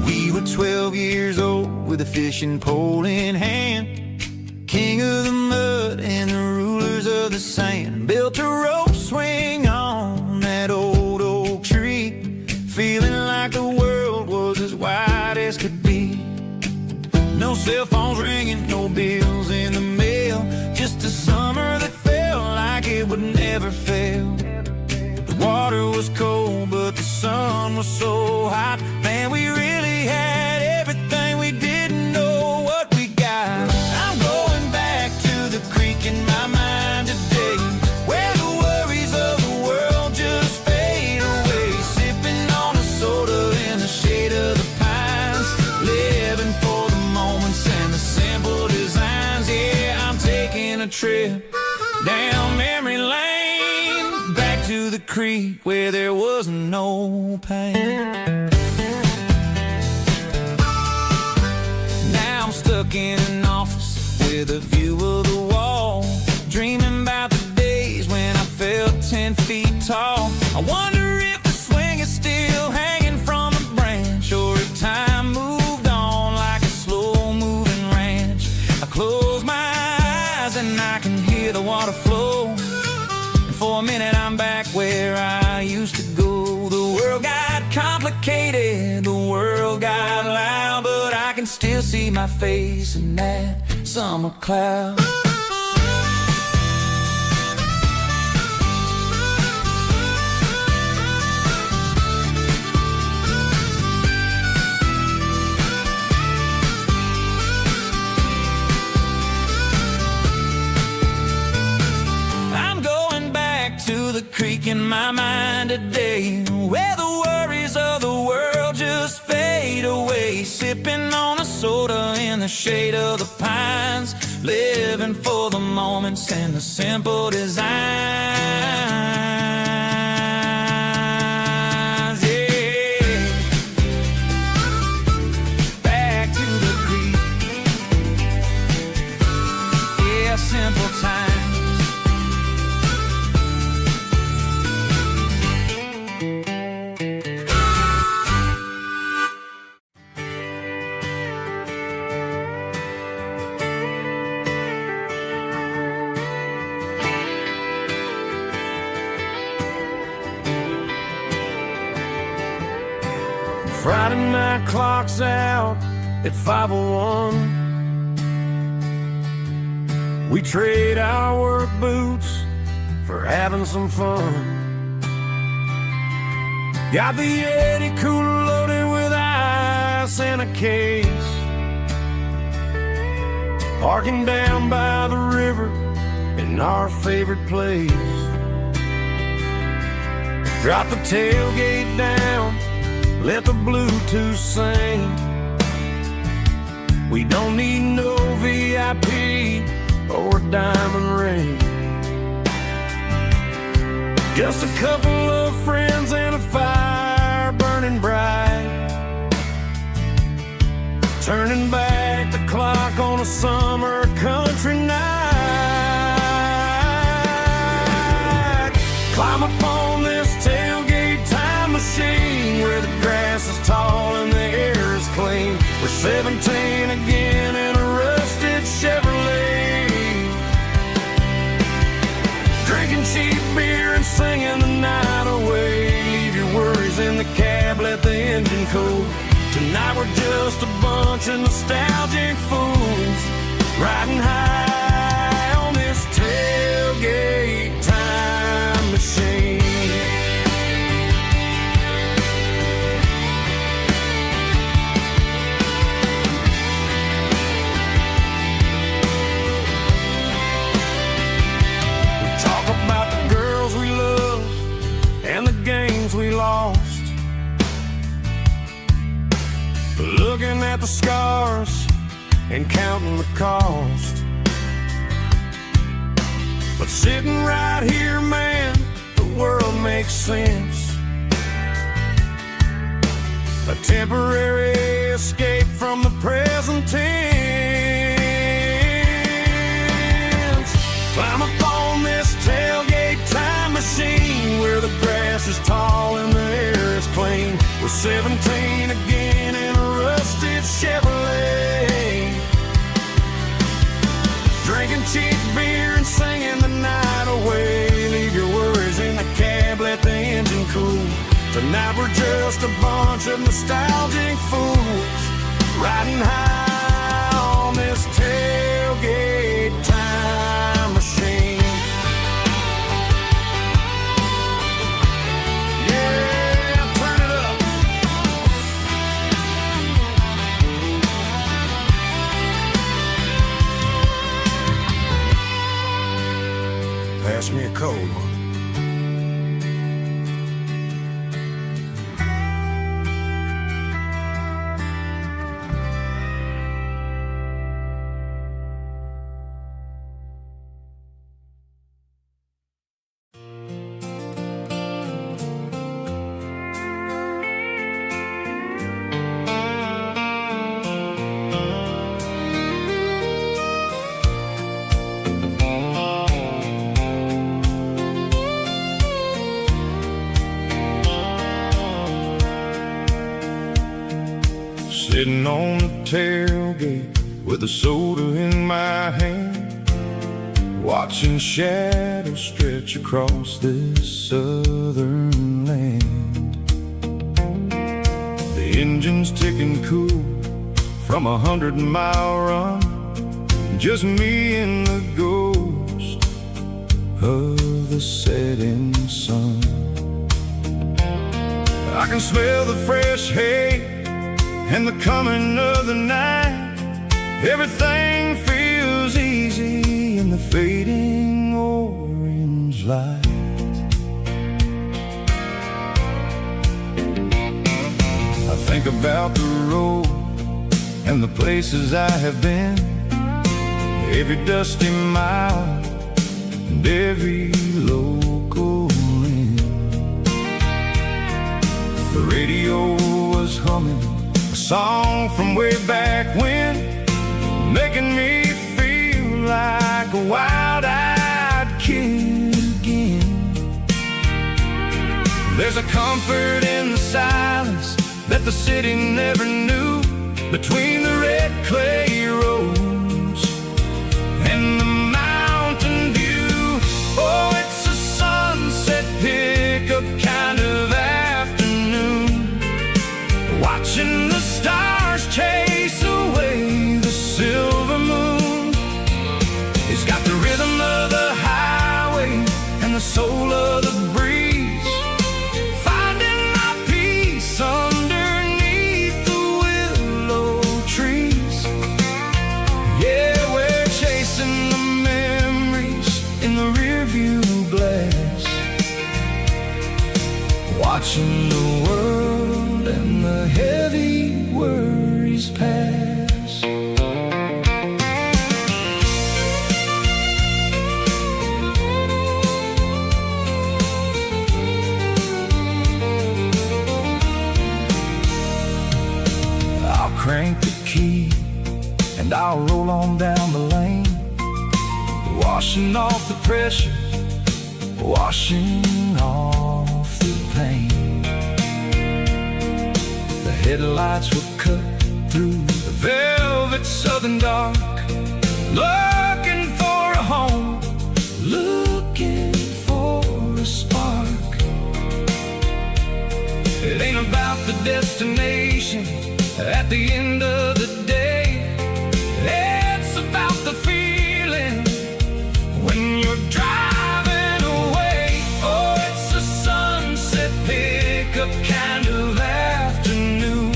We were 12 years old with a fishing pole in hand, king of the mud and the rulers of the sand. Built a rope swing on that old oak tree, feeling cell phones ringing, no bills in the mail. Just a summer that felt like it would never fail. The water was cold, but the sun was so hot. Man, we really had everything, we didn't know what we got. I'm going back to the creek in my mind today, where the worries of the world just fade away. Sipping on a soda in the shade of the pines, living for the moments and the simple designs. Yeah, I'm taking a trip down memory lane, back to the creek where there was no pain. Now I'm stuck in an office with a view of the wall, dreaming about the days when I felt 10 feet tall. I wonder if the swing is still hanging from a branch, or if time moved on like a slow-moving ranch. I close my eyes and I can hear the water flow, and for a minute I'm back where I used to go. The world got complicated, the world got loud, but I can still see my face in that summer cloud. I'm going back to the creek in my mind today, where the worries of the world just fade away. Sipping on a soda in the shade of the pines, living for the moments and the simple designs. Yeah, back to the creek. Yeah, simple times. Friday night clock's out at 5:01. We trade our work boots for having some fun. Got the Yeti cooler loaded with ice and a case, parking down by the river in our favorite place. Drop the tailgate down, let the Bluetooth sing. We don't need no VIP or a diamond ring. Just a couple of friends and a fire burning bright, turning back the clock on a summer country night. Climb up on this tailgate time machine, where the grass is tall and the air is clean. We're 17 again in a rusted Chevrolet, drinking cheap beer and singing the night away. Leave your worries in the cab, let the engine cool. Tonight we're just a bunch of nostalgic fools, riding high on this tailgate time machine. We lost, looking at the scars and counting the cost. But sitting right here, man, the world makes sense. A temporary escape from the present tense. Climb up on this tailgate time machine, where the grass is tall and the air is clean. We're 17 again in a rusted Chevrolet, drinking cheap beer and singing the night away. Leave your worries in the cab, let the engine cool. Tonight we're just a bunch of nostalgic fools, riding high Pass me a cold one. Sitting on the tailgate with a soda in my hand, watching shadows stretch across this southern land. The engine's ticking cool from 100-mile run, just me and the ghost of the setting sun. I can smell the fresh hay and the coming of the night. Everything feels easy in the fading orange light. I think about the road and the places I have been, every dusty mile and every local inn. The radio was humming a song from way back when, making me feel like a wild-eyed kid again. There's a comfort in the silence that the city never knew, between the red clay roads and the mountain view. Oh, it's a sunset pickup kind of afternoon, watching the stars chase away the silver moon. It's got the rhythm of the highway and the soul of the breeze, finding my peace underneath the willow trees. Yeah, we're chasing the memories in the rearview glass, watching the world and the heavy worries pass. I'll crank the key and I'll roll on down the lane, washing off the pressure, washing off the pain. The headlights were cut through the velvet southern dark, looking for a home, looking for a spark. It ain't about the destination at the end of the day, it's about the feeling when you're driving away. Oh, it's a sunset pickup kind of afternoon,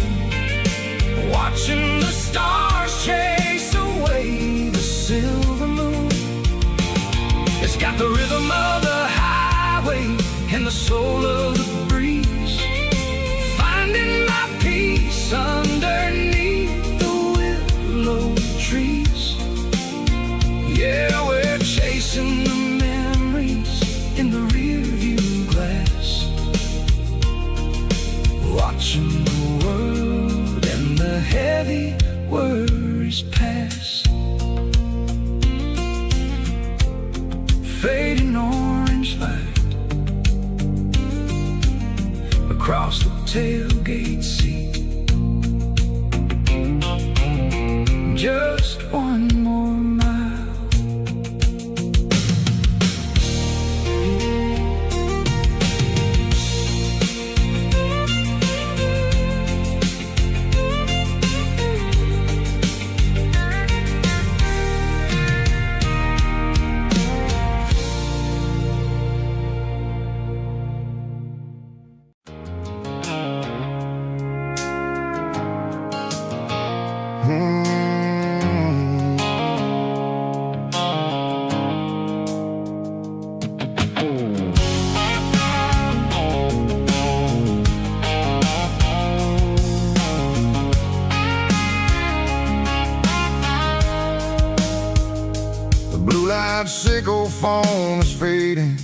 watching the stars chase away the silver moon. It's got the rhythm of the highway and the soul of the breeze, finding my peace underneath the willow trees. Yeah, we're chasing the memories in the rearview glass, watching the world and the heavy worries pass. Fading orange light across the tailgate seat. Just one more mile. light sickle foam is fading,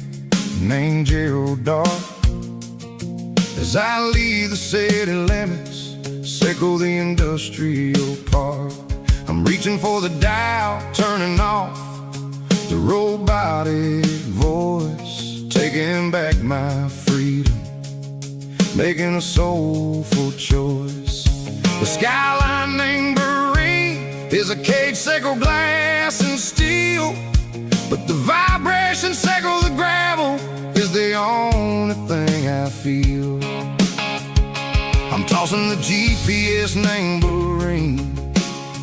named Gerald Dark. As I leave the city limits, sickle the industrial park. I'm reaching for the dial, turning off the robotic voice, taking back my freedom, making a soulful choice. The skyline named Marine is a cage sickle, glass and steel, but the vibration sickle, the gravel, is the only thing I feel. I'm tossing the GPS named Marine,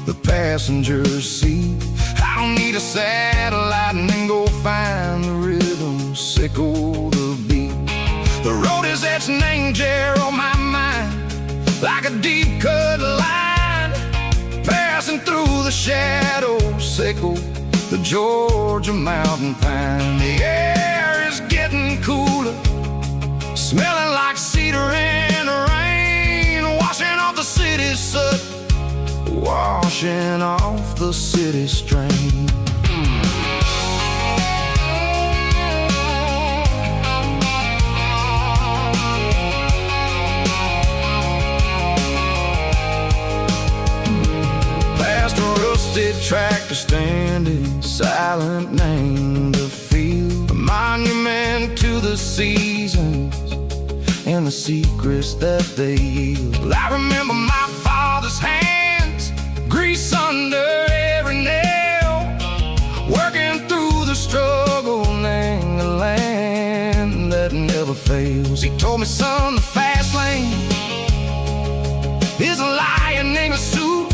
the passenger seat. I don't need a satellite and then go find the rhythm, sickle the beat. The road is etched named Jer on my mind, like a deep cut line, passing through the shadows, sickle the Georgia mountain pine. The air is getting cooler, smelling like cedar in the rain, washing off the city's soot, washing off the city strain. Past a rusted tractor standing silent, named the field, a monument to the seasons and the secrets that they yield. I remember my father's hands, grease under every nail, working through the struggle, named the land that never fails. He told me, son, the fast lane is a lion in a suit,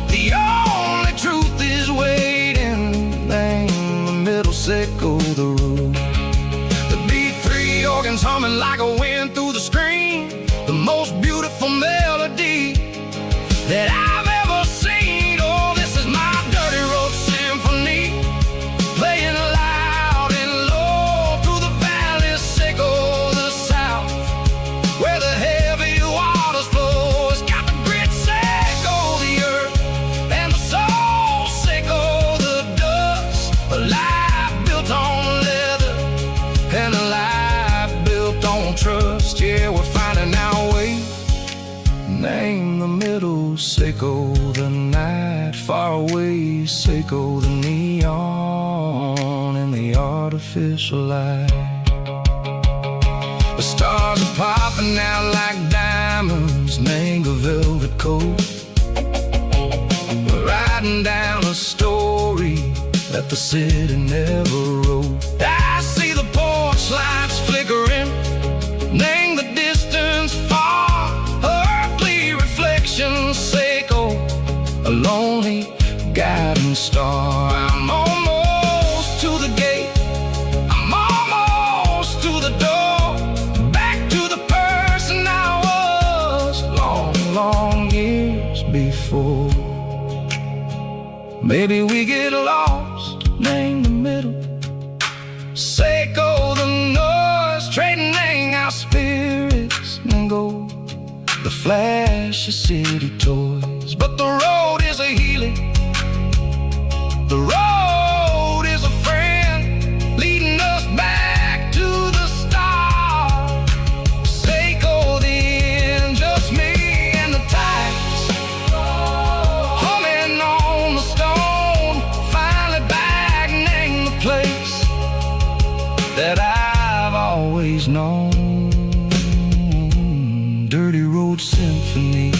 the only truth is waiting, named the middle, sickle the road. The B3 organs humming like a wind through the screen, the most beautiful melody that I've ever seen. Oh, this is my dirty road symphony, playing loud and low through the valleys, sickle the south, where the heavy waters flow. It's got the grit, sickle the earth, and the soul, sickle the dust. A life built on leather and a life built on trust. Yeah, we're finding our way, name the middle, sickle the night, far away, sickle the neon and the artificial light. The stars are popping out like diamonds, named a velvet coat. We're riding down a story that the city never wrote. I see the porch lights flickering, named the distance far, earthly reflections, sickle a lonely guiding star. I'm almost to the gate, I'm almost to the door, back to the person I was long, long years before. Maybe we get lost, name the middle, sickle the noise, trading our spirits and go the flash of city toys. But the road is a healing, the road is a friend, leading us back to the start. Sickle the end, just me and the tides, humming on the stone, finally back, name the place that I've always known. Dirty road symphony,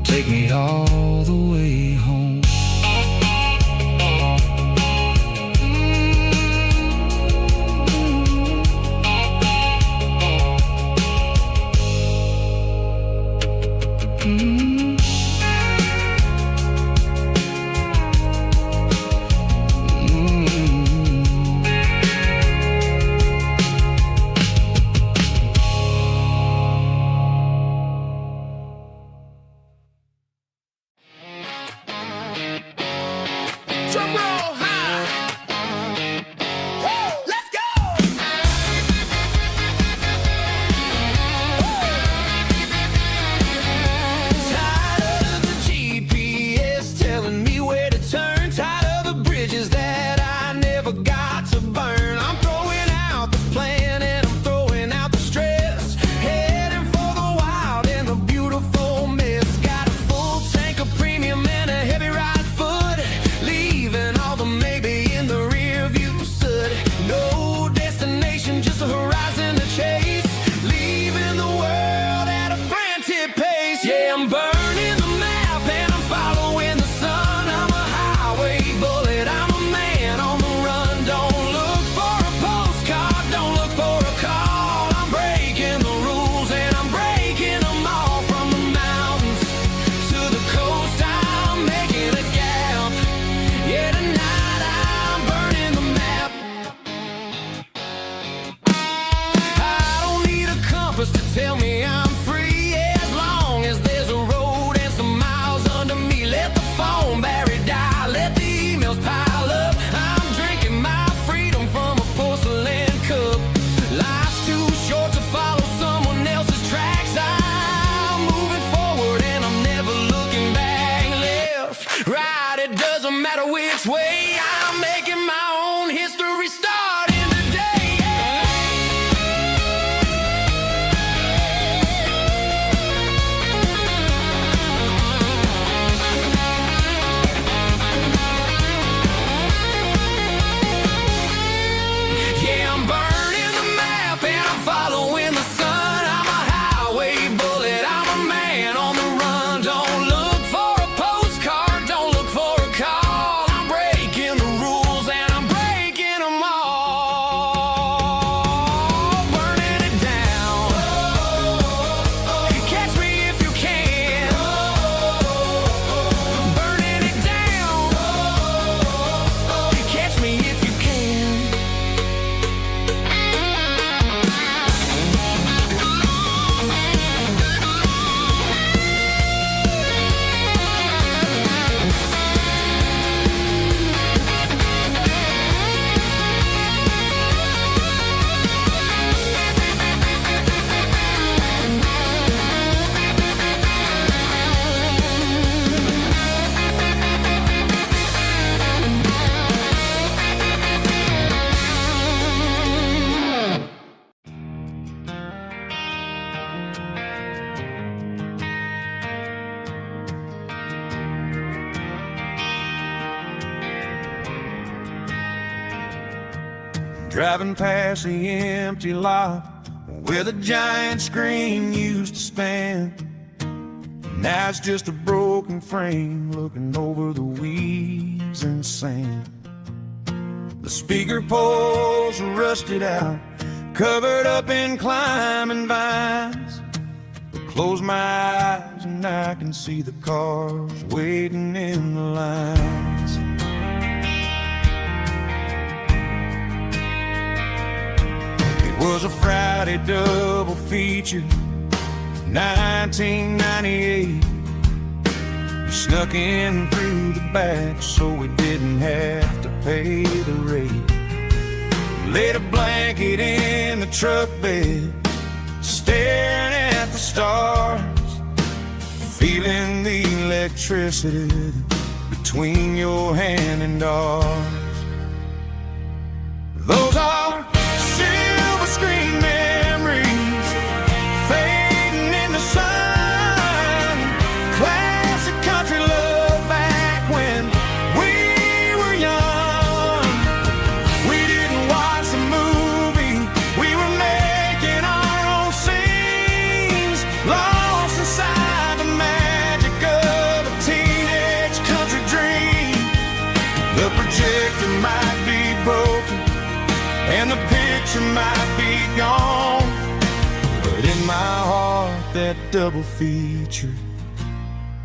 take me all the way home. which way. I'm making my own history starting today. Yeah, I'm burning the map and I'm following the sun. I'm a highway bullet, I'm a man on the run. Don't look for a postcard, don't look for a call. I'm breaking the rules and I'm breaking them all. Burning it down. Catch me if you can. Burning it down. Catch me if you can. Driving past the empty lot where the giant screen used to stand. Now it's just a broken frame looking over the weeds and sand. The speaker poles are rusted out, covered up in climbing vines. But close my eyes and I can see the cars waiting in the lines. It was a Friday double feature, 1998. We snuck in through the back so we didn't have to pay the rate. Laid a blanket in the truck bed, staring at the stars, feeling the electricity between your hand and ours. Those are silver screen memories fading in the sun. Classic country love back when we were young. We didn't watch the movie, we were making our own scenes, lost inside the magic of a teenage country dream. The projector might be broken and the picture might be gone, but in my heart that double feature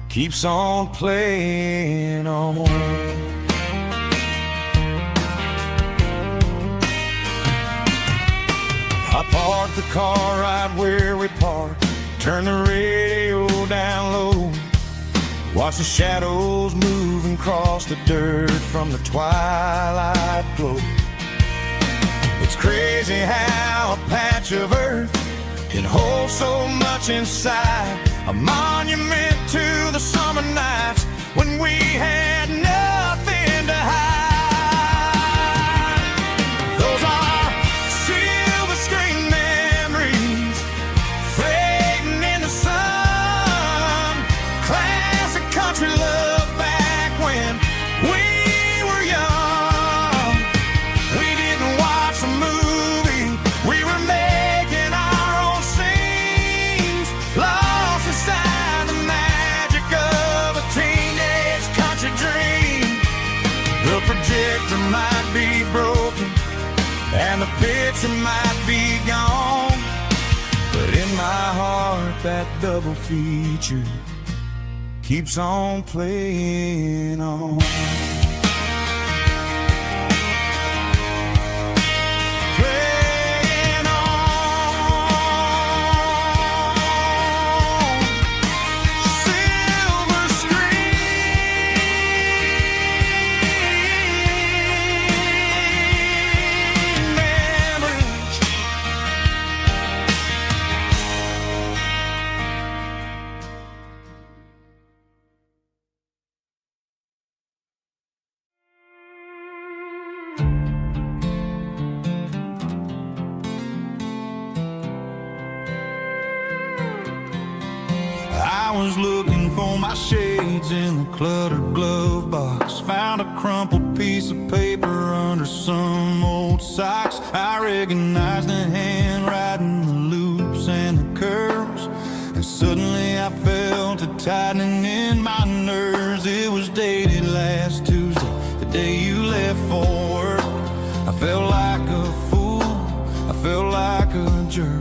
keeps on playing on. I parked the car right where we parked, turned the radio down low, watched the shadows moving across the dirt from the twilight glow. It's crazy how a patch of earth can hold so much inside, a monument to the summer nights when we had nothing to hide. Those are silver screen memories fading in the sun. Classic country love back when we were young. We didn't watch the movie, we were making our own scenes, lost inside the magic of a teenage country dream. The projector might be broken and the picture might be gone, but in my heart that double feature keeps on playing on. I was looking for my shades in the cluttered glove box. Found a crumpled piece of paper under some old socks. I recognized the handwriting, the loops and the curves, and suddenly I felt a tightening in my nerves. It was dated last Tuesday, the day you left for work. I felt like a fool, I felt like a jerk.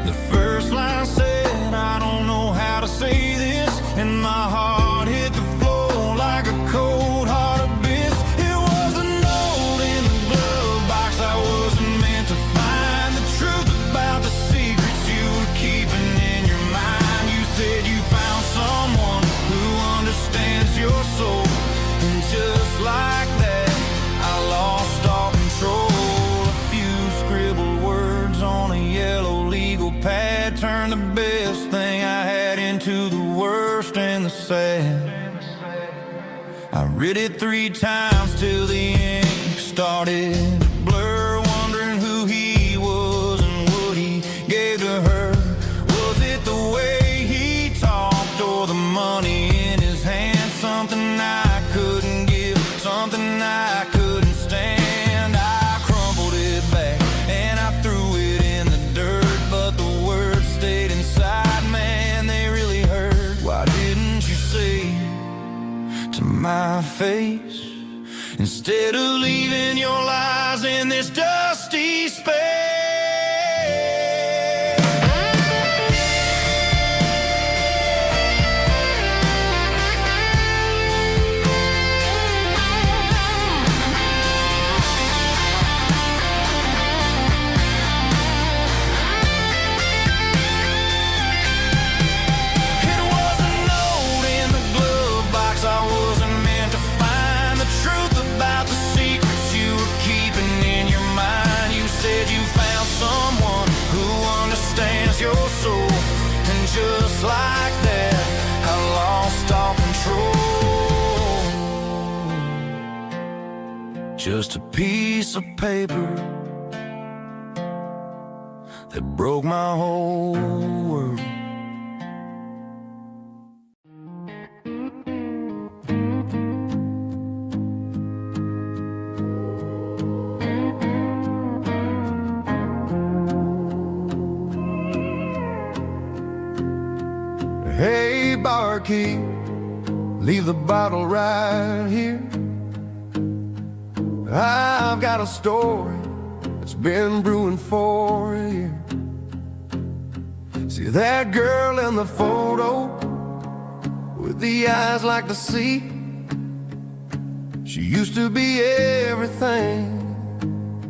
The first line said, I don't know how to say this, and my heart hit the floor like a cold heart abyss. It was a note in the glove box I wasn't meant to find. The truth about the secrets you were keeping in your mind. You said you found someone who understands your soul, and just like that, I lost all control. A few scribbled words on a yellow legal pad turned the best thing I had into the worst and the sad. I read it 3 times till the ink started to blur, wondering who he was and what he gave to her. Was it the way he talked or the money in his hand? Something I couldn't give, something I couldn't stand. I crumpled it back and I threw it in the dirt, but the words stayed inside, man, they really hurt. Why didn't you say to my face, instead of leaving your lies in this dusty space? Your soul, and just like that, I lost all control. Just a piece of paper that broke my whole world. Hey, barkeep, leave the bottle right here. I've got a story that's been brewing for a year. See that girl in the photo with the eyes like the sea? She used to be everything,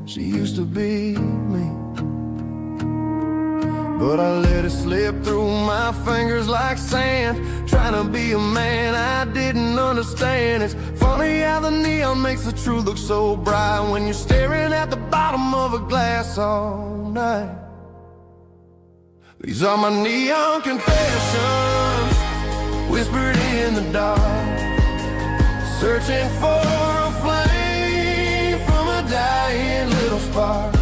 she used to be me. But I let it slip through my fingers like sand, trying to be a man I didn't understand. It's funny how the neon makes the truth look so bright when you're staring at the bottom of a glass all night. These are my neon confessions, whispered in the dark, searching for a flame from a dying little spark.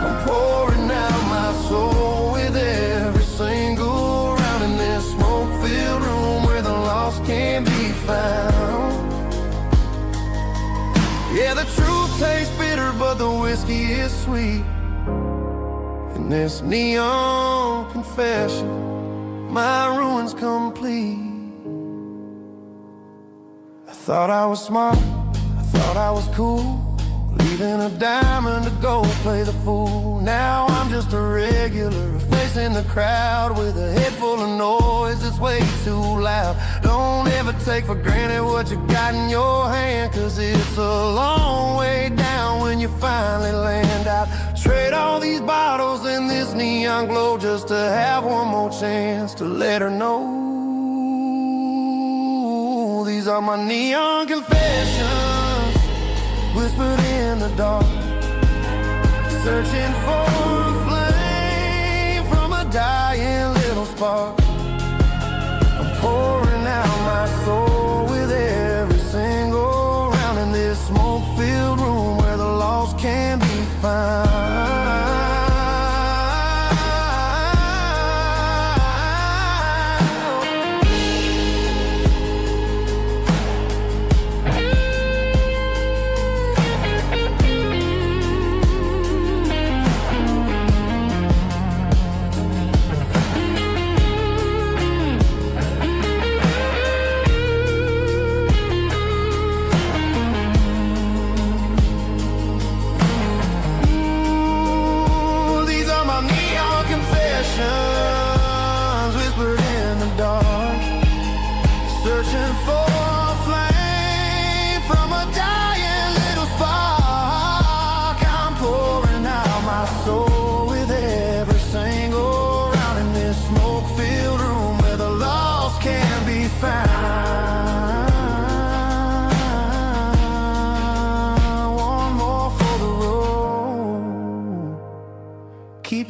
I'm pouring out my soul with every single round in this smoke-filled room where the lost can't be found. Yeah, the truth tastes bitter, but the whiskey is sweet. In this neon confession, my ruin's complete. I thought I was smart, I thought I was cool, leaving a diamond to go play the fool. Now I'm just a regular, facing the crowd with a head full of noise that's way too loud. Don't ever take for granted what you got in your hand, cause it's a long way down when you finally land out. Trade all these bottles and this neon glow just to have one more chance to let her know. These are my neon confessions, whispered in the dark, searching for a flame from a dying little spark. I'm pouring out my soul with every single round in this smoke-filled room where the lost can be found.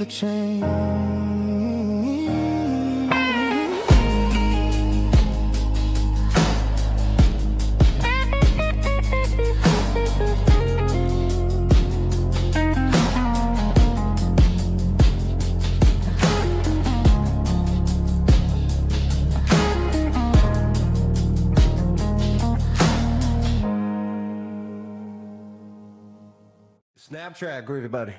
the change. Snap track, groovy buddy.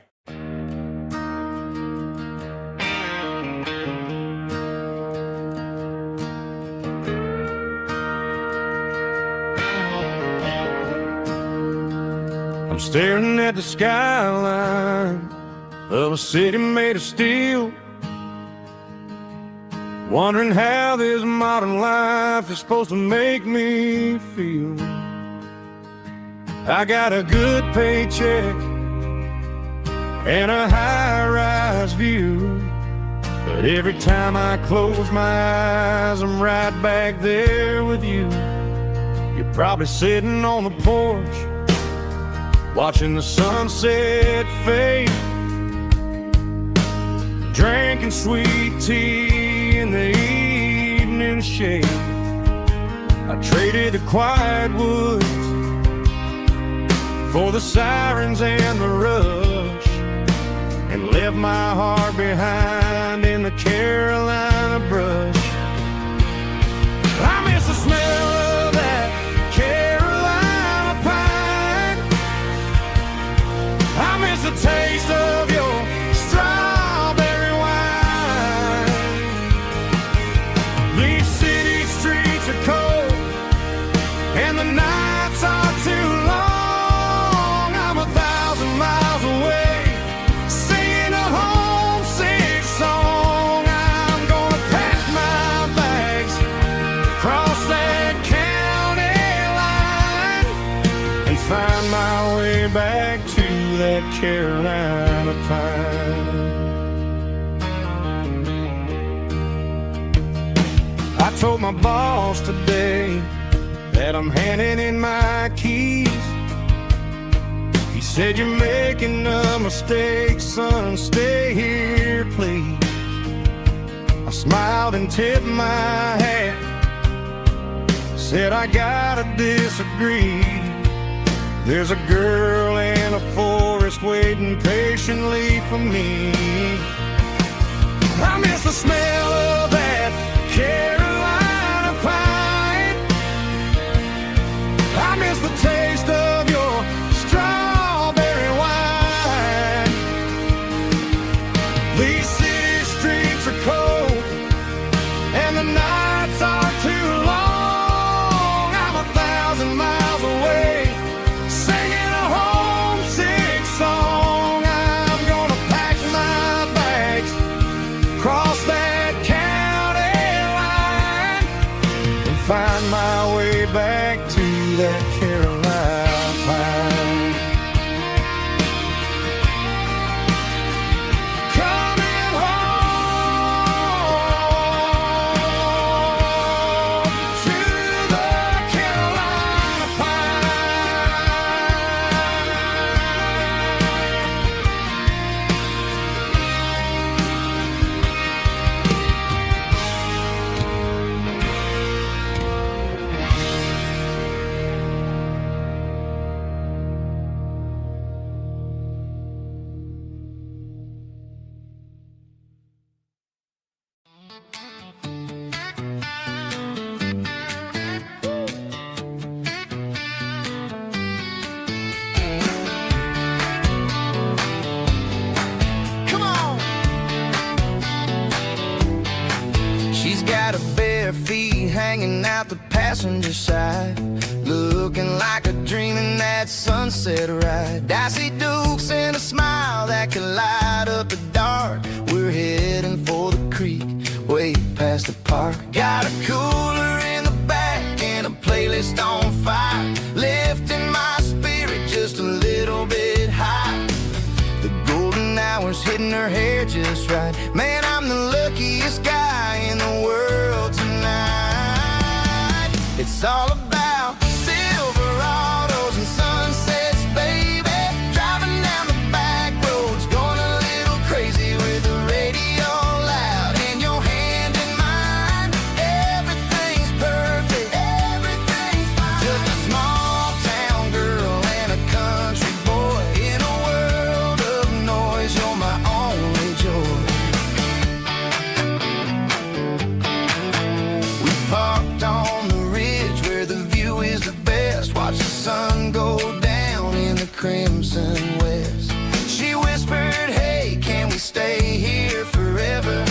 I'm staring at the skyline of a city made of steel, wondering how this modern life is supposed to make me feel. I got a good paycheck and a high-rise view, but every time I close my eyes, I'm right back there with you. You're probably sitting on the porch, watching the sunset fade, drinking sweet tea in the evening shade. I traded the quiet woods for the sirens and the rush, and left my heart behind in the Carolina brush. I miss the smell of that Carolina pine. I miss the taste of your strawberry wine. These city streets are cold and the nights are too long. I'm 1,000 miles away, singing a homesick song. I'm gonna pack my bags, cross that county line, and find my way back to that Carolina pine. I told my boss today that I'm handing in my keys. He said, "You're making a mistake, son, stay here, please." I smiled and tipped my hat, said, "I gotta disagree. There's a girl in a forest waiting patiently for me." I miss the smell of that Carolina pine. I miss the taste of your strawberry wine. These city streets are cold and the nights are too long. I'm 1,000 miles away, singing a homesick song. I'm gonna pack my bags, cross that county line, and find my way back to that Carolina pine. Coming home to the Carolina Come on. She's got her bare feet hanging out the passenger side, looking like a dream in that sunset ride. Dicey dukes and a smile that could light up the dark. We're heading for the creek, way past the park. Got a cooler in the back and a playlist on fire, lifting my spirit just a little bit high. The golden hours hitting her hair just right. Man, I'm the luckiest guy in the world tonight. It's all about Silverados and sunsets, baby. Driving down the back roads, going a little crazy with sun go down in the crimson west. She whispered, hey, can we stay here forever?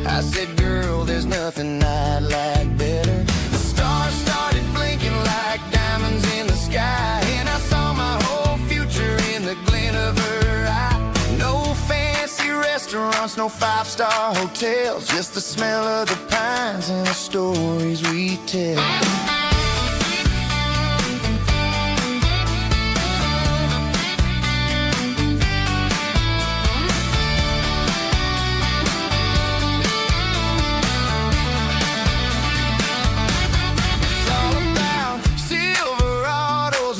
I said, girl, there's nothing I'd like better. The stars started blinking like diamonds in the sky, and I saw my whole future in the glint of her eye. No fancy restaurants, no five-star hotels, just the smell of the pines and the stories we tell.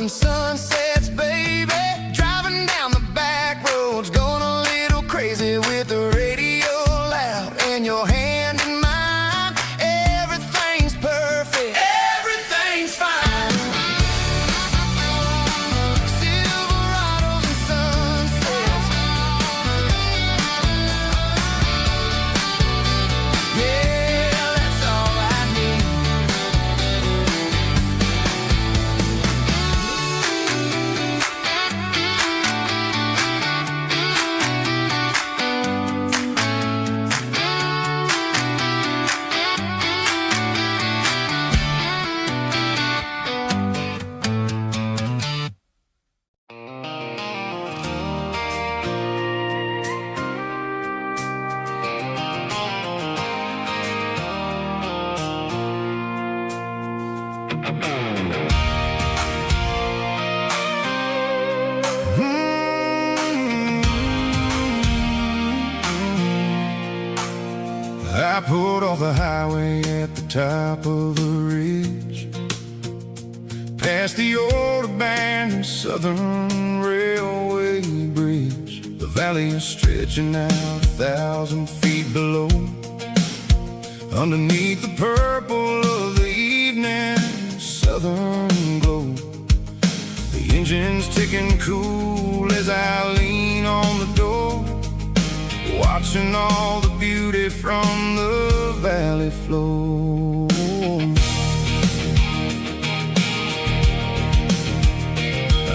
Sunsets, baby, driving down the back roads, going a little crazy with the radio loud, and your hand in mine. Everything's perfect, everything's fine. Silverados and sunsets, yeah, that's all I need. I pulled off the highway at the top of a ridge, past the old abandoned Southern Railway bridge. The valley is stretching out 1,000 feet below, underneath the purple of the evening southern glow. The engine's ticking cool as I lean on the door, watching all the beauty from the valley flow.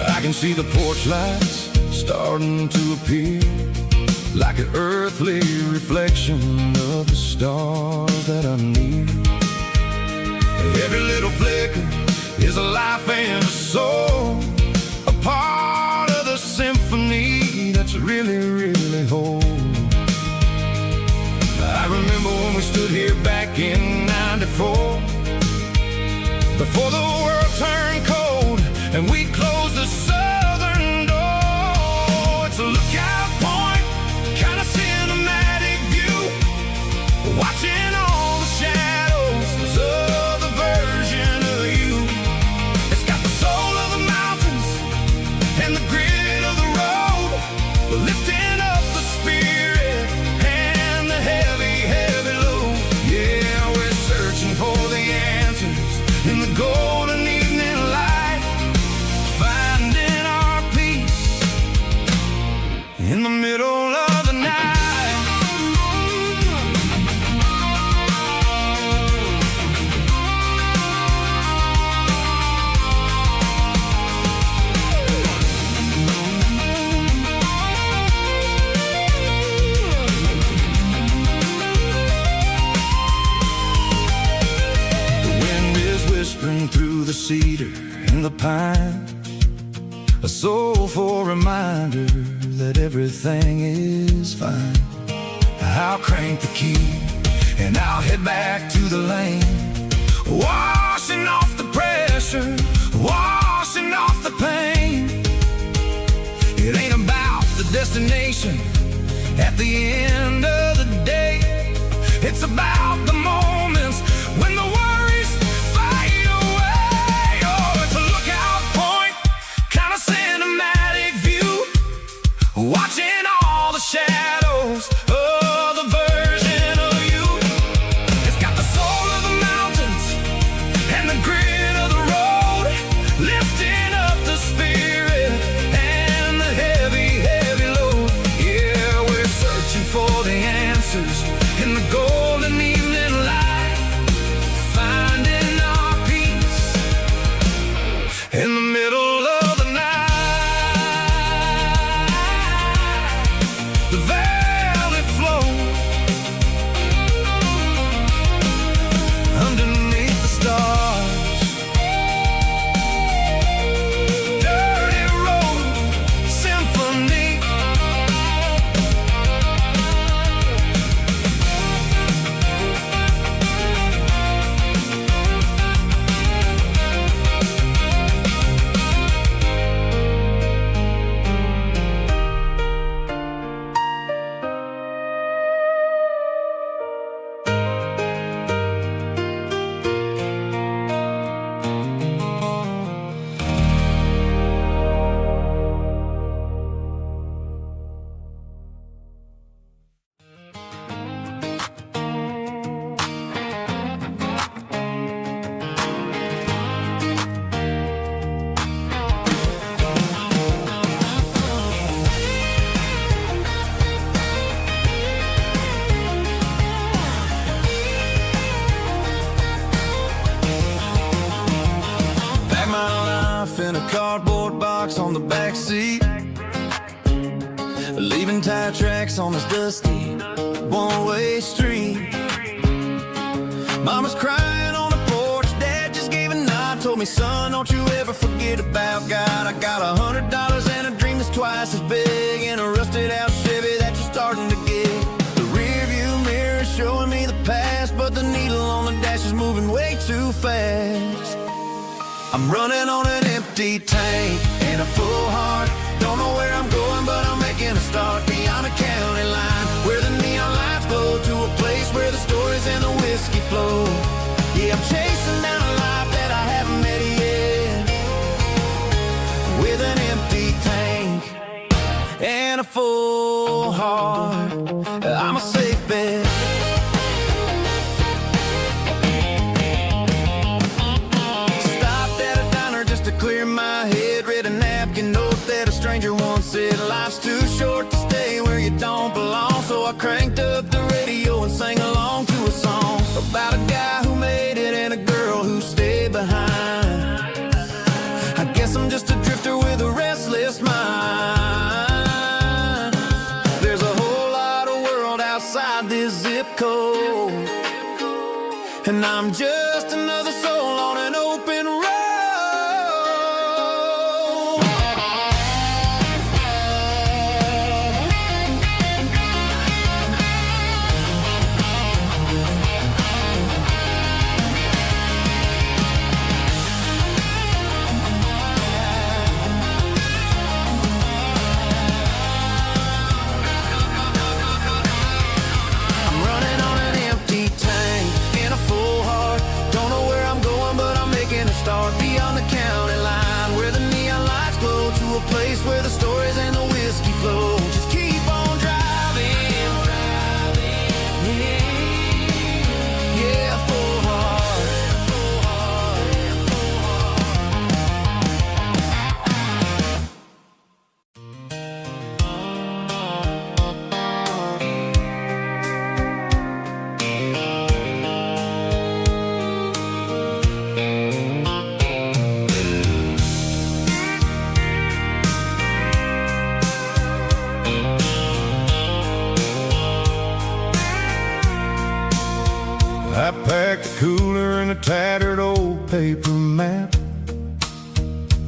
I can see the porch lights starting to appear, like an earthly reflection of the stars that are near. Every little flicker is a life and a soul, a part of the symphony that's really, really whole. I remember when we stood here back in '94, before the world turned cold and we closed the southern door. It's a lookout point, kind of cinematic view, watching all the shadows of the version of you. It's got the soul of the mountains and the grit of the road, lifting up the spirit and the heavy, heavy load. Yeah, we're searching for the answers in the golden evening light, finding our peace in the middle of the night. Whispering through the cedar and the pine, a soulful reminder that everything is fine. I'll crank the key and I'll head back to the lane, washing off the pressure, washing off the pain. It ain't about the destination at the end of the day, it's about the moments when the worries fade away. Oh, it's a lookout point, kind of cinematic view, watching all the shadows of the version of you. It's got the soul of the mountains and the grit of the road, lifting up the spirit and the heavy, heavy load. Yeah, we're searching for the answers in the golden evening light. cardboard box on the back seat, leaving tire tracks on this dusty one-way street. Mama's crying on the porch, Dad just gave a nod, told me, son, don't you ever forget about God. I got $100 and a dream that's twice as big, and a rusted out Chevy that you're starting to get. The rear view mirror is showing me the past, but the needle on the dash is moving way too fast. I'm running on an empty tank and a full heart. Don't know where I'm going, but I'm making a start beyond a county line, where the neon lights glow, to a place where the stories and the whiskey flow. Yeah, I'm chasing down a life that I haven't met yet, with an empty tank and a full heart. I'm a safe bet. Clear my head, read a napkin note that a stranger once said, life's too short to stay where you don't belong. So I cranked up the radio and sang along to a song about a guy who made it and a girl who stayed behind. I guess I'm just a drifter with a restless mind. There's a whole lot of world outside this zip code, and I'm just another soul on an open road. Start beyond the county line, where the neon lights glow, to a place where the stories and the whiskey flow. Just keep on driving, yeah, full heart, full heart, full I packed the cooler and a tattered old paper map,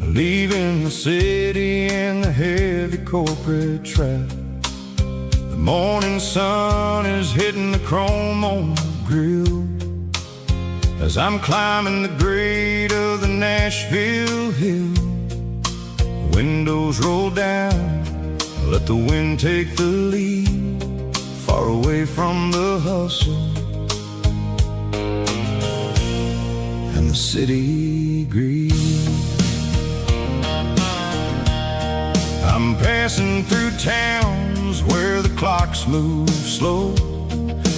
leaving the city and the heavy corporate trap. The morning sun is hitting the chrome on the grill as I'm climbing the grade of the Nashville hill. Windows roll down, let the wind take the lead, far away from the hustle and the city greed. I'm passing through towns where the clocks move slow,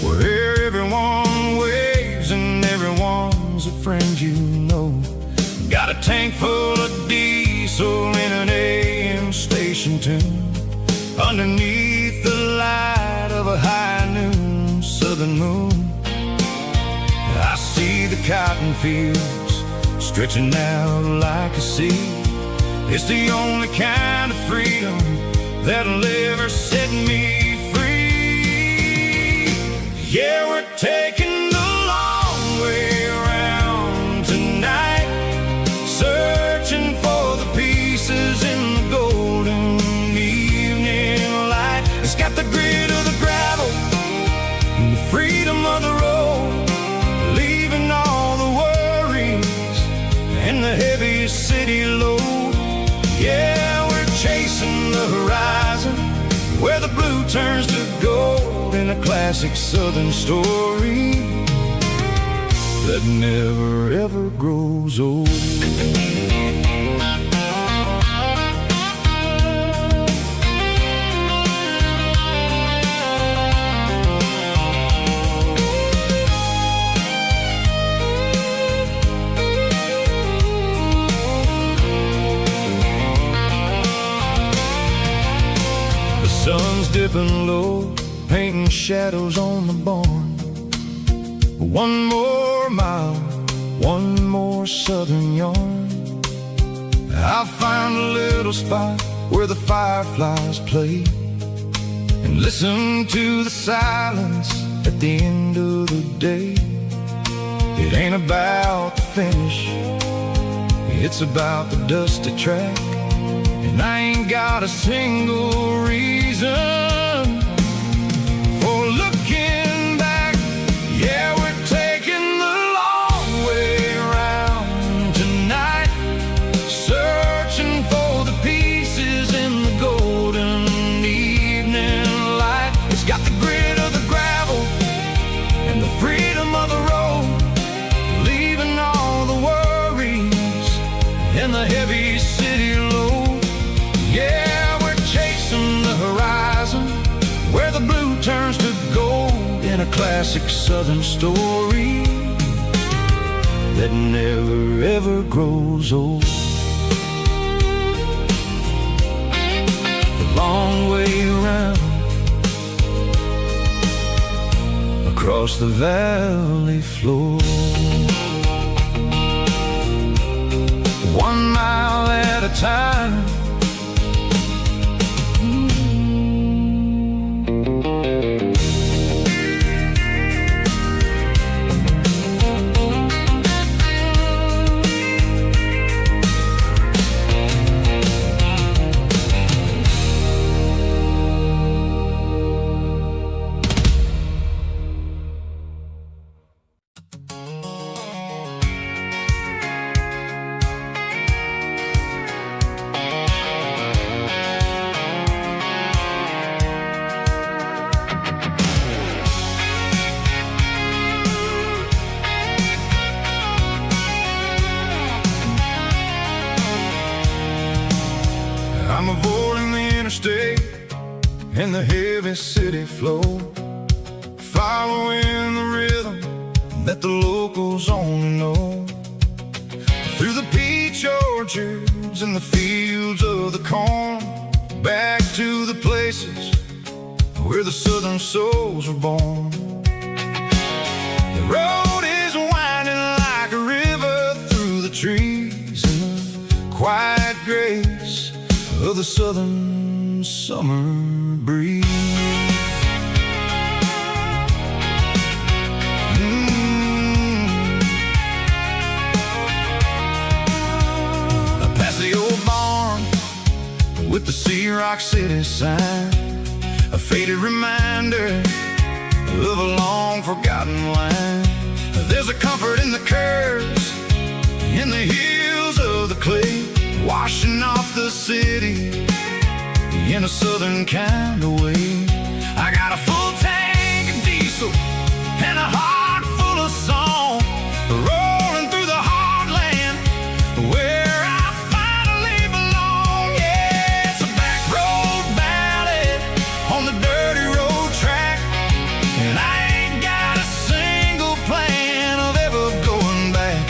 where everyone waves and everyone's a friend you know. Got a tank full of diesel in an AM station tune, underneath the light of a high noon southern moon. I see the cotton fields stretching out like a sea. It's the only kind of freedom that'll ever set me free. Yeah, we're taking the long way around tonight, searching for the pieces in the golden evening light. It's got the grit of the gravel and the freedom of the road, leaving all the worries and the heavy city load. Yeah, we're chasing the horizon, where the blue turns to gold, in a classic southern story that never ever grows old. Sun's dipping low, painting shadows on the barn. One more mile, one more southern yarn. I'll find a little spot where the fireflies play and listen to the silence at the end of the day. It ain't about the finish, it's about the dusty track. And I ain't got a single reason for looking back. Yeah, we're taking the long way around tonight, searching for the pieces in the golden evening light. It's got the grit of the gravel and the freedom of the road, leaving all the worries and the heavy city load. Yeah, we're chasing the horizon where the blue turns to gold in a classic southern story that never ever grows old. The long way around across the valley floor, 1 mile at a time. I'm avoiding the interstate and the heavy city flow, following the rhythm that the locals only know. Through the peach orchards and the fields of the corn, back to the places where the southern souls were born. The road is winding like a river through the trees in the quiet grace of the southern summer breeze. Past the old barn with the Sea Rock City sign, a faded reminder of a long forgotten line. There's a comfort in the curves, in the hills of the clay, washing off the city in a southern kind of way. I got a full tank of diesel and a heart full of song, rolling through the heartland where I finally belong. Yeah, it's a back road ballad on the dirty road track, and I ain't got a single plan of ever going back.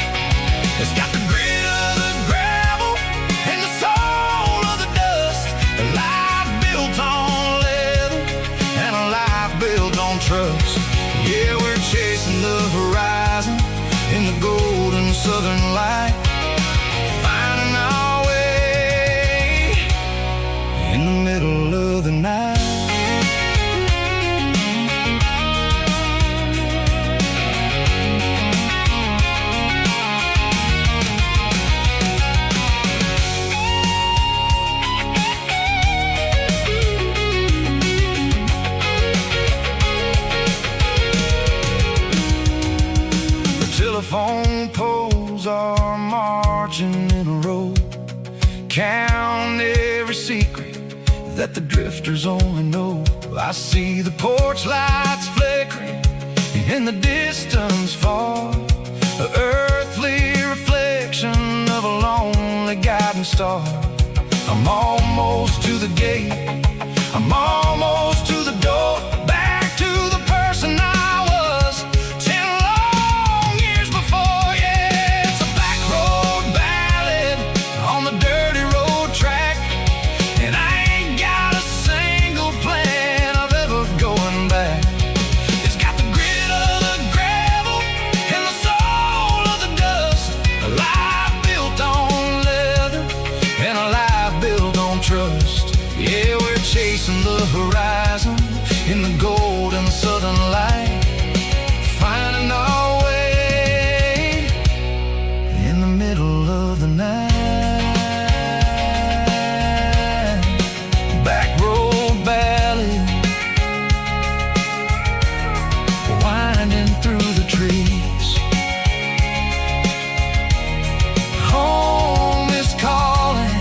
It's got the grit of the gravel and the soul of the dust, a life built on leather and a life built on trust. Yeah, we're chasing the horizon in the golden southern light, finding our way in the middle of the night. Telephone poles are marching in a row, count every secret that the drifters only know. I see the porch lights flickering in the distance far, an earthly reflection of a lonely guiding star. I'm almost to the gate, I'm almost to the door, back to the person I was 10 long years before. Yeah, it's a back road ballad on the dirty road track, and I ain't got a single plan of ever going back. It's got the grit of the gravel and the soul of the dust, a life built on leather Yeah, we're chasing the horizon in the golden southern light, finding our way in the middle of the night. Back road ballad, winding through the trees. Home is calling.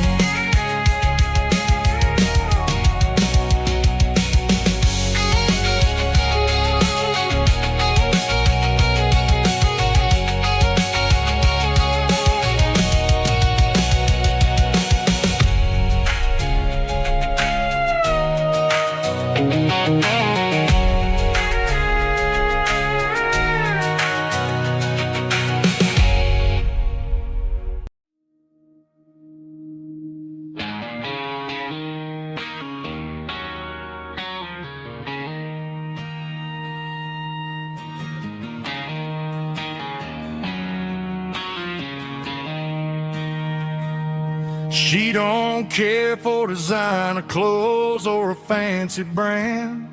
She don't care for designer clothes or a fancy brand.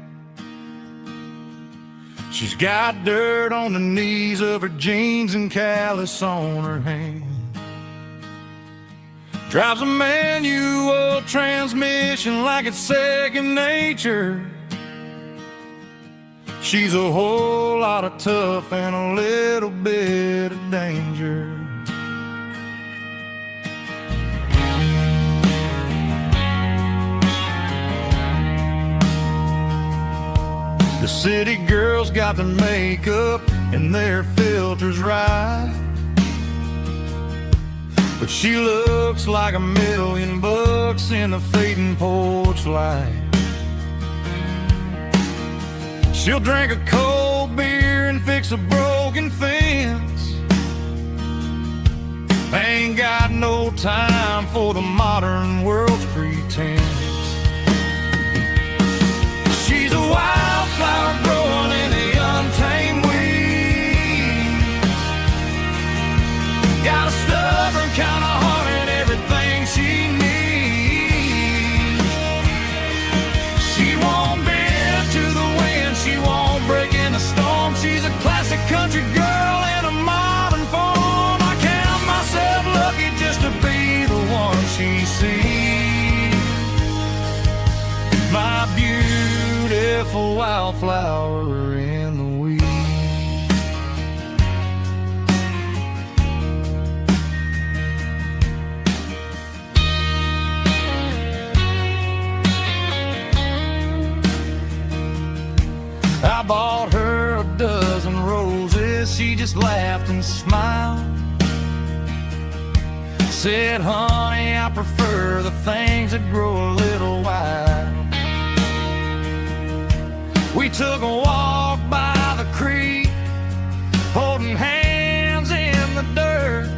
She's got dirt on the knees of her jeans and callus on her hand. Drives a manual transmission like it's second nature. She's a whole lot of tough and a little bit of danger. The city girls got their makeup and their filters right, but she looks like $1,000,000 in a fading porch light. She'll drink a cold beer and fix a broken fence. Ain't got no time for the modern world's pretense. She's a wildflower growing in the untamed weeds. Got a stubborn kind of heart and everything she needs. She won't bend to the wind, she won't break in the storm. She's a classic country girl in a modern form. I count myself lucky just to be the one she sees. My beautiful wildflower in the weeds. I bought her a dozen roses, she just laughed and smiled. Said, honey, I prefer the things that grow a little wild. We took a walk by the creek, holding hands in the dirt.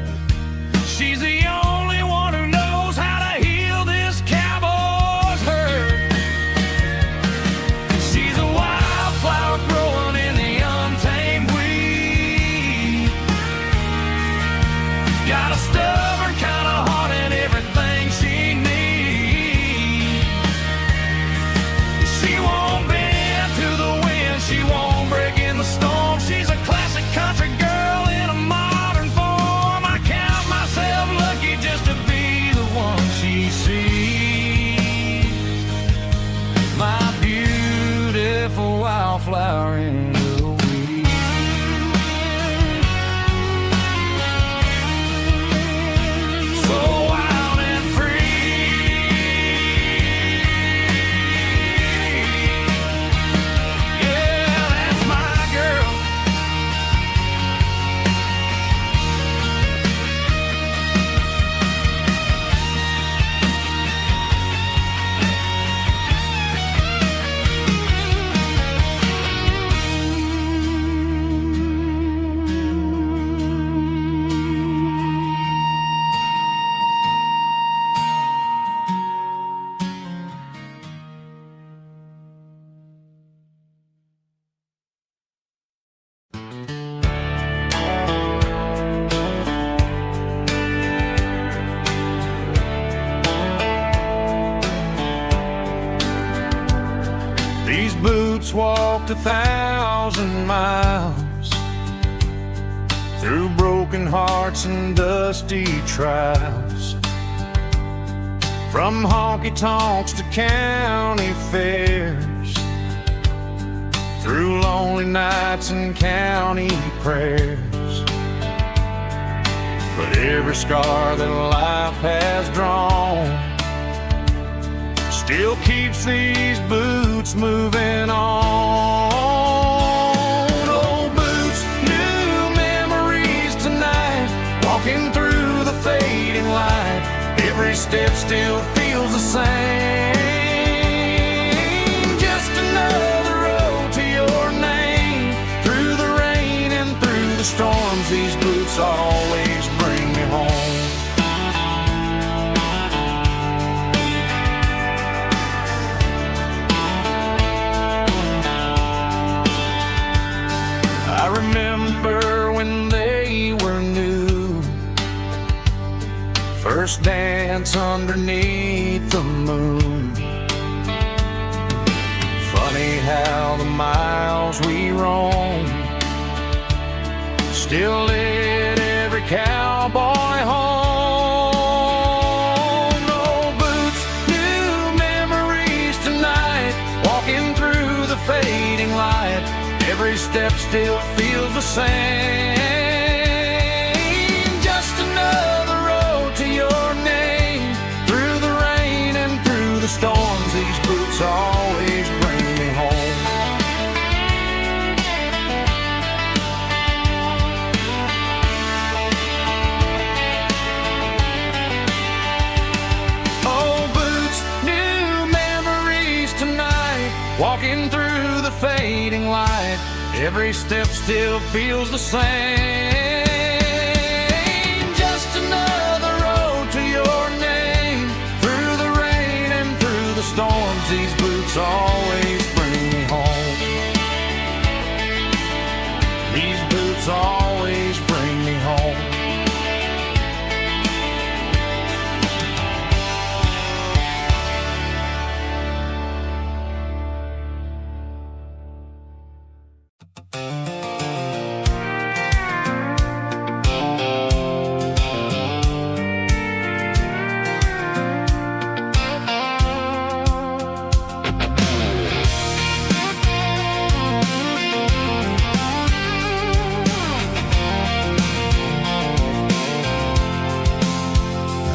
She's the only one who knows how to heal this cowboy's hurt. She's a wildflower growing in the untamed weed. Got a stubborn kind of heart and everything she needs. She won't bend to the wind, boots walked 1,000 miles through broken hearts and dusty trials, from honky-tonks to county fairs, through lonely nights and county prayers. But every scar that life has drawn still keeps these boots moving on. Old boots, new memories tonight, walking through the fading light. Every step still feels the same. Just another road to your name. Through the rain and through the storms, these boots always bring me home. I remember when they were new, first dance underneath the moon. Funny how the miles we roam still lit every cowboy home. Old boots, new memories tonight, walking through the fading light. Every step still feels the same. Just another road to your name. Through the rain and through the storms, these boots always bring me home. Old boots, new memories tonight, walking through the fading light. Every step still feels the same. Just another road to your name. Through the rain and through the storms, these boots always bring me home. These boots always bring me home.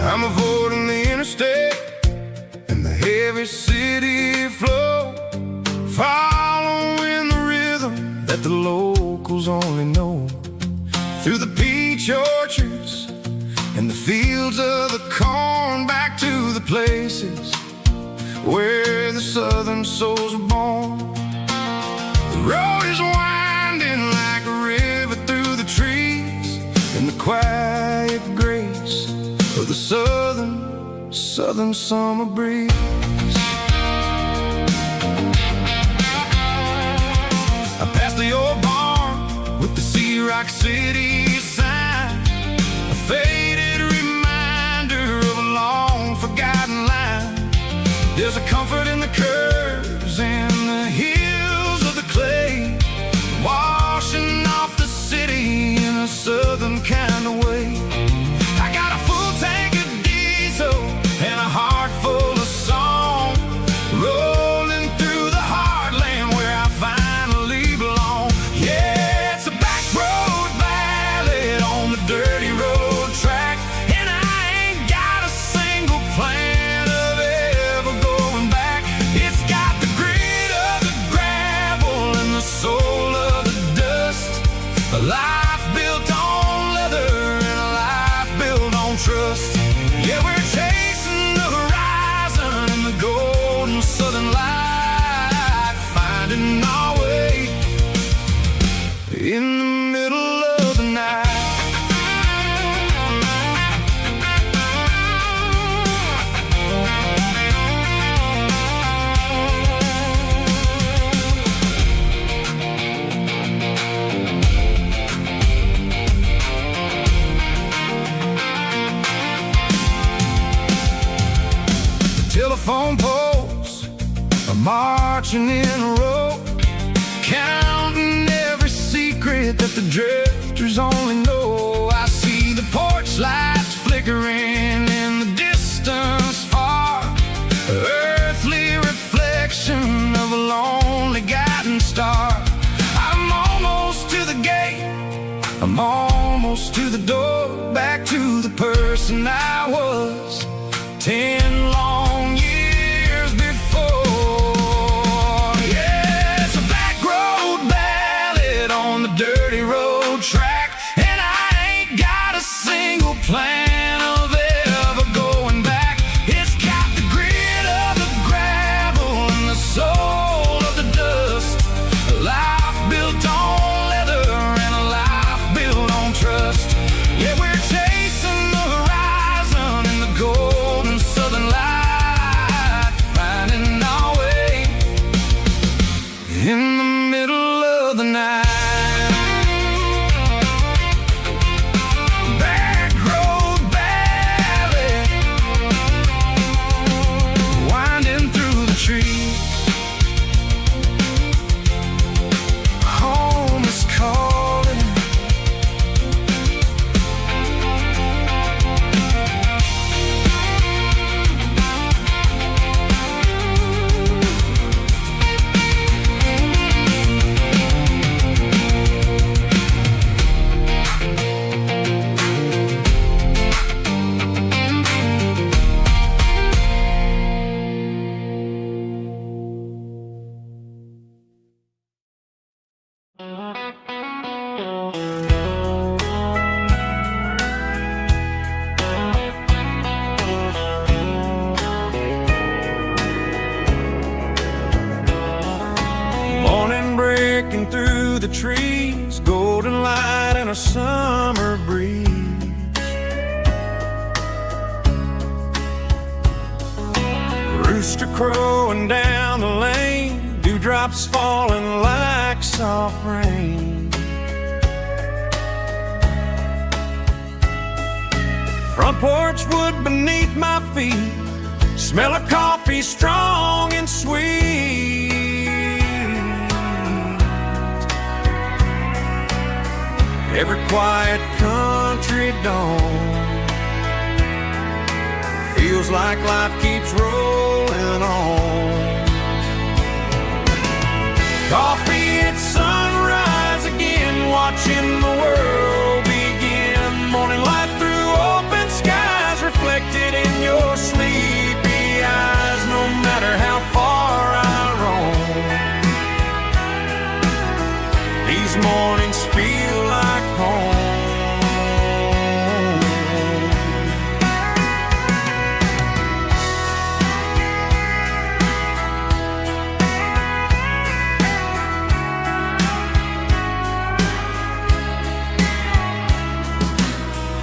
I'm avoiding the interstate and the heavy city flow, following the rhythm that the locals only know. Through the peach orchards and the fields of the corn, back to the places where the southern souls are born. The road is winding like a river through the trees, and the quiet grace of the southern summer breeze. I passed the old barn with the Sea Rock City sign, a faded reminder of a long forgotten line. There's a comfort in the curves and the hills of the clay, washing off the city in a southern kind of way. I got a full tank of diesel and a heart full of song, rolling through the heartland where I finally belong. Yeah, it's a back road ballad on the dirty road track, and I ain't got a single plan of ever going back. It's got the grit of the gravel and the soul of the dust, a life built on leather and a life built on trust. Yeah, we're chasing the horizon and the golden southern light, finding our way in the middle of the night. Telephone poles are marching in a row, counting every secret that the drifters only know. I see the porch lights flickering in the distance far, earthly reflection of a lonely guiding star. I'm almost to the gate, I'm almost to the door, back to the person I was 10 long years before. Yeah, it's a back road ballad on the dirty road track, and I ain't got a single plan of ever going back. It's got the grit of the gravel and the soul of the dust, a life built on leather and a life built on trust. Yeah, we're chasing the horizon in the golden southern light, finding our way in the middle of the night. Back road ballad, winding through the trees. Home is calling. Morning breaking through the trees, golden light and a summer breeze. Rooster crowing down the lane, dewdrops falling like soft rain. Front porch wood beneath my feet, smell of coffee strong and sweet. Every quiet country dawn feels like life keeps rolling on. Coffee at sunrise again, watching the world begin. Morning light through open skies, reflected in your sleepy eyes. No matter how far I roam, these mornings feel like home.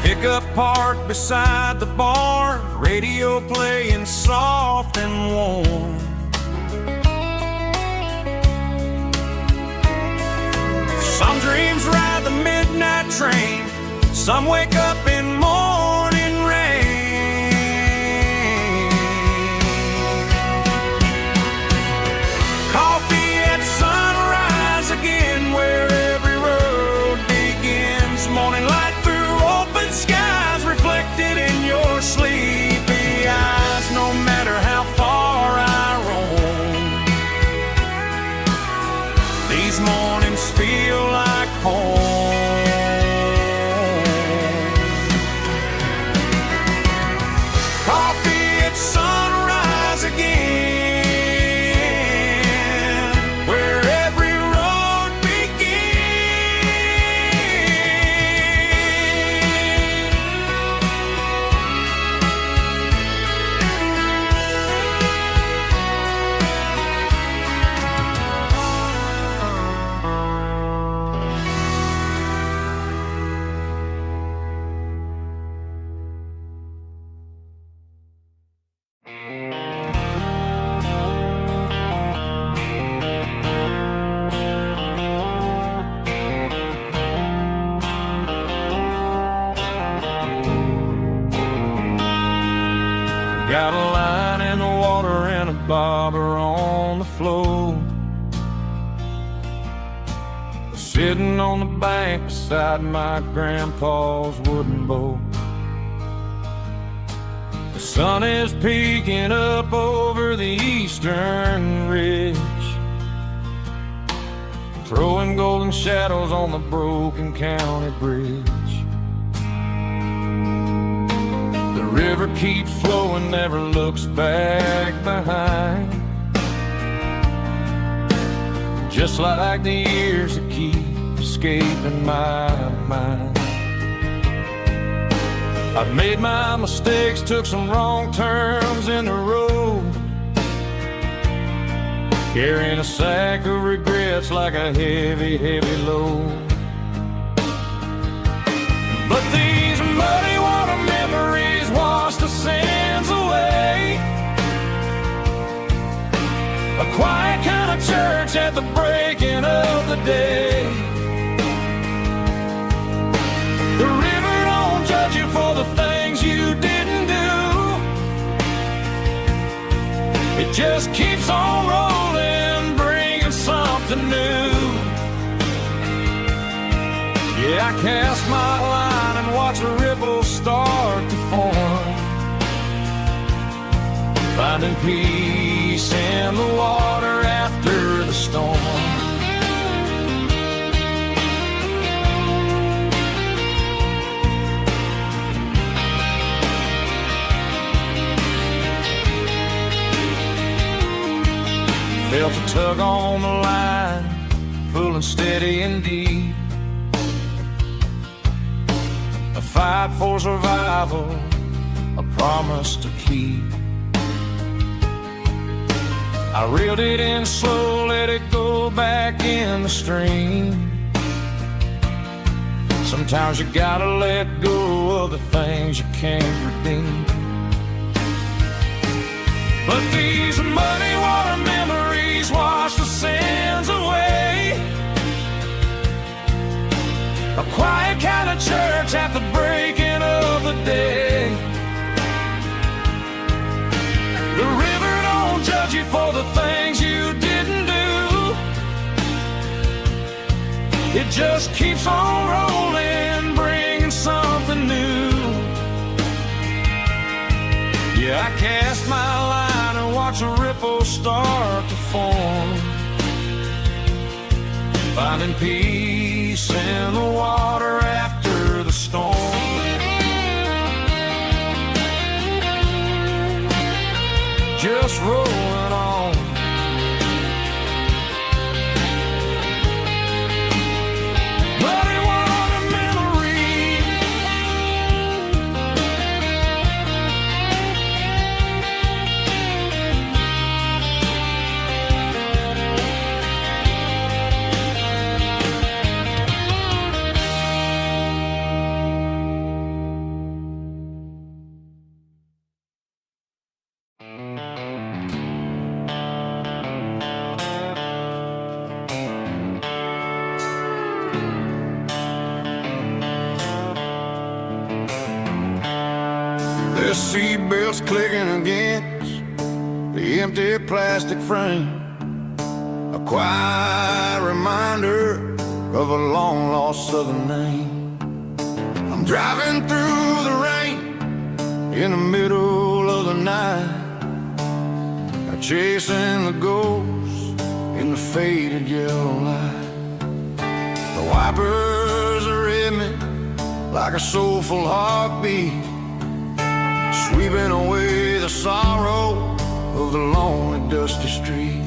Pickup parked beside the barn, radio playing soft and warm. Some dreams ride the midnight train, some wake up in morning rain. Coffee at sunrise again, where every road begins. Morning light through open skies, reflected in your sleepy eyes. No matter how far I roam, these mornings feel like home. Coffee at sunrise again, where every road Got a line in the water and a bobber on the flow. Sitting on the bank beside my grandpa's wooden boat. The sun is peeking up over the eastern ridge, throwing golden shadows on the broken county bridge. The river keeps flowing, never looks back behind, just like the years that keep escaping my mind. I've made my mistakes, took some wrong turns in the road, carrying a sack of regrets like a heavy, heavy load. But these muddy water memories wash the sins away. A quiet kind of church at the breaking of the day. The river don't judge you for the things you didn't do. It just keeps on rolling, bringing something new. Yeah, I cast my line and watch the ripples start to form, finding peace in the water after the storm. Felt a tug on the line, pulling steady and deep. A fight for survival, a promise to keep. I reeled it in slow, let it go back in the stream. Sometimes you gotta let go of the things you can't redeem. But these muddy water memories wash the sins away. A quiet kind of church at the breaking of the day. The river don't judge you for the things you didn't do. It just keeps on rolling, bringing something new. Yeah, I cast my line and watch a ripple start to form, finding peace in the water after the storm. Just rolling on. Muddy water memory. The seatbelt's clicking against the empty plastic frame, a quiet reminder of a long-lost southern name. I'm driving through the rain in the middle of the night, chasing the ghosts in the faded yellow light. The wipers are in me like a soulful heartbeat, sweeping away the sorrow of the lonely, dusty street.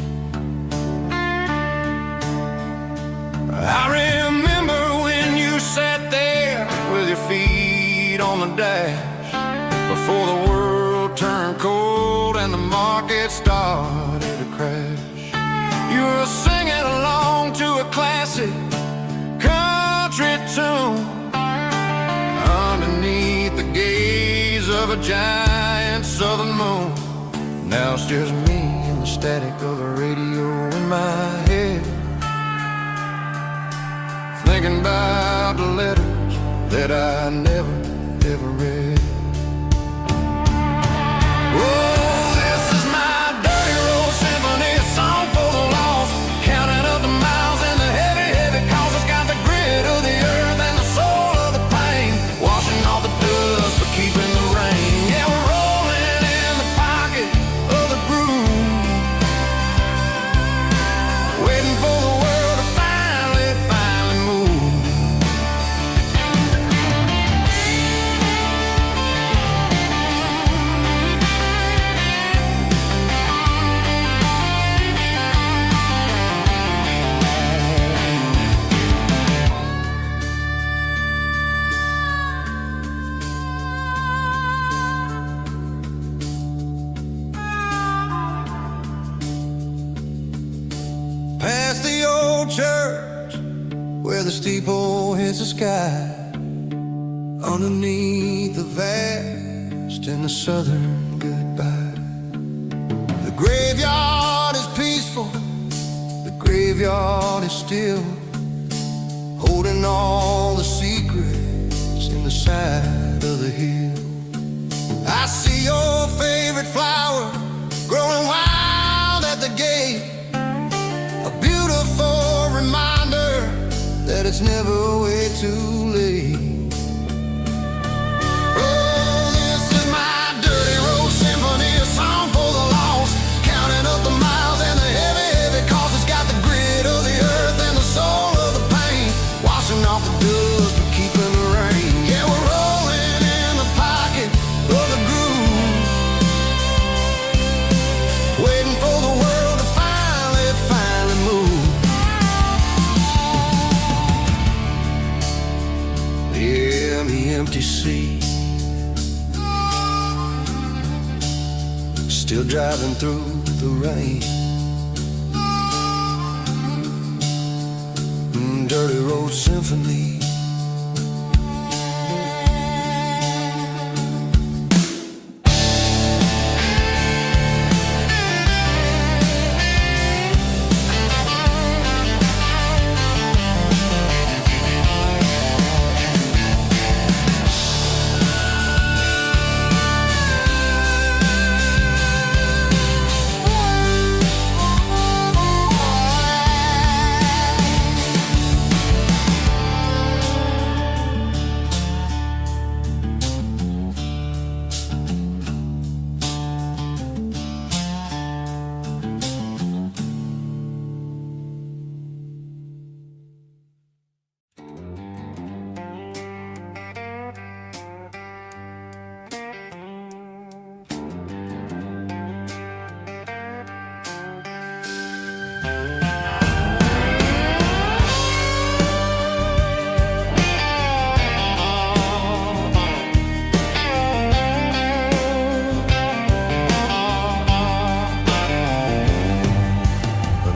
I remember when you sat there with your feet on the dash, before the world turned cold and the market started to crash. You were singing along to a classic country tune underneath the gaze of a giant southern moon. Now it's just me and the static of the radio in my head, thinking about the letters that I never, ever read. Oh, this is my dirty road symphony, song for church where the steeple hits the sky, underneath the vast in the southern goodbye. The graveyard is peaceful, the graveyard is still, holding all the secrets in the side of the hill. I see your favorite flower growing wild at the gate, a beautiful reminder that it's never way too late. Oh, this is my dirty road symphony, a song for the lost, counting up the miles and the heavy, heavy cost. It's got the grit of the earth and the soul of the pain, washing off the dust but keeping the rain. Yeah, we're rolling in the pocket of the groove, waiting for the world to finally move. Yeah, the empty sea, still driving through the rain. Dirty road symphony.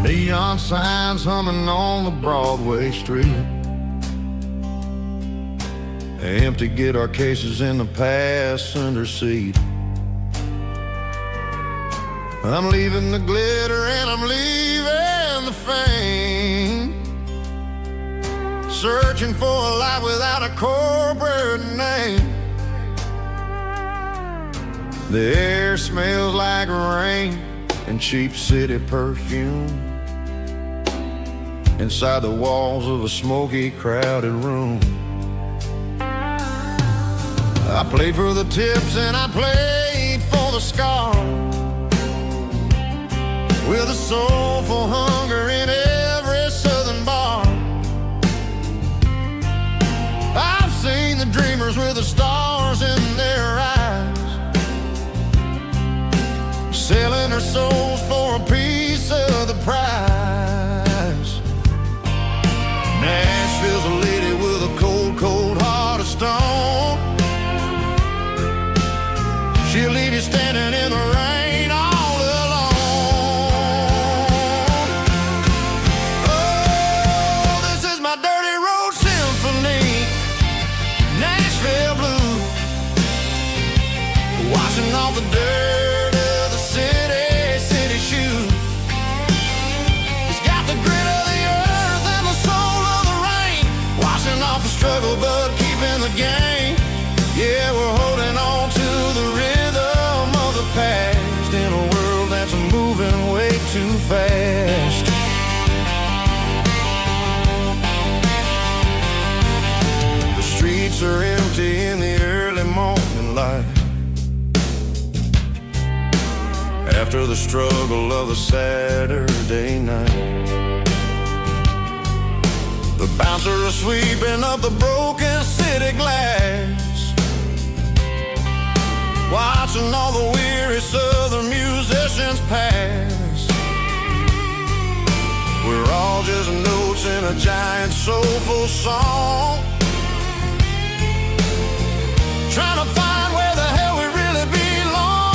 Neon signs humming on the Broadway street, empty guitar cases in the passenger seat. I'm leaving the glitter and I'm leaving the fame, searching for a life without a corporate name. The air smells like rain and cheap city perfume inside the walls of a smoky, crowded room. I played for the tips and I played for the scars, with a soulful hunger in every southern bar. I've seen the dreamers with the stars in their eyes, selling their souls for a piece of the prize. Nashville's a lady with a cold, cold heart of stone. She'll leave you standing in the rain all alone. Oh, this is my dirty road symphony, Nashville blue, washing off the dirt of the city shoe. It's got the grit of the earth and the soul of the rain, washing off the struggle but keeping the game. Yeah, we're holding on to the rhythm of the past in a world that's moving way too fast. The streets are empty in the early morning light, after the struggle of the Saturday night. The bouncer is sweeping up the broken city glass, watching all the weary southern musicians pass. We're all just notes in a giant soulful song, trying to find where the hell we really belong.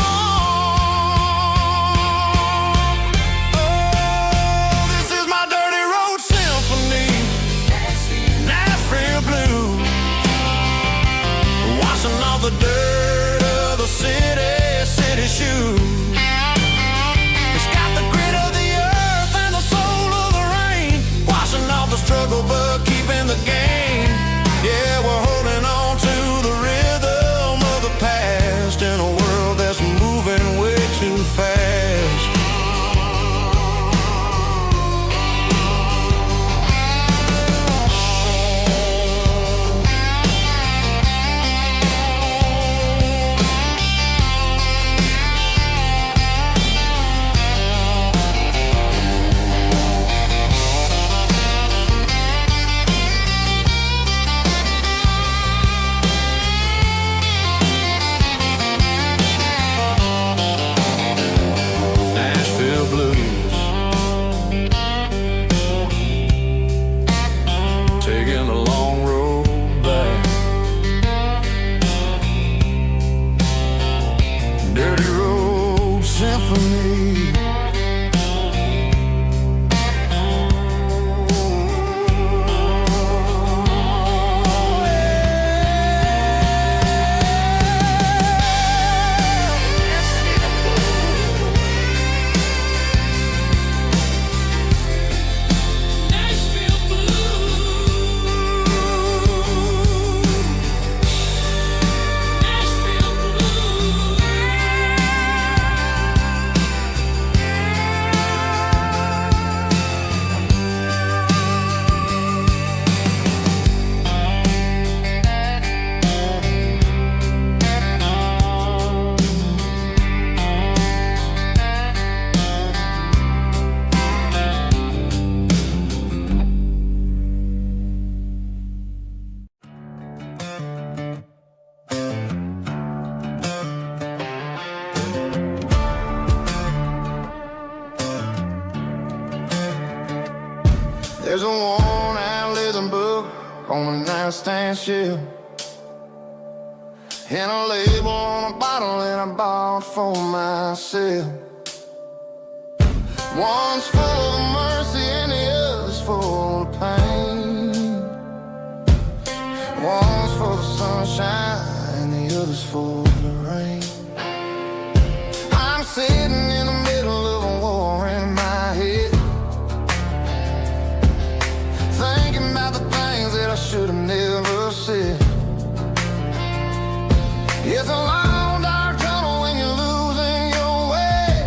Oh, this is my dirty road symphony. There's a worn-out leather book on the nightstand shelf, and a label on a bottle that I bought for myself. One's full of mercy and the other's full of pain. One's for the sunshine and the other's for the rain. I'm sitting in the middle of a war in my head, thinking about the things that I should have never said. It's a long dark tunnel when you're losing your way,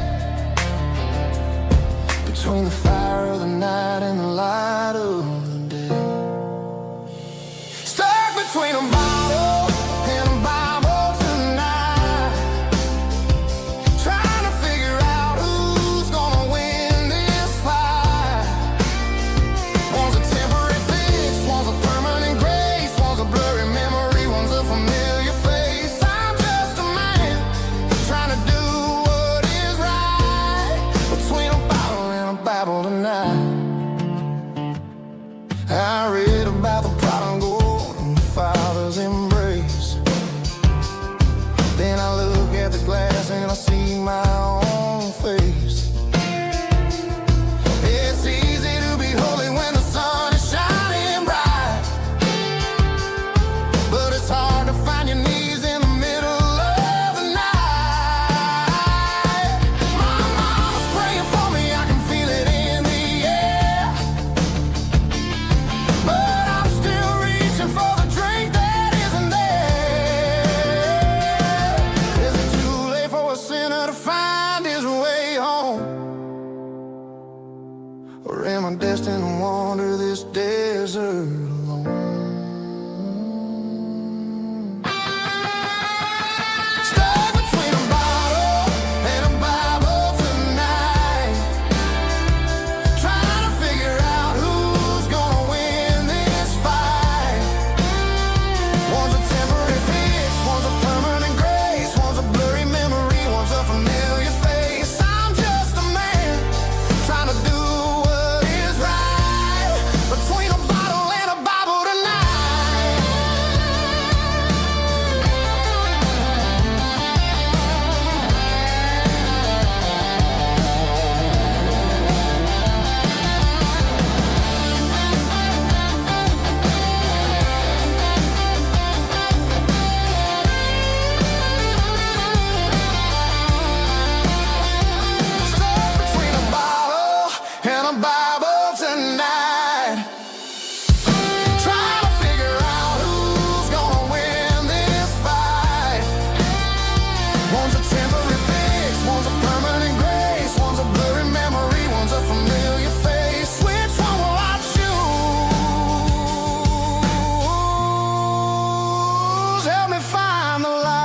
between the fire of the night and the light of the day. Stuck between a bottle and a Bible tonight, trying to figure out who's gonna win this fight. One's a temporary fix, one's a permanent grace, one's a blurry memory, one's a familiar face. I'm just a man trying to do what is right, between a bottle and a Bible tonight. I read about the prodigal and the father's embrace. Then I look at the glass and I see my own face. It's easy to be holy when the sun is shining bright, but it's hard to find your knees in the middle of the night. My mom's praying for me, I can feel it in the air, but I'm still reaching for the drink that isn't there. Is it too late for a sinner to find his way home? Or am I destined to wander this desert alone? Stuck between a bottle and a Bible tonight, trying to figure out who's gonna win this fight. One's a temporary fix, one's a permanent grace, one's a blurry memory, one's a familiar face. I'm just a man trying to do what is right, between a bottle and a Bible tonight. Stuck between a bottle and a Bible tonight, trying to figure out who's gonna win this fight. One's a temporary fix, one's a permanent grace, one's a blurry memory, one's a familiar face. Which one will I choose? Help me find the light.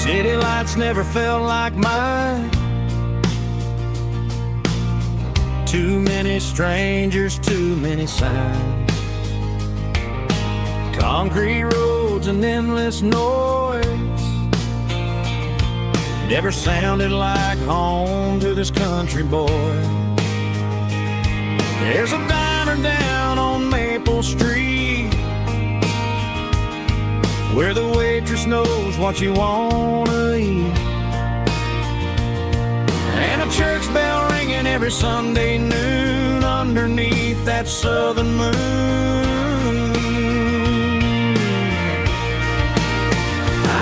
City lights never felt like mine. Too many strangers, too many signs. Concrete roads and endless noise never sounded like home to this country boy. There's a diner down on Maple Street where the waitress knows what you wanna eat, and a church bell ringing every Sunday noon underneath that southern moon.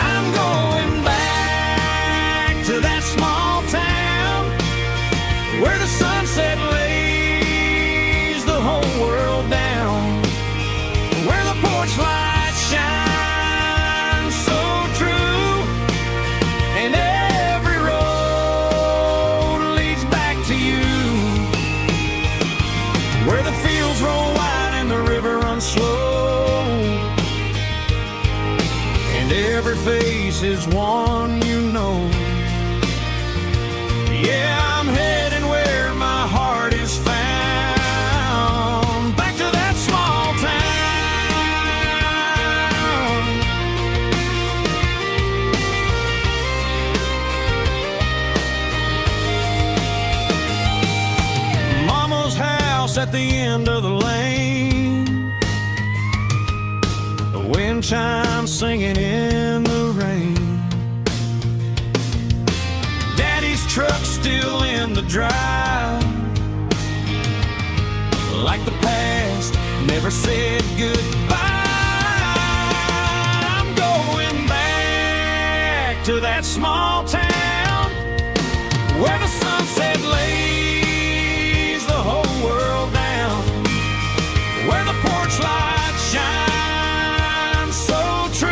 I'm going back to that small town where the sunset lays the whole world down, where the porch lights shine so true, and every road leads back to you, where the fields roll wide and the river runs slow, every face is one you know. Yeah, I'm heading where my heart is found, back to that small town. Mama's house at the end of the lane, the wind chimes singing in the rain. Daddy's truck still in the drive, like the past never said goodbye. I'm going back to that small town where the sunset lays the whole world down, where the porch lights shine so true,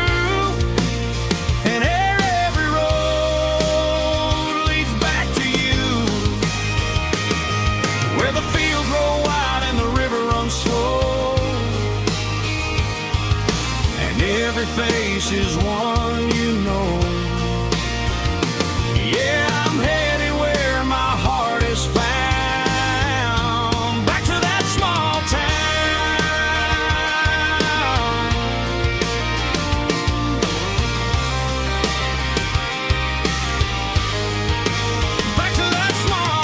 and every road leads back to you, where the fields roll wide and the river runs slow, and every face is one you know. Yeah, I'm headed where my heart is found, back to that small town, back to that small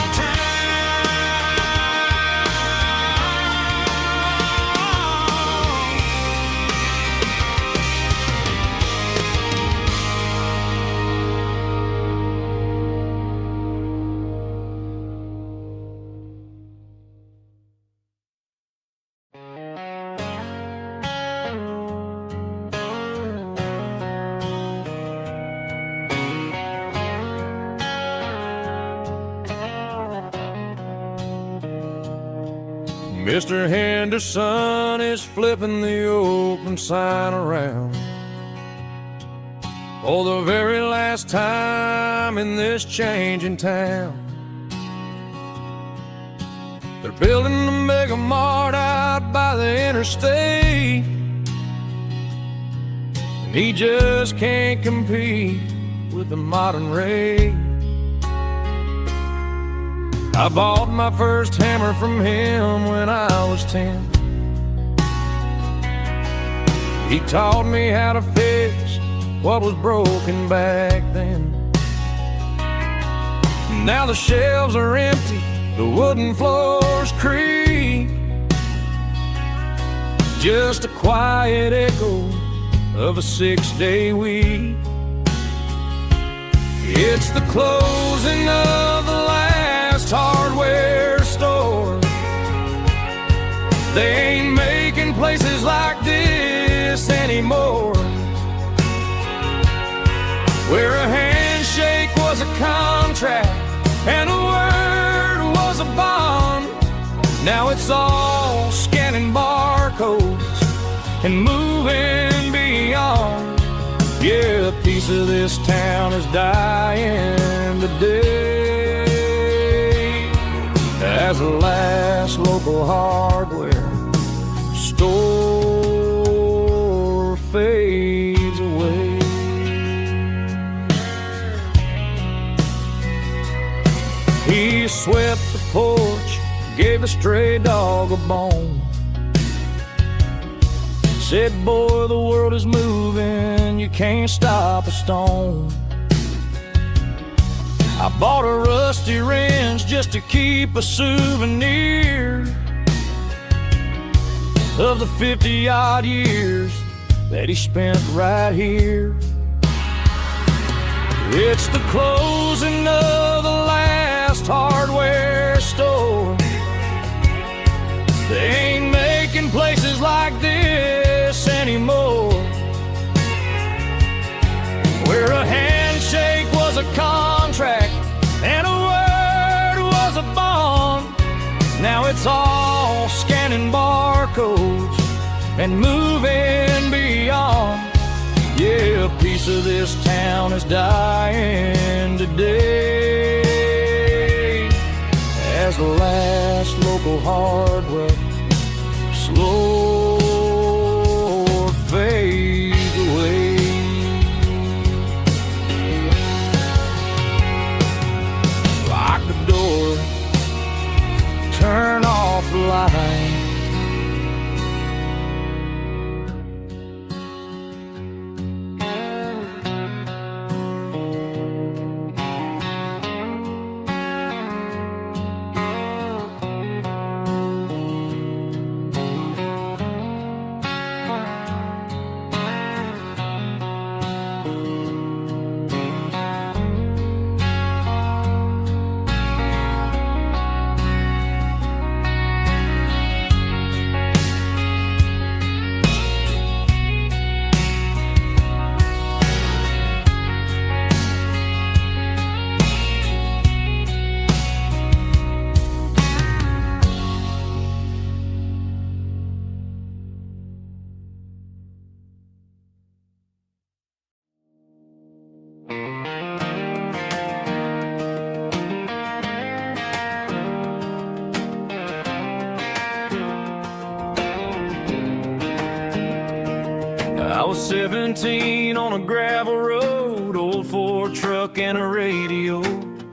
Mr. Henderson is flipping the open sign around for the very last time in this changing town. They're building a mega mart out by the interstate, and he just can't compete with the modern rate. I bought my first hammer from him when I was 10. He taught me how to fix what was broken back then. Now the shelves are empty, the wooden floors creak, just a quiet echo of a 6-day week. It's the closing of the last hardware store. They ain't making places like this anymore, where a handshake was a contract and a word was a bond. Now it's all scanning barcodes and moving beyond. Yeah, a piece of this town is dying today as the last local hardware store fades away. He swept the porch, gave the stray dog a bone, said, boy, the world is moving, you can't stop a stone. I bought a rusty wrench just to keep a souvenir of the 50-odd years that he spent right here. It's the closing of the last hardware store. They ain't making places like this anymore, where a handshake was a contract and a word was a bond. Now it's all scanning barcodes and moving beyond. Yeah, a piece of this town is dying today as the last local hardware slow fades away. was 17 on a gravel road, old Ford truck and a radio,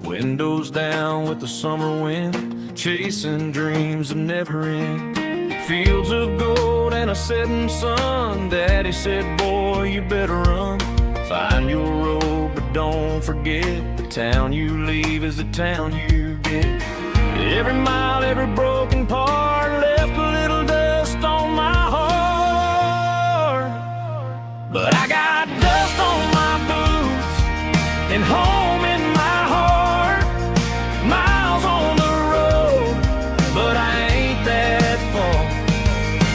windows down with the summer wind, chasing dreams that never end. Fields of gold and a setting sun. Daddy said, boy, you better run. Find your road, but don't forget, the town you leave is the town you get. Every mile, every broken part left a little dust on my heart. But I got dust on my boots and home in my heart. Miles on the road, but I ain't that far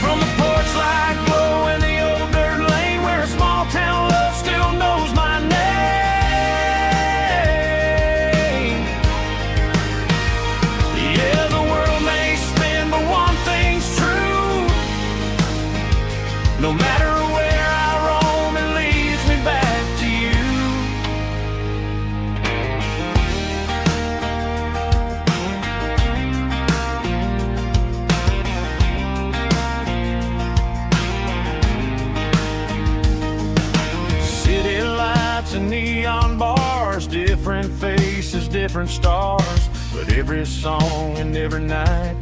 from the porch light glow and the old dirt lane where a small town love still knows my name. Yeah, the world may spin, but one thing's true. No matter where I roam, it leads me back to you. City lights and neon bars, different faces, different stars, but every song and every night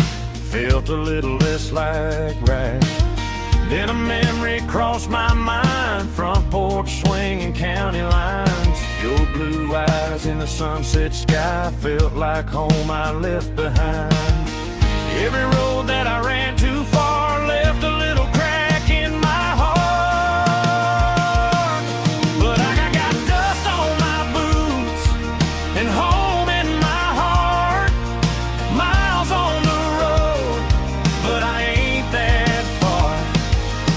felt a little less like right. Then a memory crossed my mind, front porch swinging county lines. Your blue eyes in the sunset sky felt like home I left behind. Every road that I ran too far left a little crack in my heart. But I got dust on my boots and home in my heart. Miles on the road, but I ain't that far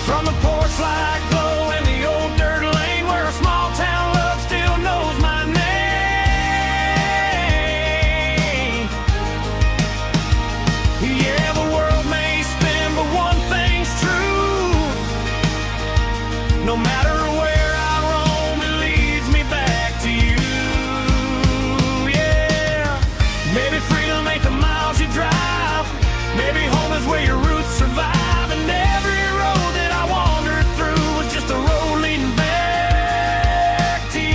from the porch light glow and the old dirt lane where a small town love still knows my name. Yeah, the world may spin, but one thing's true. No matter where I roam, it leads me back to you. Yeah, maybe freedom ain't the miles you drive. Maybe home is where your roots survive. And every road that I wandered through was just a road leading back to you.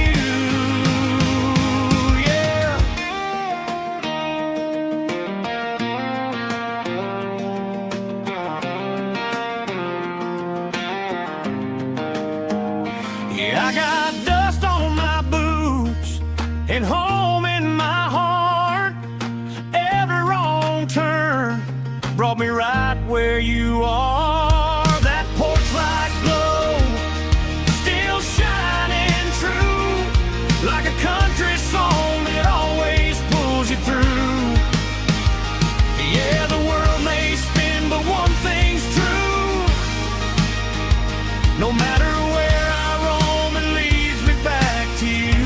Yeah. Yeah, I got dust on my boots and home in my heart. Every wrong turn brought me right where you are. That porch light glow still shining true, like a country song that always pulls you through. Yeah, the world may spin, but one thing's true. No matter where I roam, it leads me back to you.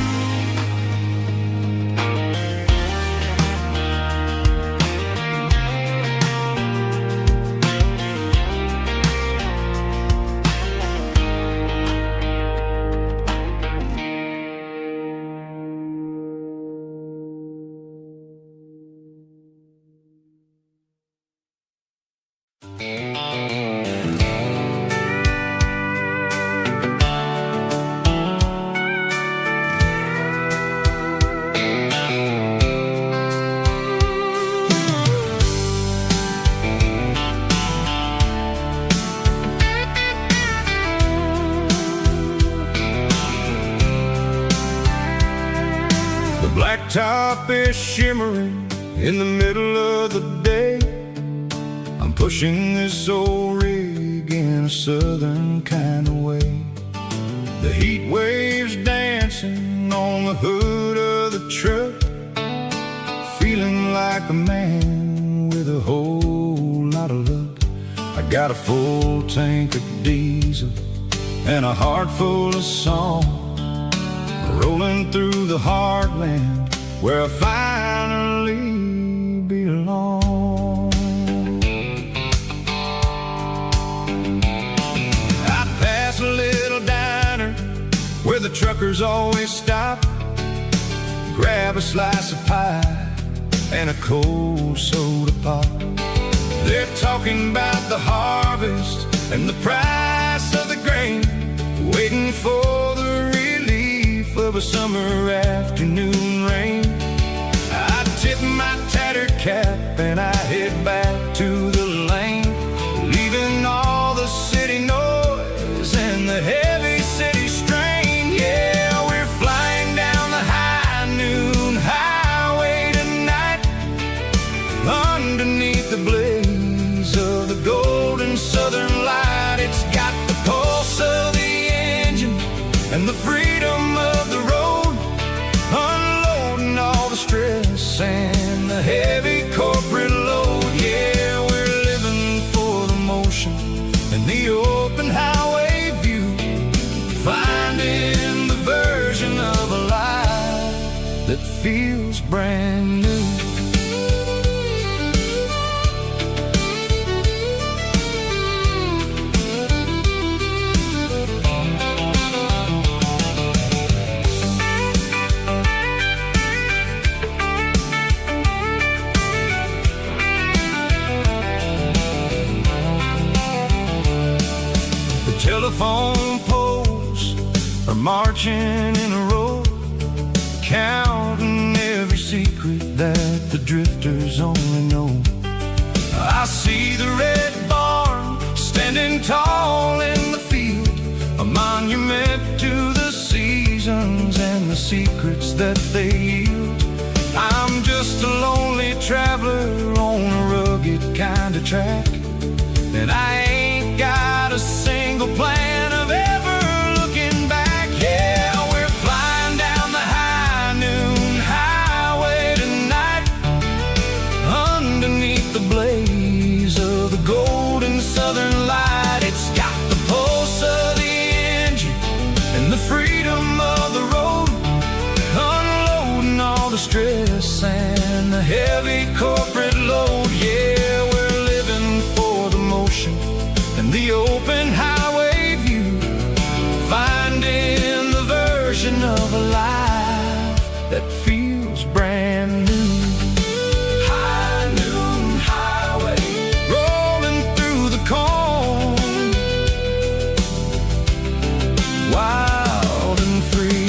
The blacktop is shimmering in the middle of the day. I'm pushing this old rig in a southern kind of way. The heat waves dancing on the hood of the truck, feeling like a man with a whole lot of luck. I got a full tank of diesel and a heart full of song, rolling through the heartland where I finally belong. I pass a little diner where the truckers always stop, grab a slice of pie and a cold soda pop. They're talking about the harvest and the price of the grain, summer afternoon rain. I tip my tattered cap and I head back to the lane, leaving all the city noise and the heavy city strain. Yeah, we're flying down the high noon highway tonight, underneath the blaze of the golden southern light. It's got the pulse of the engine and the freedom of the road, unloading all the stress and the heavy corporate load. Yeah, we're living for the motion and the open highway view, finding the version of a life that feels brand new. Telephone poles are marching in a row, counting every secret that the drifters only know. I see the red barn standing tall in the field, a monument to the seasons and the secrets that they yield. I'm just a lonely traveler on a rugged kind of track, and I ain't got a single plan of ever looking back. Yeah, we're flying down the high noon highway tonight, underneath the blaze of the golden southern light. It's got the pulse of the engine and the freedom of the road, unloading all the stress and the heavy corporate load. Yeah, we're living for the motion and the open highway view, finding the version of a life that feels brand new. High noon highway, rolling through the corn, wild and free.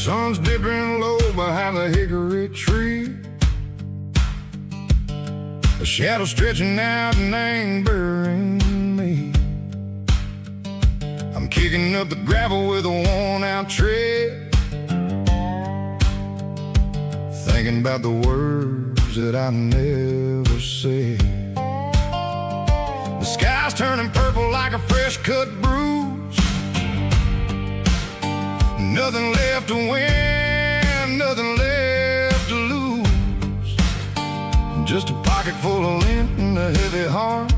Sun's dipping low behind the hickory tree, a shadow stretching out and angering me. I'm kicking up the gravel with a worn-out tread, thinking about the words that I never said. The sky's turning purple like a fresh-cut bruise, nothing left to win, nothing left to lose, just a pocket full of lint and a heavy heart,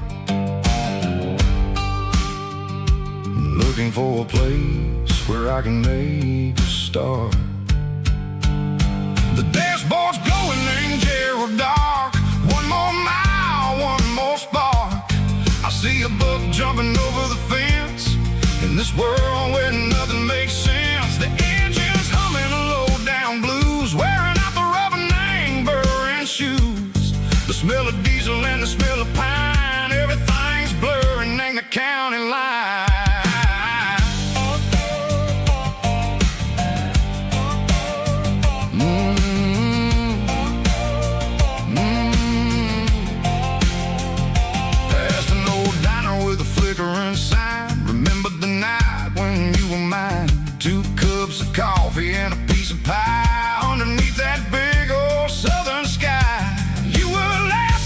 looking for a place where I can make a start. The dashboard's glowing in dark, one more mile, one more spark. I see a buck jumping over the fence, in this world where nothing makes sense. The engine's humming a low-down blues, wearing out the rubber-nang burring shoes. The smell of diesel and the smell of pine, everything's blurring, ain't the county line. Past an old diner with a flickering sign, remember the night when you were mine. 2 cups of coffee and a piece of pie underneath that big old southern sky. You were laughing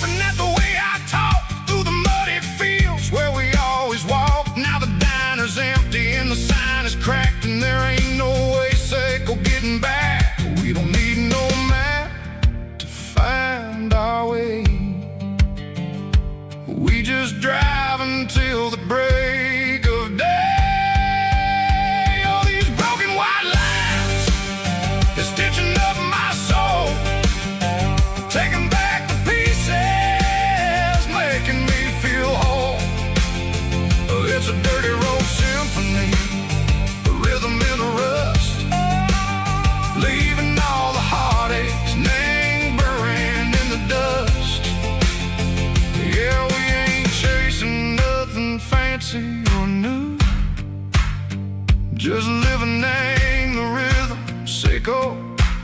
Mexico.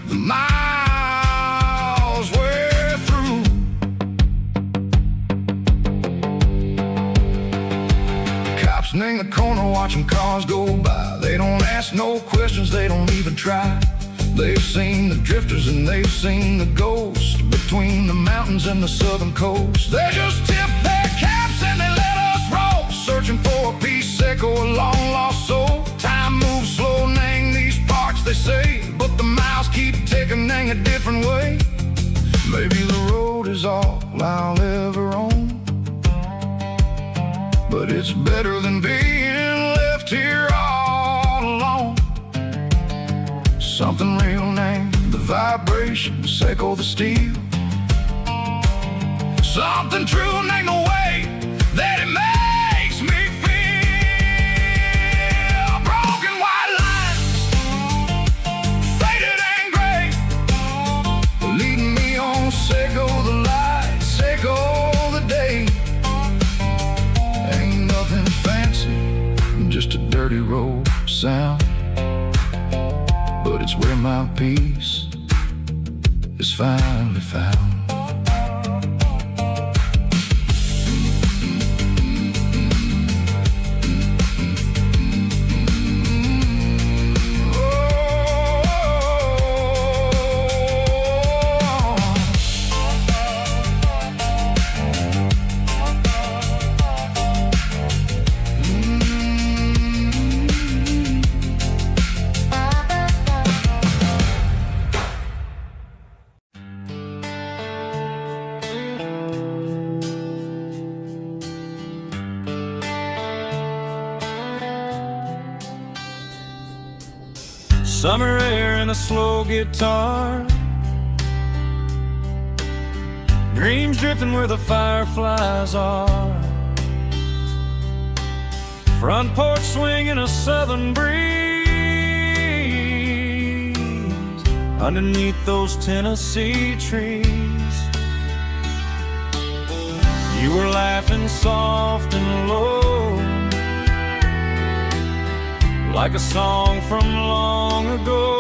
The miles we're through. Cops in the corner watching cars go by. They don't ask no questions, they don't even try. They've seen the drifters and they've seen the ghosts between the mountains and the southern coast. They just tip their caps and they let us roll, searching for a piece seco, a long lost soul. Time moves slow, nang these parts they say, but the miles keep ticking, nang a different way. Maybe the road is all I'll ever own, but it's better than being left here all alone. Something real, name the vibrations echo the steel. Something true, name the way that it makes me feel. Broken white lines, faded and gray, leading me on, seco the light, seco the day. Ain't nothing fancy, just a dirty road sound, but it's where my peace is finally found. Summer air and a slow guitar, dreams drifting where the fireflies are. Front porch swinging a southern breeze underneath those Tennessee trees. You were laughing soft and low, like a song from long ago.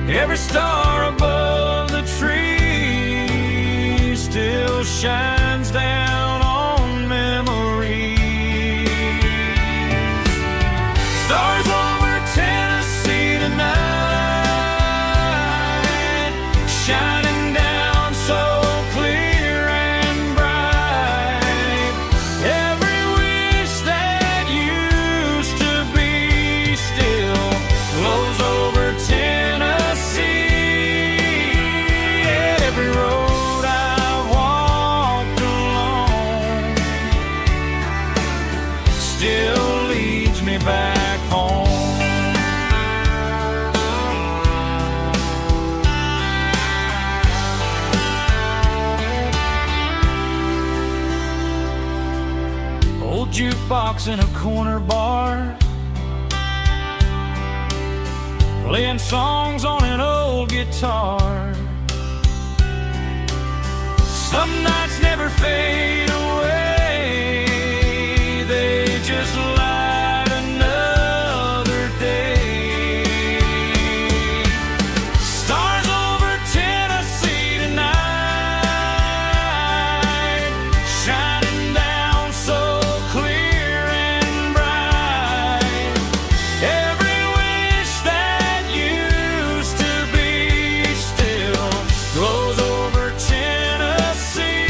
Every star above the tree still shines down on memories. Stars over Tennessee tonight, shining down so clear and bright. Every wish that used to be still glows over Tennessee. Every road I've walked along still leads me back home. Old jukebox in a corner bar, playing songs on an old guitar. Some nights never fade away, they just light another day. Stars over Tennessee tonight, shining down so clear and bright. Every wish that used to be still glows over Tennessee.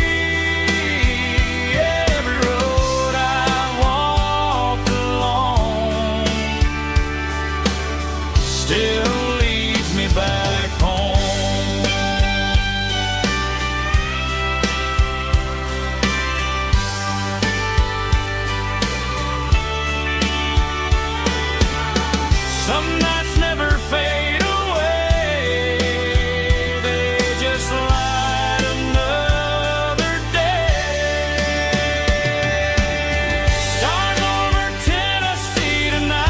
Every road I walked along still leads me back home. Some nights never fade away, they just light another day. Stars over Tennessee tonight,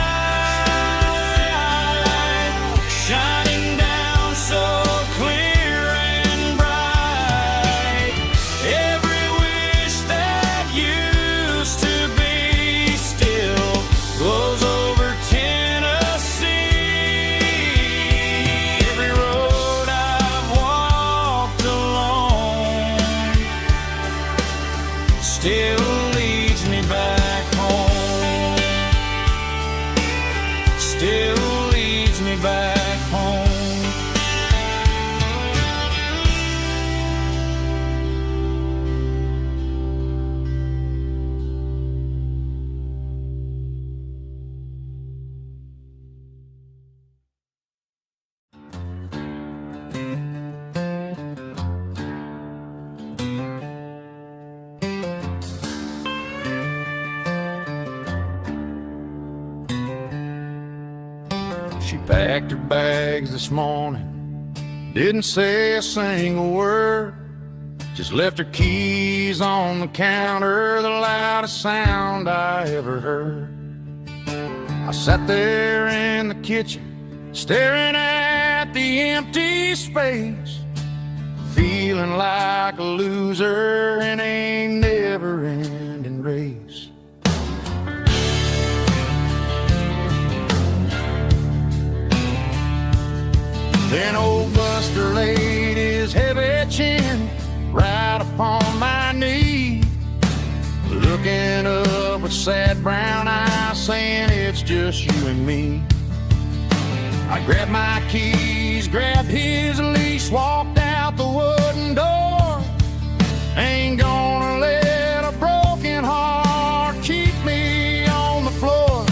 shining down so clear and bright. Every wish that used to be still glows over Tennessee. still leads me back home. She packed her bags this morning, didn't say a single word, just left her keys on the counter, the loudest sound I ever heard. I sat there in the kitchen, staring at the empty space, feeling like a loser in a never-ending race. Then old Buster laid his heavy chin right upon my knee, looking up with sad brown eyes, saying it's just you and me. I grabbed my keys, grabbed his leash, walked out the wooden door. Ain't gonna let a broken heart keep me on the floor.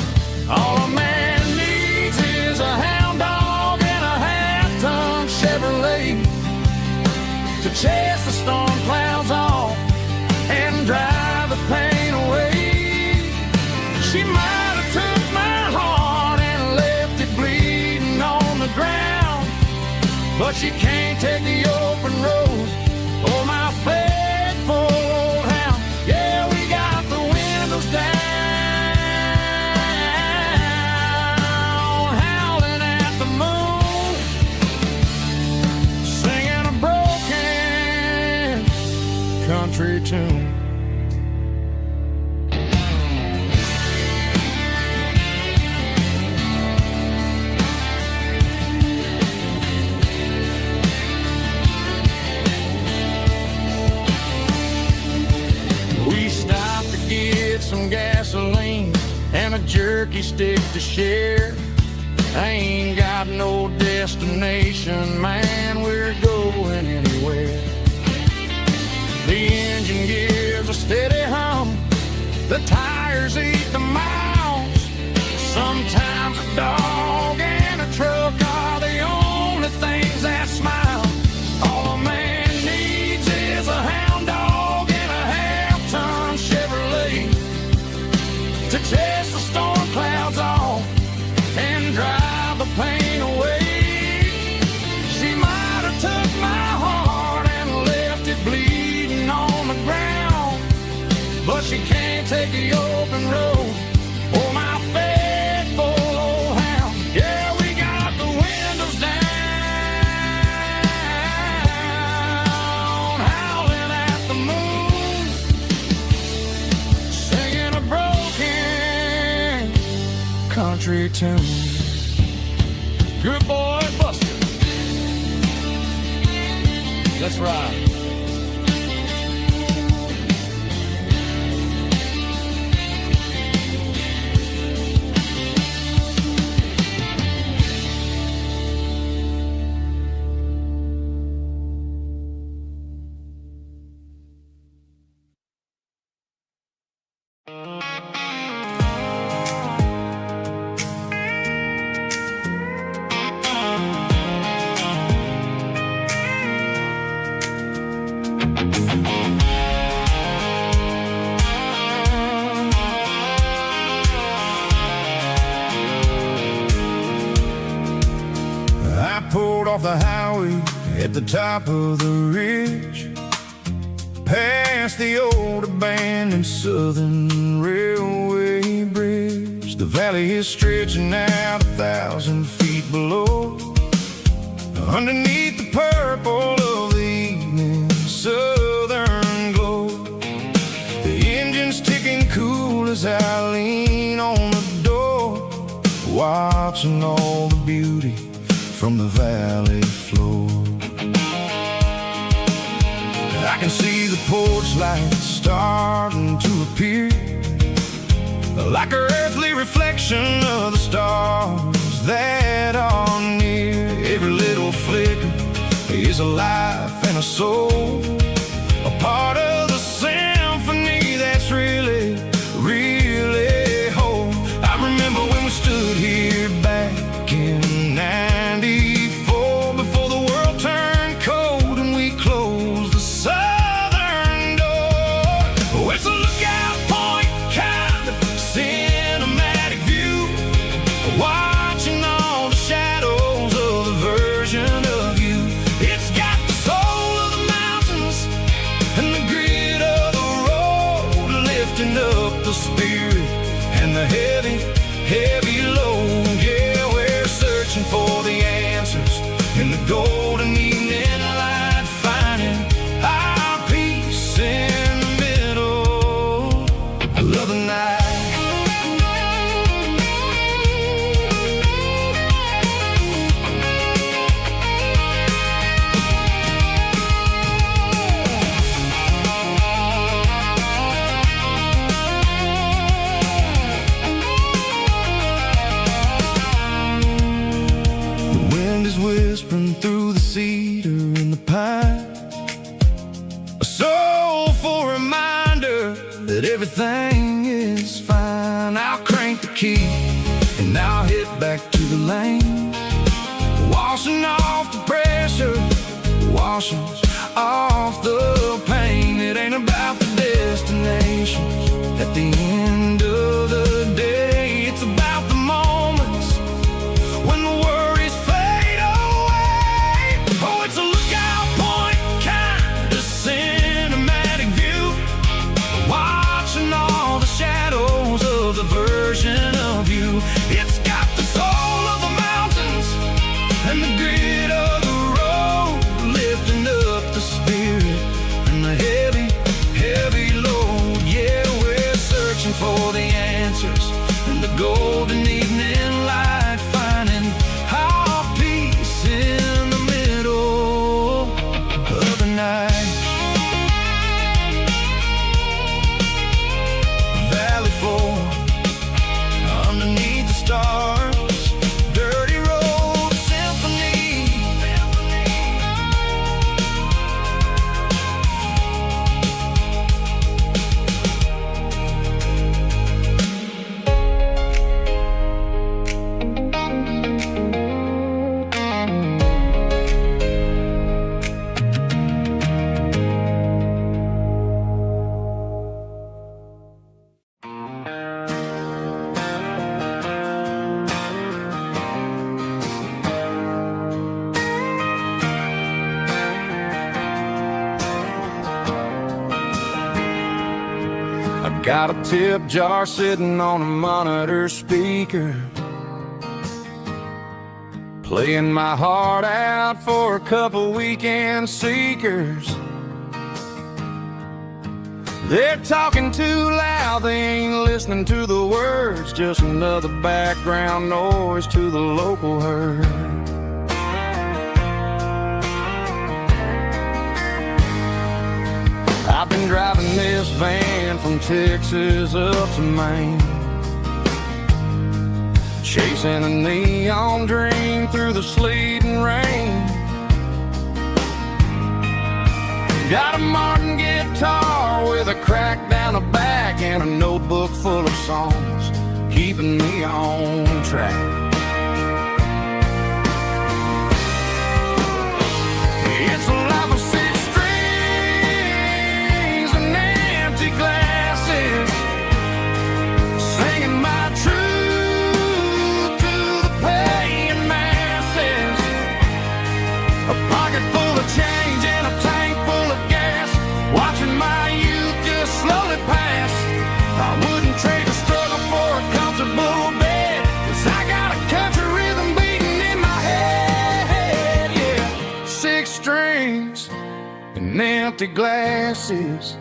All a man needs is a hound dog and a half-ton Chevrolet to chase the storm clouds off and drive the pain away. She might have took my heart and left it bleeding on the ground, but she can't take the open road or my faithful old hound. Yeah, we got the windows down, howling at the moon, singing a broken country tune. We stopped to get some gasoline and a jerky stick to share. I ain't got no destination, man, we're going anywhere. The engine gives a steady hum, the tires eat the miles. Sometimes a dog and a truck are the only things that smile. All a man needs is a hound dog and a half-ton Chevrolet to chase the storm clouds off and drive the pain away. She might have took my heart and left it bleeding on the ground, but she can't take the open road or my faithful old hound. Yeah, we got the windows down, howling at the moon, singing a broken country tune. Good boy, Buster. Let's ride. I pulled off the highway at the top of the ridge, past the old abandoned Southern Railway bridge. The valley is stretching out 1,000 feet below, underneath the purple of the evening southern glow. The engine's ticking cool as I lean on the door, watching all the beauty from the valley floor. I can see the porch lights starting to appear, like an earthly reflection of the stars soul, a part of the symphony that's really, really whole. I remember when we stood here back in '94, before the world turned cold and we closed the southern door. Oh, it's a lookout point kind of cinematic view, watching all the shadows of the version of you. It's got the soul of the mountains and the grit of the road, lifting up the spirit and the heavy, heavy load. Yeah, we're searching for the answers in the golden evening light, finding our peace in the middle of the night. The wind is whispering through the cedar and the pine, a soulful reminder that everything is fine. I'll crank the key and I'll hit back to the lane, washing off the pressure, washing off the pain. It ain't about the destinations at the end of the day, it's about the moments when the worries fade away. Oh, it's a lookout point kind of cinematic view, watching all the shadows of the version of you. It's got the soul of the mountains and the grit of the road, lifting up the spirit and the heavy, heavy load. Yeah, we're searching for the answers in the golden evening light, finding our peace in the middle of the night. Valley floor underneath the stars, dirty road symphony. I got a tip jar sitting on a monitor speaker, playing my heart out for a couple weekend seekers. They're talking too loud, they ain't listening to the words, just another background noise to the local herd. I've been driving this van from Texas up to Maine, chasing a neon dream through the sleet and rain. Got a Martin guitar with a crack down the back and a notebook full of songs, keeping me on track. It's a life of six strings and empty glasses, singing my truth to the paying masses. A pocket full of change and a tank full of gas, watching my youth just slowly pass. I wouldn't trade the struggle for a comfortable bed, 'cause I got a country rhythm beating in my head. Yeah, six strings and empty glasses.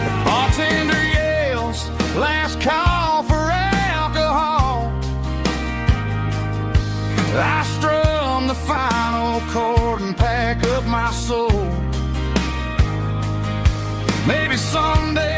The bartender yells, last call for alcohol. I strum the final chord and pack up my soul. Maybe someday